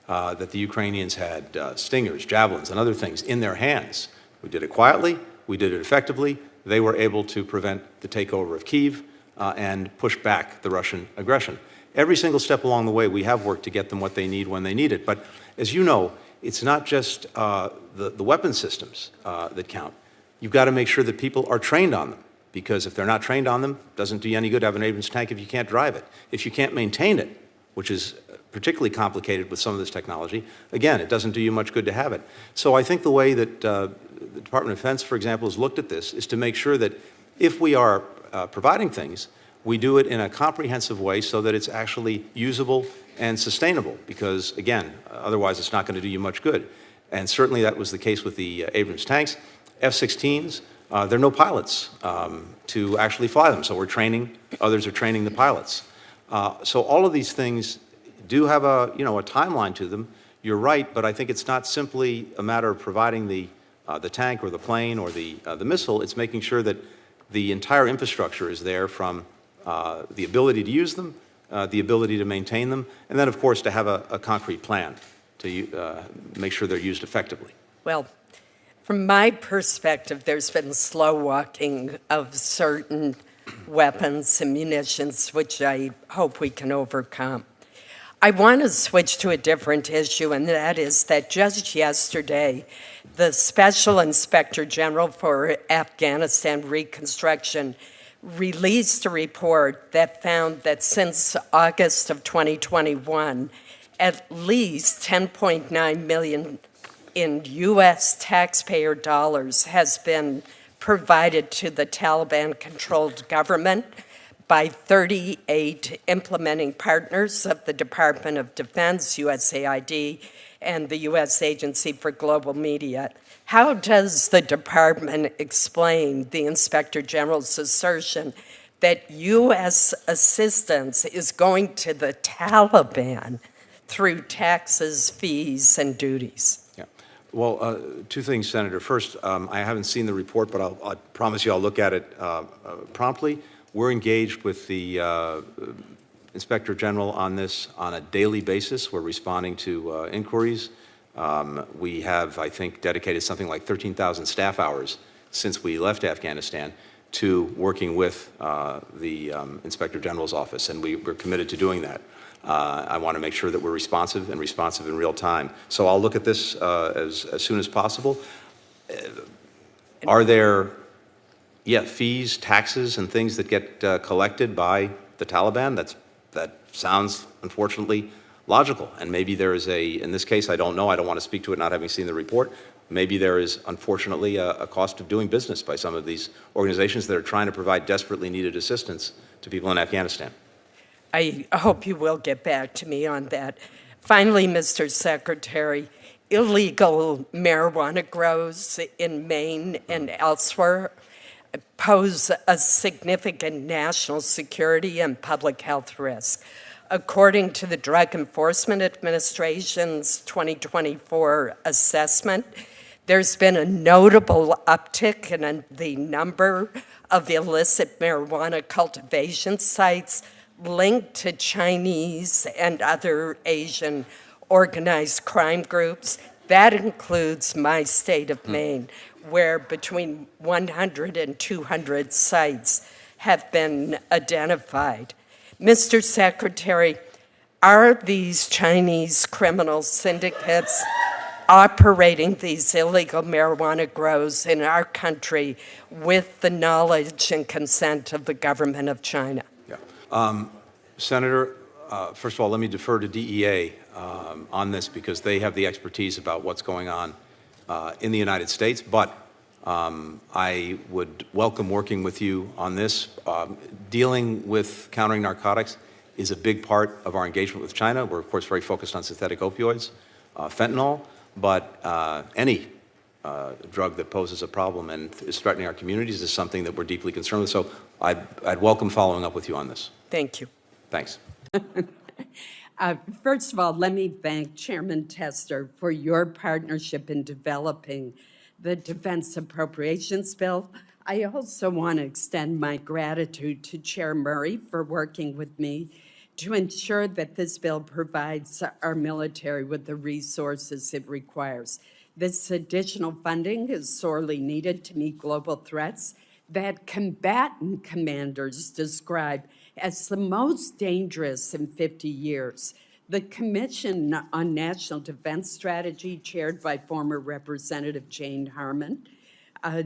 that the Ukrainians had stingers, javelins, and other things in their hands. We did it quietly. We did it effectively. They were able to prevent the takeover of Kyiv and push back the Russian aggression. Every single step along the way, we have worked to get them what they need when they need it. But as you know, it's not just the weapon systems that count. You've got to make sure that people are trained on them, because if they're not trained on them, it doesn't do you any good to have an Abrams tank if you can't drive it. If you can't maintain it, which is particularly complicated with some of this technology, again, it doesn't do you much good to have it. So I think the way that the Department of Defense, for example, has looked at this is to make sure that if we are providing things, we do it in a comprehensive way so that it's actually usable and sustainable, because, again, otherwise it's not going to do you much good. And certainly that was the case with the Abrams tanks. F-16s, there are no pilots to actually fly them, so we're training, others are training the pilots. So all of these things do have a timeline to them. You're right, but I think it's not simply a matter of providing the tank or the plane or the missile. It's making sure that the entire infrastructure is there, from the ability to use them, the ability to maintain them, and then, of course, to have a concrete plan to make sure they're used effectively. Well, from my perspective, there's been slow walking of certain weapons and munitions, which I hope we can overcome. I want to switch to a different issue, and that is that just yesterday, the Special Inspector General for Afghanistan Reconstruction released a report that found that since August of 2021, at least $10.9 million in U.S. taxpayer dollars has been provided to the Taliban-controlled government by 38 implementing partners of the Department of Defense, USAID, and the U.S. Agency for Global Media. How does the department explain the Inspector General's assertion that U.S. assistance is going to the Taliban through taxes, fees, and duties? Yeah. Well, two things, Senator. First, I haven't seen the report, but I promise you I'll look at it promptly. We're engaged with the Inspector General on this on a daily basis. We're responding to inquiries. We have, I think, dedicated something like 13,000 staff hours since we left Afghanistan to working with the Inspector General's office, and we're committed to doing that. I want to make sure that we're responsive in real time. So I'll look at this as soon as possible. Are there fees, taxes, and things that get collected by the Taliban? That sounds, unfortunately, logical. And maybe there is in this case, I don't know, I don't want to speak to it not having seen the report. Maybe there is, unfortunately, a cost of doing business by some of these organizations that are trying to provide desperately needed assistance to people in Afghanistan. I hope you will get back to me on that. Finally, Mr. Secretary, illegal marijuana grows in Maine and elsewhere pose a significant national security and public health risk. According to the Drug Enforcement Administration's 2024 assessment, there's been a notable uptick in the number of illicit marijuana cultivation sites linked to Chinese and other Asian organized crime groups. That includes my state of Maine, where between 100 and 200 sites have been identified. Mr. Secretary, are these Chinese criminal syndicates operating these illegal marijuana grows in our country with the knowledge and consent of the government of China? Senator, first of all, let me defer to DEA on this because they have the expertise about what's going on in the United States. But I would welcome working with you on this. Dealing with countering narcotics is a big part of our engagement with China. We're, of course, very focused on synthetic opioids, fentanyl, but any drug that poses a problem and is threatening our communities is something that we're deeply concerned with. So I'd welcome following up with you on this. Thank you. Thanks. First of all, let me thank Chairman Tester for your partnership in developing the Defense Appropriations Bill. I also want to extend my gratitude to Chair Murray for working with me to ensure that this bill provides our military with the resources it requires. This additional funding is sorely needed to meet global threats that combatant commanders describe as the most dangerous in 50 years. The Commission on National Defense Strategy, chaired by former Representative Jane Harman,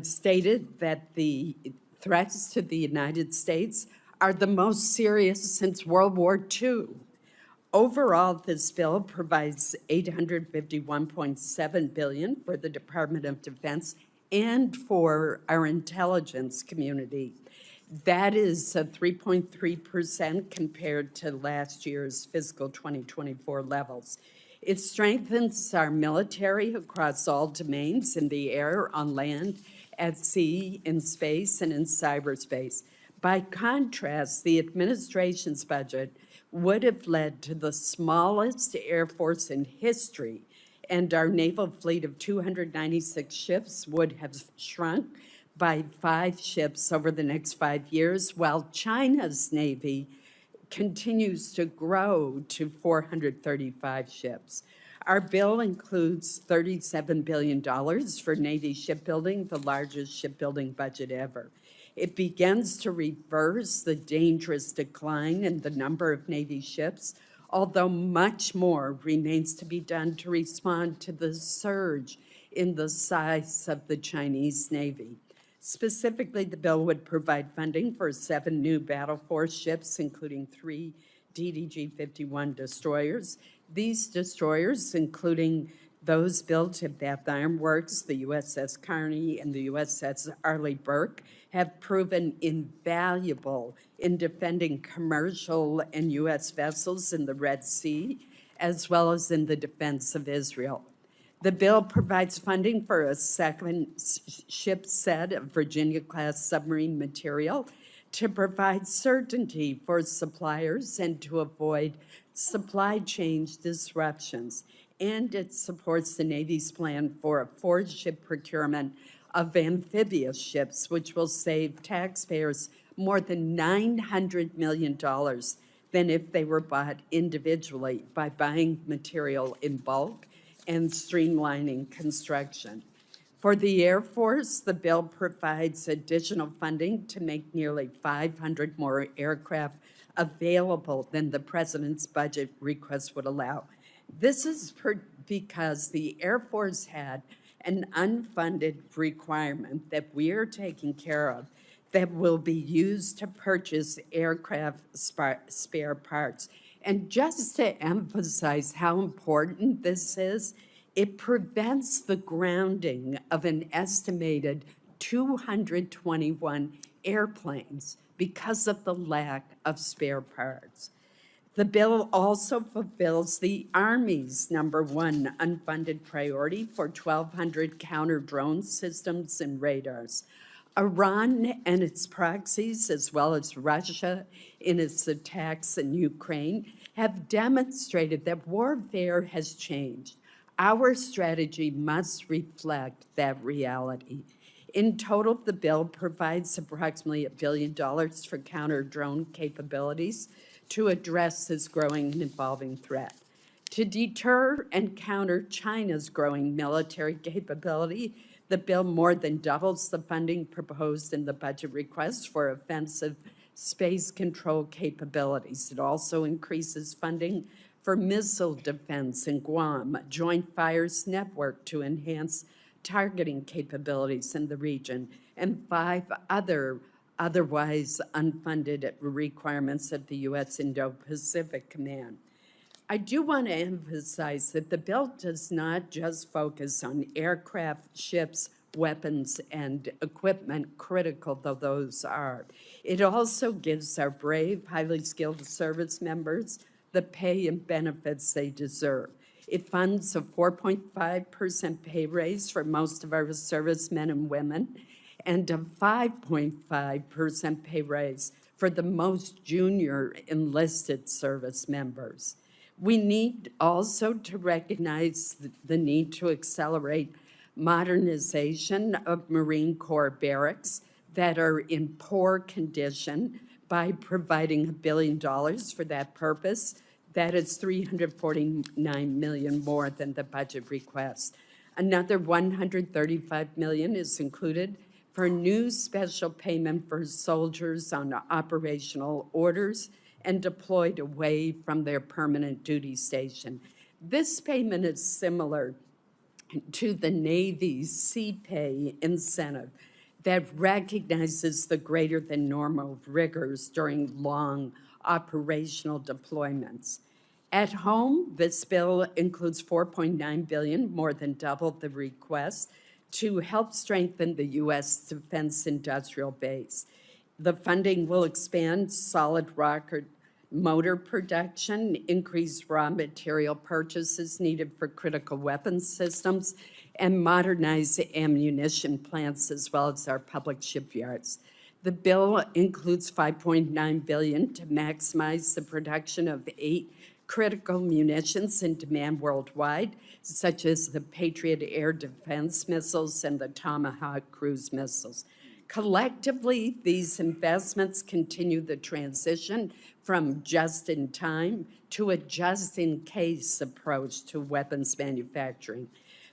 stated that the threats to the United States are the most serious since World War II. Overall, this bill provides $851.7 billion for the Department of Defense and for our intelligence community. That is 3.3% compared to last year's fiscal 2024 levels. It strengthens our military across all domains in the air, on land, at sea, in space, and in cyberspace. By contrast, the administration's budget would have led to the smallest Air Force in history, and our naval fleet of 296 ships would have shrunk by 5 ships over the next 5 years, while China's Navy continues to grow to 435 ships. Our bill includes $37 billion for Navy shipbuilding, the largest shipbuilding budget ever. It begins to reverse the dangerous decline in the number of Navy ships, although much more remains to be done to respond to the surge in the size of the Chinese Navy. Specifically, the bill would provide funding for 7 new battle force ships, including 3 DDG-51 destroyers. These destroyers, including those built at Bath Iron Works, the USS Kearney, and the USS Arleigh Burke, have proven invaluable in defending commercial and U.S. vessels in the Red Sea, as well as in the defense of Israel. The bill provides funding for a second ship set of Virginia-class submarine material to provide certainty for suppliers and to avoid supply chain disruptions. And it supports the Navy's plan for a 4-ship procurement of amphibious ships, which will save taxpayers more than $900 million than if they were bought individually by buying material in bulk and streamlining construction. For the Air Force, the bill provides additional funding to make nearly 500 more aircraft available than the President's budget request would allow. This is because the Air Force had an unfunded requirement that we are taking care of that will be used to purchase aircraft spare parts. And just to emphasize how important this is, it prevents the grounding of an estimated 221 airplanes because of the lack of spare parts. The bill also fulfills the Army's #1 unfunded priority for 1,200 counter-drone systems and radars. Iran and its proxies, as well as Russia in its attacks in Ukraine, have demonstrated that warfare has changed. Our strategy must reflect that reality. In total, the bill provides approximately $1 billion for counter-drone capabilities to address this growing and evolving threat. To deter and counter China's growing military capability, the bill more than doubles the funding proposed in the budget request for offensive space control capabilities. It also increases funding for missile defense in Guam, a joint fires network to enhance targeting capabilities in the region, and 5 otherwise unfunded requirements of the U.S. Indo-Pacific Command. I do want to emphasize that the bill does not just focus on aircraft, ships, weapons and equipment, critical though those are. It also gives our brave, highly skilled service members the pay and benefits they deserve. It funds a 4.5% pay raise for most of our servicemen and women and a 5.5% pay raise for the most junior enlisted service members. We need also to recognize the need to accelerate modernization of Marine Corps barracks that are in poor condition by providing $1 billion for that purpose. That is $349 million more than the budget request. Another $135 million is included for new special payment for soldiers on operational orders and deployed away from their permanent duty station. This payment is similar to the Navy's C-Pay incentive that recognizes the greater than normal rigors during long operational deployments. At home, this bill includes $4.9 billion, more than double the request, to help strengthen the U.S. defense industrial base. The funding will expand solid rocket motor production, increase raw material purchases needed for critical weapons systems, and modernize ammunition plants as well as our public shipyards. The bill includes $5.9 billion to maximize the production of 8 critical munitions in demand worldwide, such as the Patriot air defense missiles and the Tomahawk cruise missiles. Collectively, these investments continue the transition from just-in-time to a just-in-case approach to weapons manufacturing.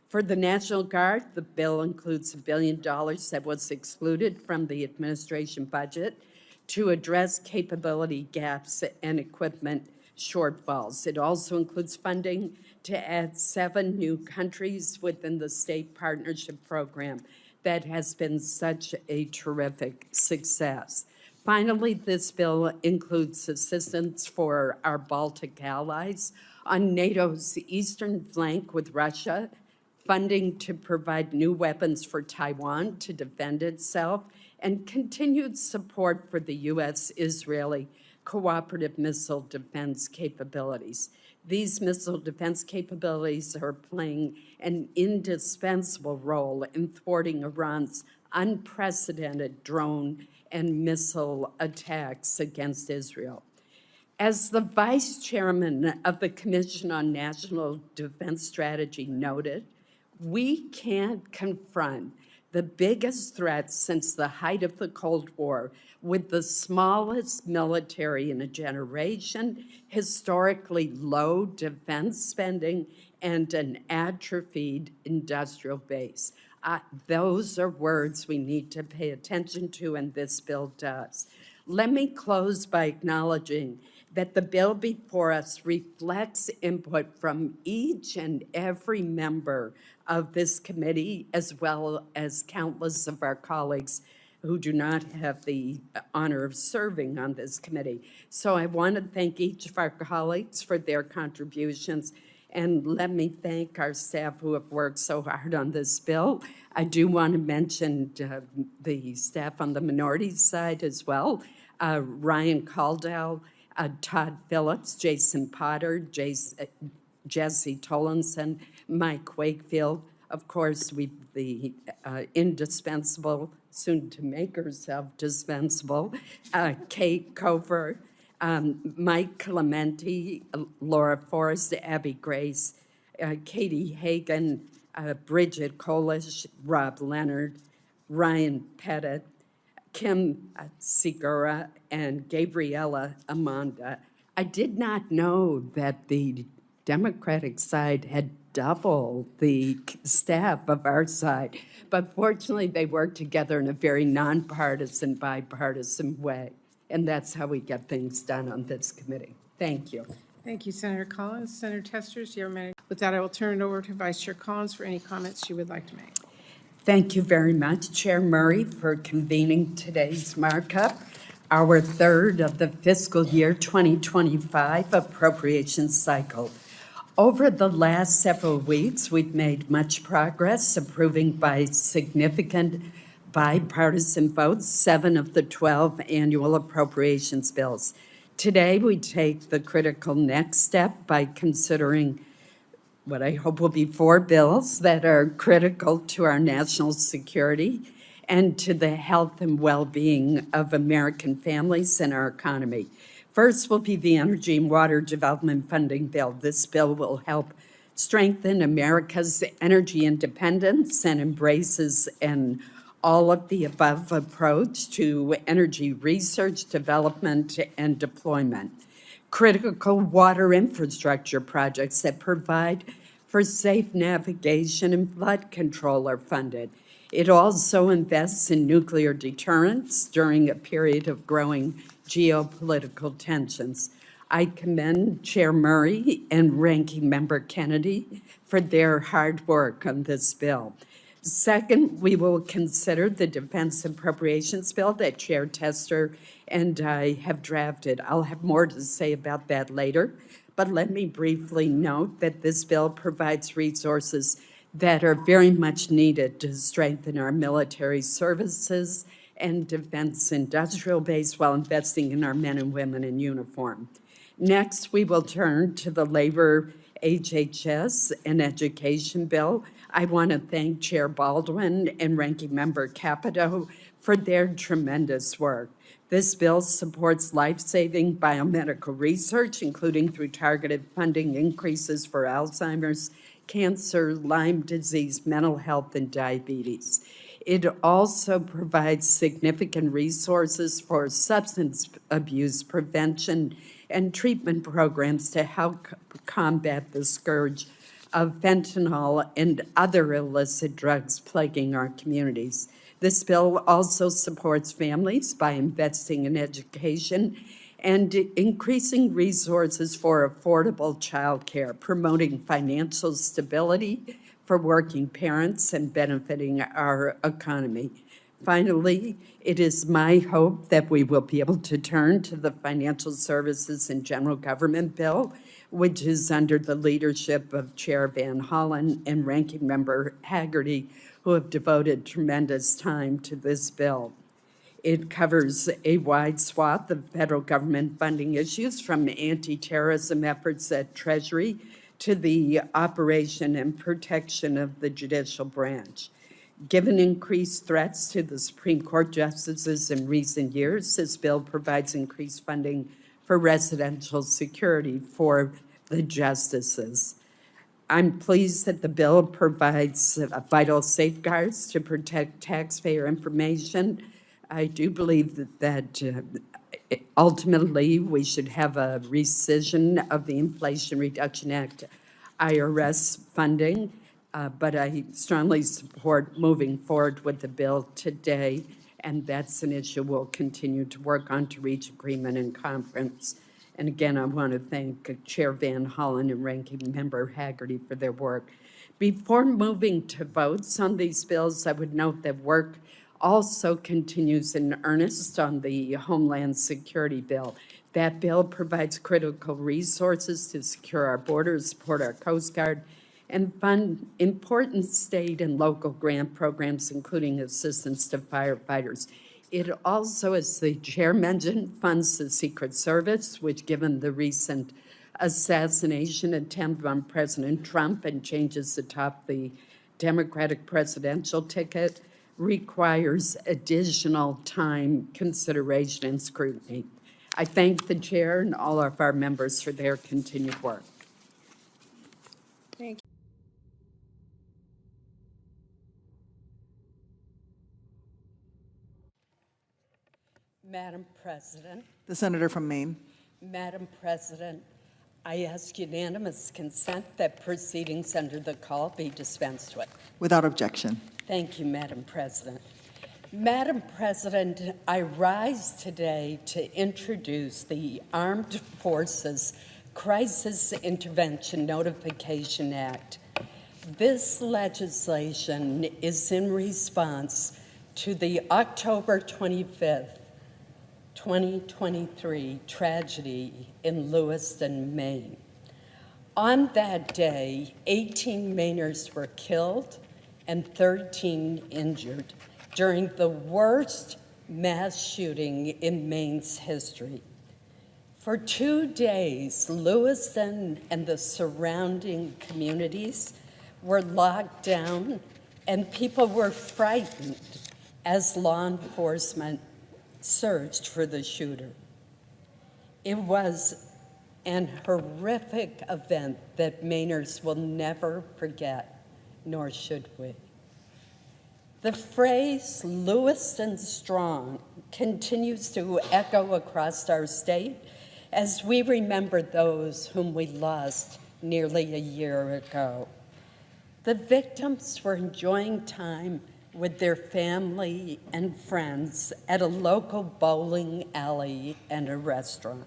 For the National Guard, the bill includes $1 billion that was excluded from the administration budget to address capability gaps and equipment shortfalls. It also includes funding to add 7 new countries within the state partnership program that has been such a terrific success. Finally, this bill includes assistance for our Baltic allies on NATO's eastern flank with Russia, funding to provide new weapons for Taiwan to defend itself, and continued support for the U.S.-Israeli cooperative missile defense capabilities. These missile defense capabilities are playing an indispensable role in thwarting Iran's unprecedented drone and missile attacks against Israel. As the Vice Chairman of the Commission on National Defense Strategy noted, we can't confront the biggest threat since the height of the Cold War with the smallest military in a generation, historically low defense spending, and an atrophied industrial base. Those are words we need to pay attention to, and this bill does. Let me close by acknowledging that the bill before us reflects input from each and every member of this committee, as well as countless of our colleagues who do not have the honor of serving on this committee. So I want to thank each of our colleagues for their contributions, and let me thank our staff who have worked so hard on this bill. I do want to mention the staff on the minority side as well, Ryan Caldwell, Todd Phillips, Jason Potter, Jesse Tollinson, Mike Wakefield, of course, the indispensable, soon to make herself dispensable, Kate Cover, Mike Clementi, Laura Forrest, Abby Grace, Katie Hagan, Bridget Kolish, Rob Leonard, Ryan Pettit, Kim Segura, and Gabriella Amanda. I did not know that the Democratic side had double the staff of our side, but fortunately they work together in a very nonpartisan, bipartisan way, and that's how we get things done on this committee. Thank you. Thank you, Senator Collins. Senator Testers, you have a minute. With that, I will turn it over to Vice Chair Collins for any comments she would like to make. Thank you very much, Chair Murray, for convening today's markup, our third of the fiscal year 2025 appropriations cycle. Over the last several weeks, we've made much progress approving by significant bipartisan votes 7 of the 12 annual appropriations bills. Today, we take the critical next step by considering what I hope will be 4 bills that are critical to our national security and to the health and well-being of American families and our economy. First will be the Energy and Water Development Funding Bill. This bill will help strengthen America's energy independence and embraces an all-of-the-above approach to energy research, development, and deployment. Critical water infrastructure projects that provide for safe navigation and flood control are funded. It also invests in nuclear deterrence during a period of growing geopolitical tensions. I commend Chair Murray and Ranking Member Kennedy for their hard work on this bill. Second, we will consider the Defense Appropriations Bill that Chair Tester and I have drafted. I'll have more to say about that later, but let me briefly note that this bill provides resources that are very much needed to strengthen our military services and defense industrial base while investing in our men and women in uniform. Next, we will turn to the Labor, HHS, and Education Bill. I want to thank Chair Baldwin and Ranking Member Capito for their tremendous work. This bill supports life-saving biomedical research, including through targeted funding increases for Alzheimer's, cancer, Lyme disease, mental health, and diabetes. It also provides significant resources for substance abuse prevention and treatment programs to help combat the scourge of fentanyl and other illicit drugs plaguing our communities. This bill also supports families by investing in education and increasing resources for affordable childcare, promoting financial stability for working parents and benefiting our economy. Finally, it is my hope that we will be able to turn to the Financial Services and General Government Bill, which is under the leadership of Chair Van Hollen and Ranking Member Haggerty, who have devoted tremendous time to this bill. It covers a wide swath of federal government funding issues, from anti-terrorism efforts at Treasury to the operation and protection of the judicial branch. Given increased threats to the Supreme Court justices in recent years, this bill provides increased funding for residential security for the justices. I'm pleased that the bill provides vital safeguards to protect taxpayer information. I do believe that ultimately we should have a rescission of the Inflation Reduction Act IRS funding, but I strongly support moving forward with the bill today, and that's an issue we'll continue to work on to reach agreement in conference. And again, I want to thank Chair Van Hollen and Ranking Member Haggerty for their work. Before moving to votes on these bills, I would note that work also continues in earnest on the Homeland Security Bill. That bill provides critical resources to secure our borders, support our Coast Guard, and fund important state and local grant programs, including assistance to firefighters. It also, as the chair mentioned, funds the Secret Service, which, given the recent assassination attempt on President Trump and changes atop the Democratic presidential ticket, requires additional time, consideration, and scrutiny. I thank the chair and all of our members for their continued work. Thank you. Madam President. The senator from Maine. Madam President, I ask unanimous consent that proceedings under the call be dispensed with. Without objection. Thank you, Madam President. Madam President, I rise today to introduce the Armed Forces Crisis Intervention Notification Act. This legislation is in response to the October 25th, 2023 tragedy in Lewiston, Maine. On that day, 18 Mainers were killed and 13 injured during the worst mass shooting in Maine's history. For 2 days, Lewiston and the surrounding communities were locked down, and people were frightened as law enforcement searched for the shooter. It was an horrific event that Mainers will never forget, nor should we. The phrase Lewiston Strong continues to echo across our state as we remember those whom we lost nearly a year ago. The victims were enjoying time with their family and friends at a local bowling alley and a restaurant.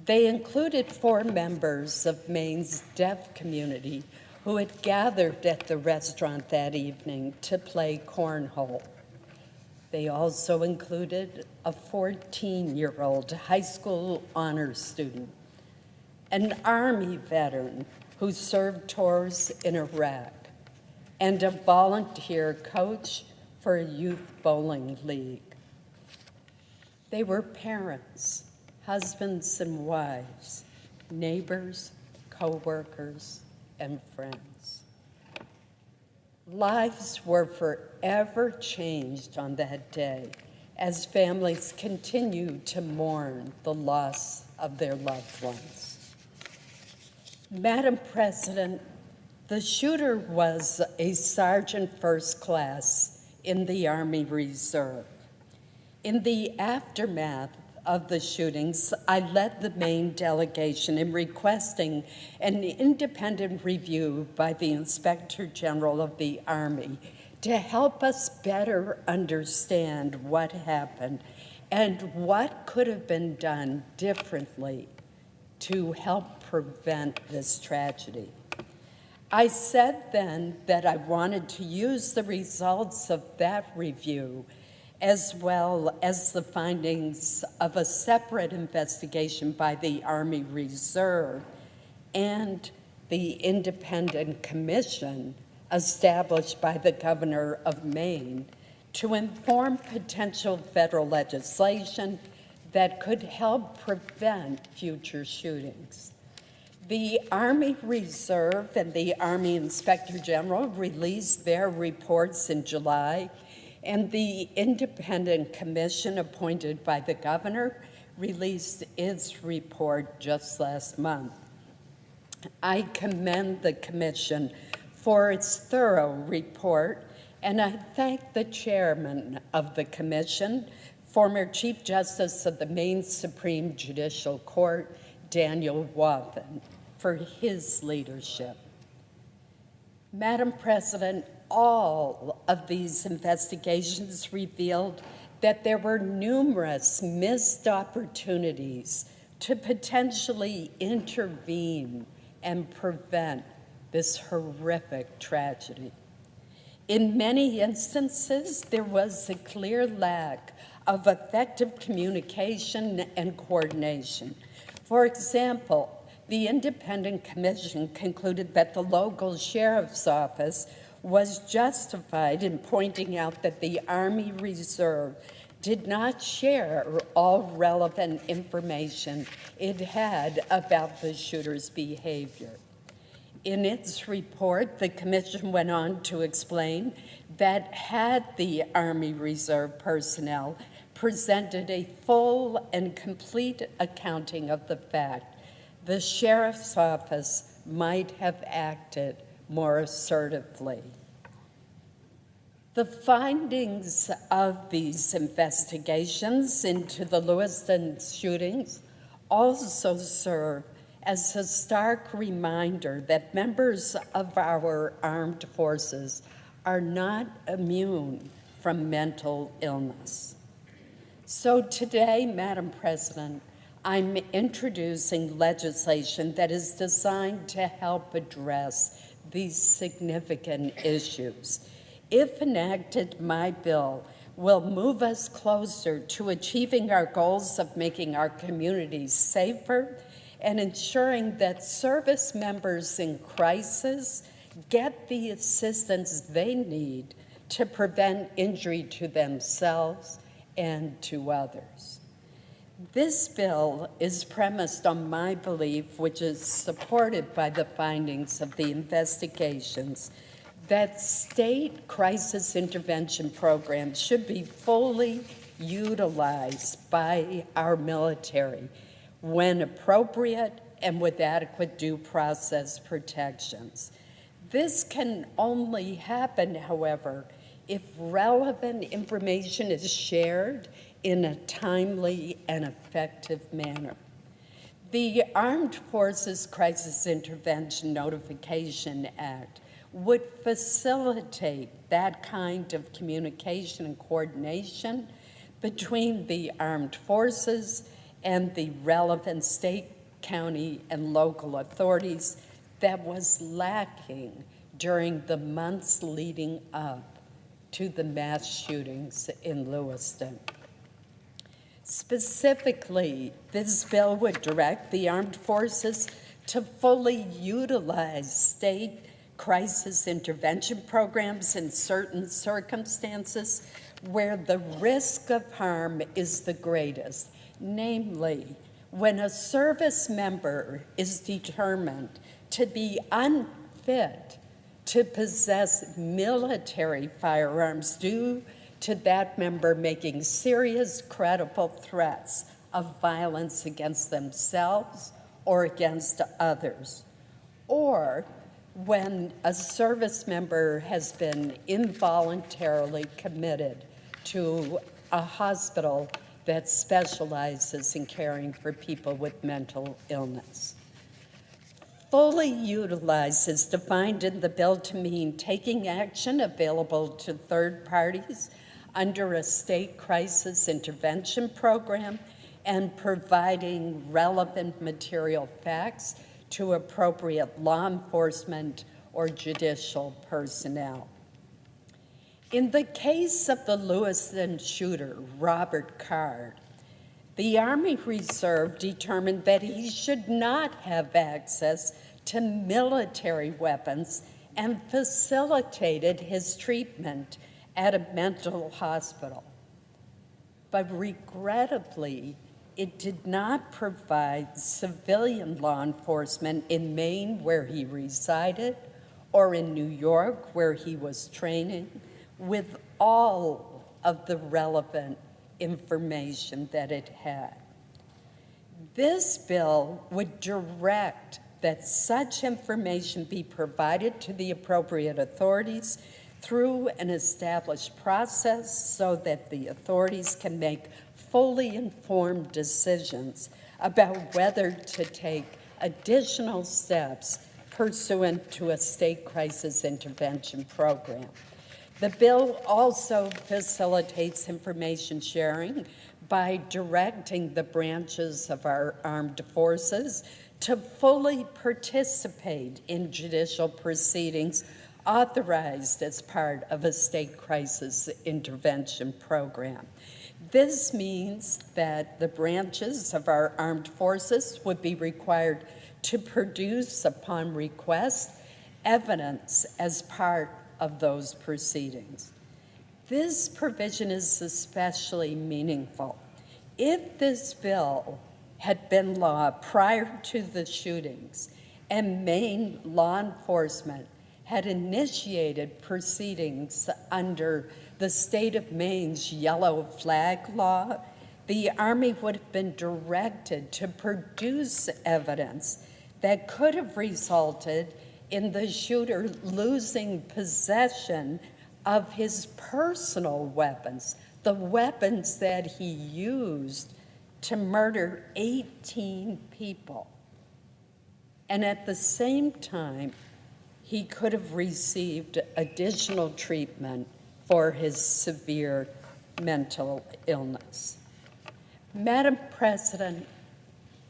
They included 4 members of Maine's deaf community who had gathered at the restaurant that evening to play cornhole. They also included a 14-year-old high school honors student, an Army veteran who served tours in Iraq, and a volunteer coach for a youth bowling league. They were parents, husbands and wives, neighbors, co-workers, and friends. Lives were forever changed on that day as families continue to mourn the loss of their loved ones. Madam President, the shooter was a sergeant first class in the Army Reserve. In the aftermath of the shootings, I led the Maine delegation in requesting an independent review by the Inspector General of the Army to help us better understand what happened and what could have been done differently to help prevent this tragedy. I said then that I wanted to use the results of that review as well as the findings of a separate investigation by the Army Reserve and the independent commission established by the governor of Maine to inform potential federal legislation that could help prevent future shootings. The Army Reserve and the Army Inspector General released their reports in July, and the independent commission appointed by the governor released its report just last month. I commend the commission for its thorough report, and I thank the chairman of the commission, former Chief Justice of the Maine Supreme Judicial Court, Daniel Wathen, for his leadership. Madam President, all of these investigations revealed that there were numerous missed opportunities to potentially intervene and prevent this horrific tragedy. In many instances, there was a clear lack of effective communication and coordination. For example, the independent commission concluded that the local sheriff's office was justified in pointing out that the Army Reserve did not share all relevant information it had about the shooter's behavior. In its report, the commission went on to explain that had the Army Reserve personnel presented a full and complete accounting of the fact, the sheriff's office might have acted more assertively. The findings of these investigations into the Lewiston shootings also serve as a stark reminder that members of our armed forces are not immune from mental illness. So today, Madam President, I'm introducing legislation that is designed to help address these significant issues. If enacted, my bill will move us closer to achieving our goals of making our communities safer and ensuring that service members in crisis get the assistance they need to prevent injury to themselves and to others. This bill is premised on my belief, which is supported by the findings of the investigations, that state crisis intervention programs should be fully utilized by our military when appropriate and with adequate due process protections. This can only happen, however, if relevant information is shared in a timely and effective manner. The Armed Forces Crisis Intervention Notification Act would facilitate that kind of communication and coordination between the armed forces and the relevant state, county, and local authorities that was lacking during the months leading up to the mass shootings in Lewiston. Specifically, this bill would direct the armed forces to fully utilize state crisis intervention programs in certain circumstances where the risk of harm is the greatest, namely, when a service member is determined to be unfit to possess military firearms due to that member making serious, credible threats of violence against themselves or against others, or when a service member has been involuntarily committed to a hospital that specializes in caring for people with mental illness. Fully utilized is defined in the bill to mean taking action available to third parties under a state crisis intervention program and providing relevant material facts to appropriate law enforcement or judicial personnel. In the case of the Lewiston shooter, Robert Card, the Army Reserve determined that he should not have access to military weapons and facilitated his treatment at a mental hospital. But regrettably, it did not provide civilian law enforcement in Maine, where he resided, or in New York, where he was training, with all of the relevant information that it had. This bill would direct that such information be provided to the appropriate authorities through an established process so that the authorities can make fully informed decisions about whether to take additional steps pursuant to a state crisis intervention program. The bill also facilitates information sharing by directing the branches of our armed forces to fully participate in judicial proceedings authorized as part of a state crisis intervention program. This means that the branches of our armed forces would be required to produce, upon request, evidence as part of those proceedings. This provision is especially meaningful. If this bill had been law prior to the shootings and Maine law enforcement had initiated proceedings under the state of Maine's yellow flag law, the Army would have been directed to produce evidence that could have resulted in the shooter losing possession of his personal weapons, the weapons that he used to murder 18 people. And at the same time, he could have received additional treatment for his severe mental illness. Madam President,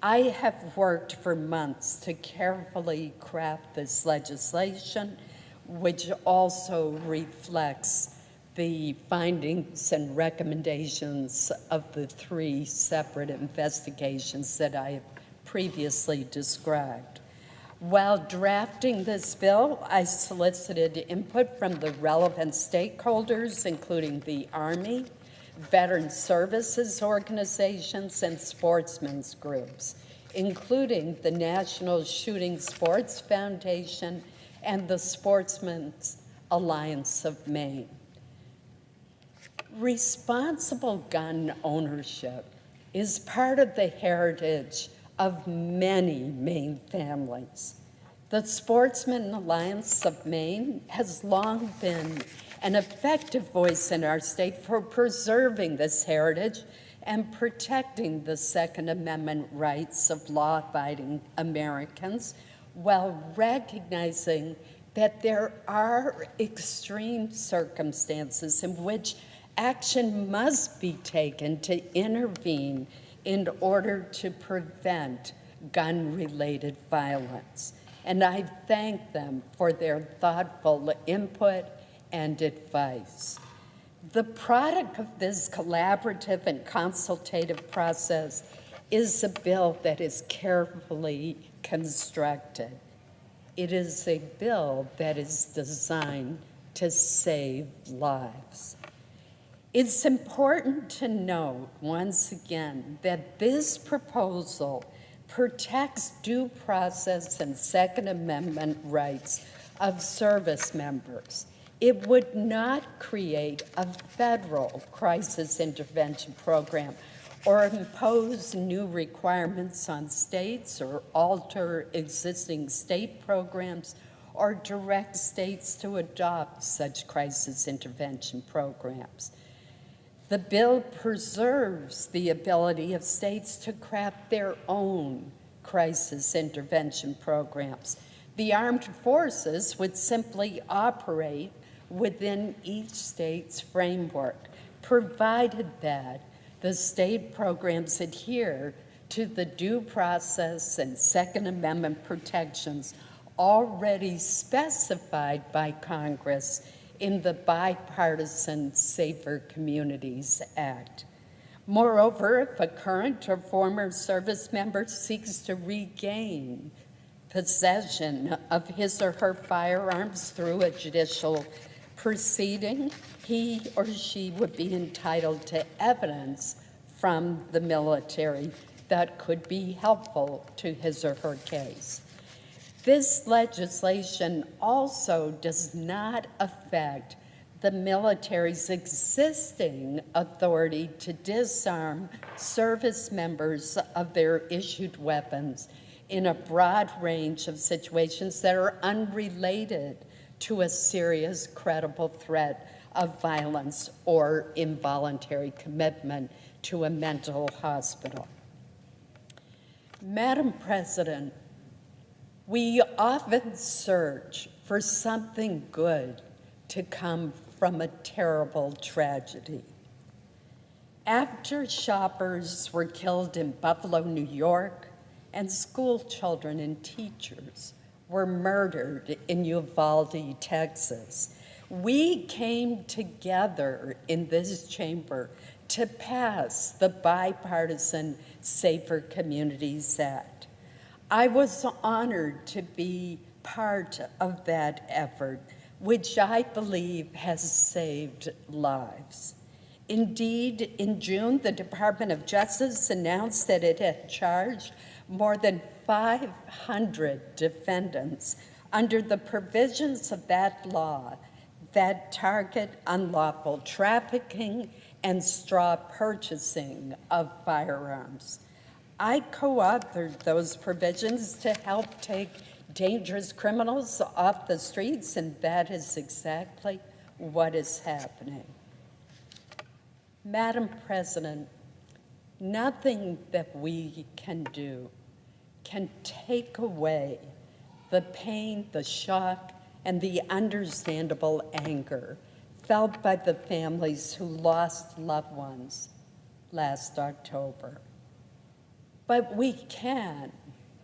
I have worked for months to carefully craft this legislation, which also reflects the findings and recommendations of the 3 separate investigations that I have previously described. While drafting this bill, I solicited input from the relevant stakeholders, including the Army, veteran services organizations, and sportsmen's groups, including the National Shooting Sports Foundation and the Sportsmen's Alliance of Maine. Responsible gun ownership is part of the heritage of many Maine families. The Sportsman Alliance of Maine has long been an effective voice in our state for preserving this heritage and protecting the Second Amendment rights of law-abiding Americans while recognizing that there are extreme circumstances in which action must be taken to intervene in order to prevent gun-related violence. And I thank them for their thoughtful input and advice. The product of this collaborative and consultative process is a bill that is carefully constructed. It is a bill that is designed to save lives. It's important to note, once again, that this proposal protects due process and Second Amendment rights of service members. It would not create a federal crisis intervention program or impose new requirements on states or alter existing state programs or direct states to adopt such crisis intervention programs. The bill preserves the ability of states to craft their own crisis intervention programs. The armed forces would simply operate within each state's framework, provided that the state programs adhere to the due process and Second Amendment protections already specified by Congress in the Bipartisan Safer Communities Act. Moreover, if a current or former service member seeks to regain possession of his or her firearms through a judicial proceeding, he or she would be entitled to evidence from the military that could be helpful to his or her case. This legislation also does not affect the military's existing authority to disarm service members of their issued weapons in a broad range of situations that are unrelated to a serious, credible threat of violence or involuntary commitment to a mental hospital. Madam President, we often search for something good to come from a terrible tragedy. After shoppers were killed in Buffalo, New York, and school children and teachers were murdered in Uvalde, Texas, we came together in this chamber to pass the Bipartisan Safer Communities Act. I was honored to be part of that effort, which I believe has saved lives. Indeed, in June, the Department of Justice announced that it had charged more than 500 defendants under the provisions of that law that target unlawful trafficking and straw purchasing of firearms. I co-authored those provisions to help take dangerous criminals off the streets, and that is exactly what is happening. Madam President, nothing that we can do can take away the pain, the shock, and the understandable anger felt by the families who lost loved ones last October. But we can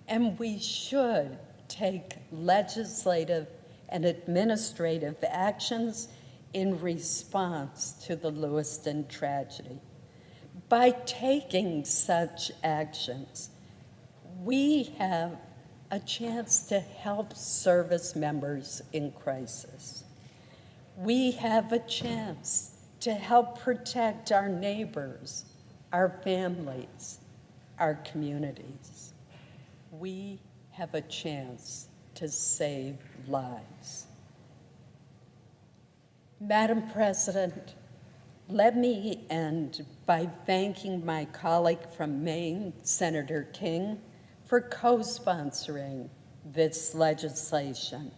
and we should take legislative and administrative actions in response to the Lewiston tragedy. By taking such actions, We have a chance to help service members in crisis. We have a chance to help protect our neighbors, our families, our communities. We have a chance to save lives. Madam President, let me end by thanking my colleague from Maine, Senator King, for co-sponsoring this legislation.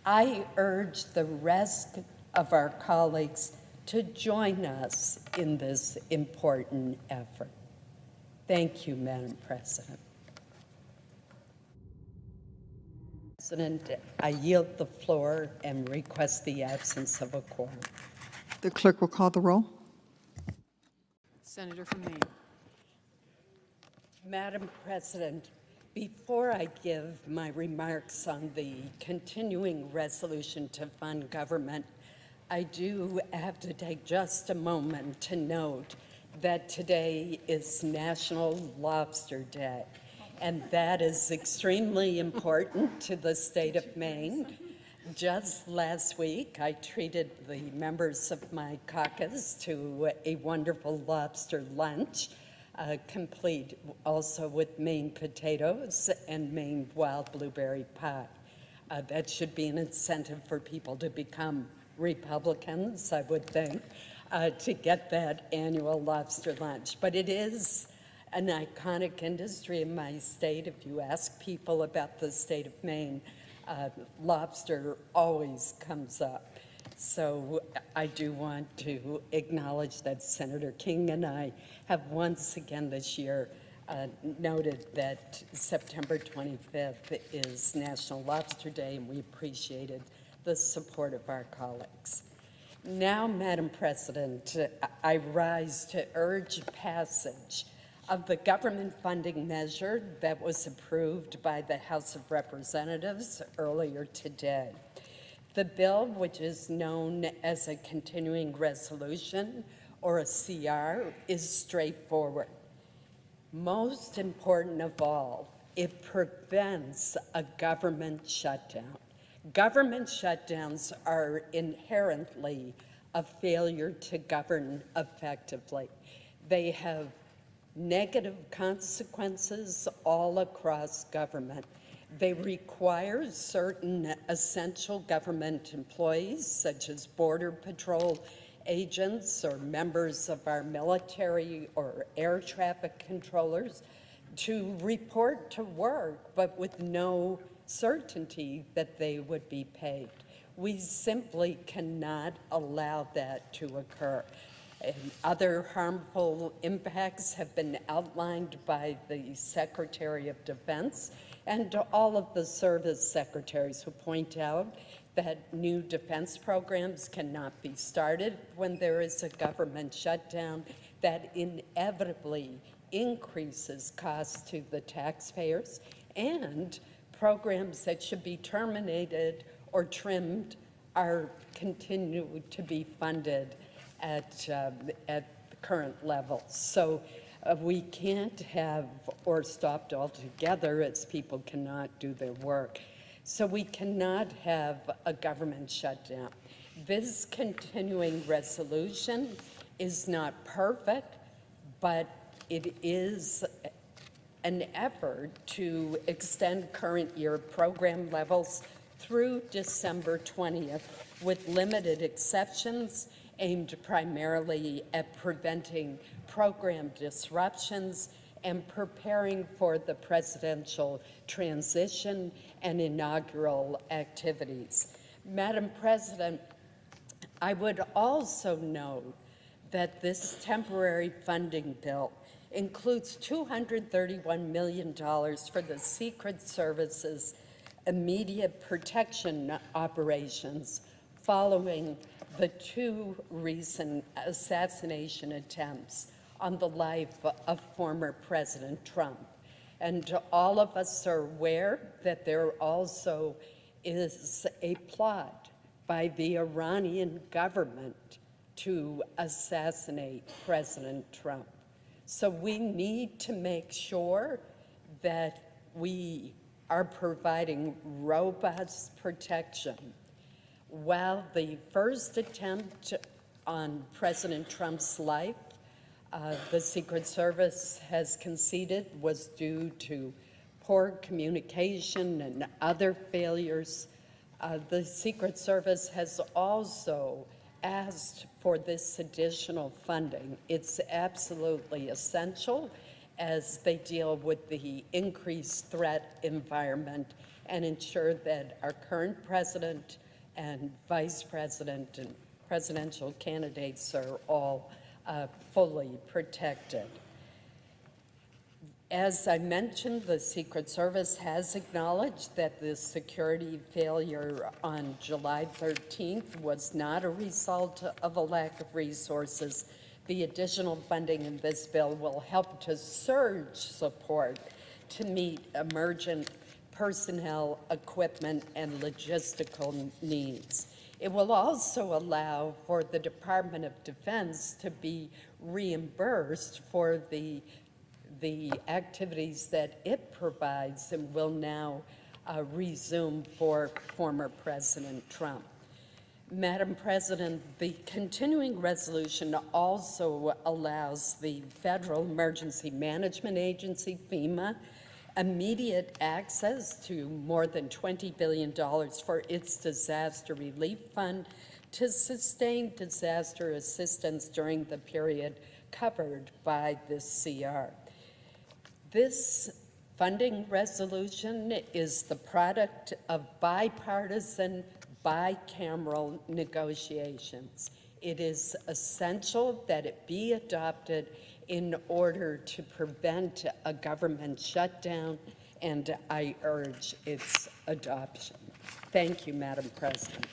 I urge the rest of our colleagues to join us in this important effort. Thank you, Madam President. President, I yield the floor and request the absence of a quorum. The clerk will call the roll. Senator from Maine. Madam President, before I give my remarks on the continuing resolution to fund government, I do have to take just a moment to note that today is National Lobster Day, and that is extremely important to the state of Maine. Just last week, I treated the members of my caucus to a wonderful lobster lunch, complete also with Maine potatoes and Maine wild blueberry pie. That should be an incentive for people to become Republicans, I would think, to get that annual lobster lunch. But it is an iconic industry in my state. If you ask people about the state of Maine, lobster always comes up. So I do want to acknowledge that Senator King and I have once again this year noted that September 25th is National Lobster Day, and we appreciated the support of our colleagues. Now, Madam President, I rise to urge passage of the government funding measure that was approved by the House of Representatives earlier today. The bill, which is known as a continuing resolution or a CR, is straightforward. Most important of all, it prevents a government shutdown. Government shutdowns are inherently a failure to govern effectively. They have negative consequences all across government. They require certain essential government employees, such as Border Patrol agents or members of our military or air traffic controllers, to report to work, but with no certainty that they would be paid. We simply cannot allow that to occur. And other harmful impacts have been outlined by the Secretary of Defense and all of the service secretaries, who point out that new defense programs cannot be started when there is a government shutdown that inevitably increases costs to the taxpayers, and programs that should be terminated or trimmed are continued to be funded at the current levels. So we can't have or stopped altogether, as people cannot do their work. So we cannot have a government shutdown. This continuing resolution is not perfect, but it is an effort to extend current year program levels through December 20th, with limited exceptions aimed primarily at preventing program disruptions and preparing for the presidential transition and inaugural activities. Madam President, I would also note that this temporary funding bill includes $231 million for the Secret Service's immediate protection operations following the two recent assassination attempts on the life of former President Trump. And all of us are aware that there also is a plot by the Iranian government to assassinate President Trump. So we need to make sure that we are providing robust protection. While the first attempt on President Trump's life, the Secret Service has conceded was due to poor communication and other failures, the Secret Service has also asked for this additional funding. It's absolutely essential as they deal with the increased threat environment and ensure that our current president and vice president and presidential candidates are all fully protected. As I mentioned, the Secret Service has acknowledged that the security failure on July 13th was not a result of a lack of resources. The additional funding in this bill will help to surge support to meet emergent personnel, equipment, and logistical needs. It will also allow for the Department of Defense to be reimbursed for the activities that it provides and will now resume for former President Trump. Madam President, the continuing resolution also allows the Federal Emergency Management Agency, FEMA, immediate access to more than $20 billion for its disaster relief fund to sustain disaster assistance during the period covered by this CR. This funding resolution is the product of bipartisan, bicameral negotiations. It is essential that it be adopted in order to prevent a government shutdown, and I urge its adoption. Thank you, Madam President.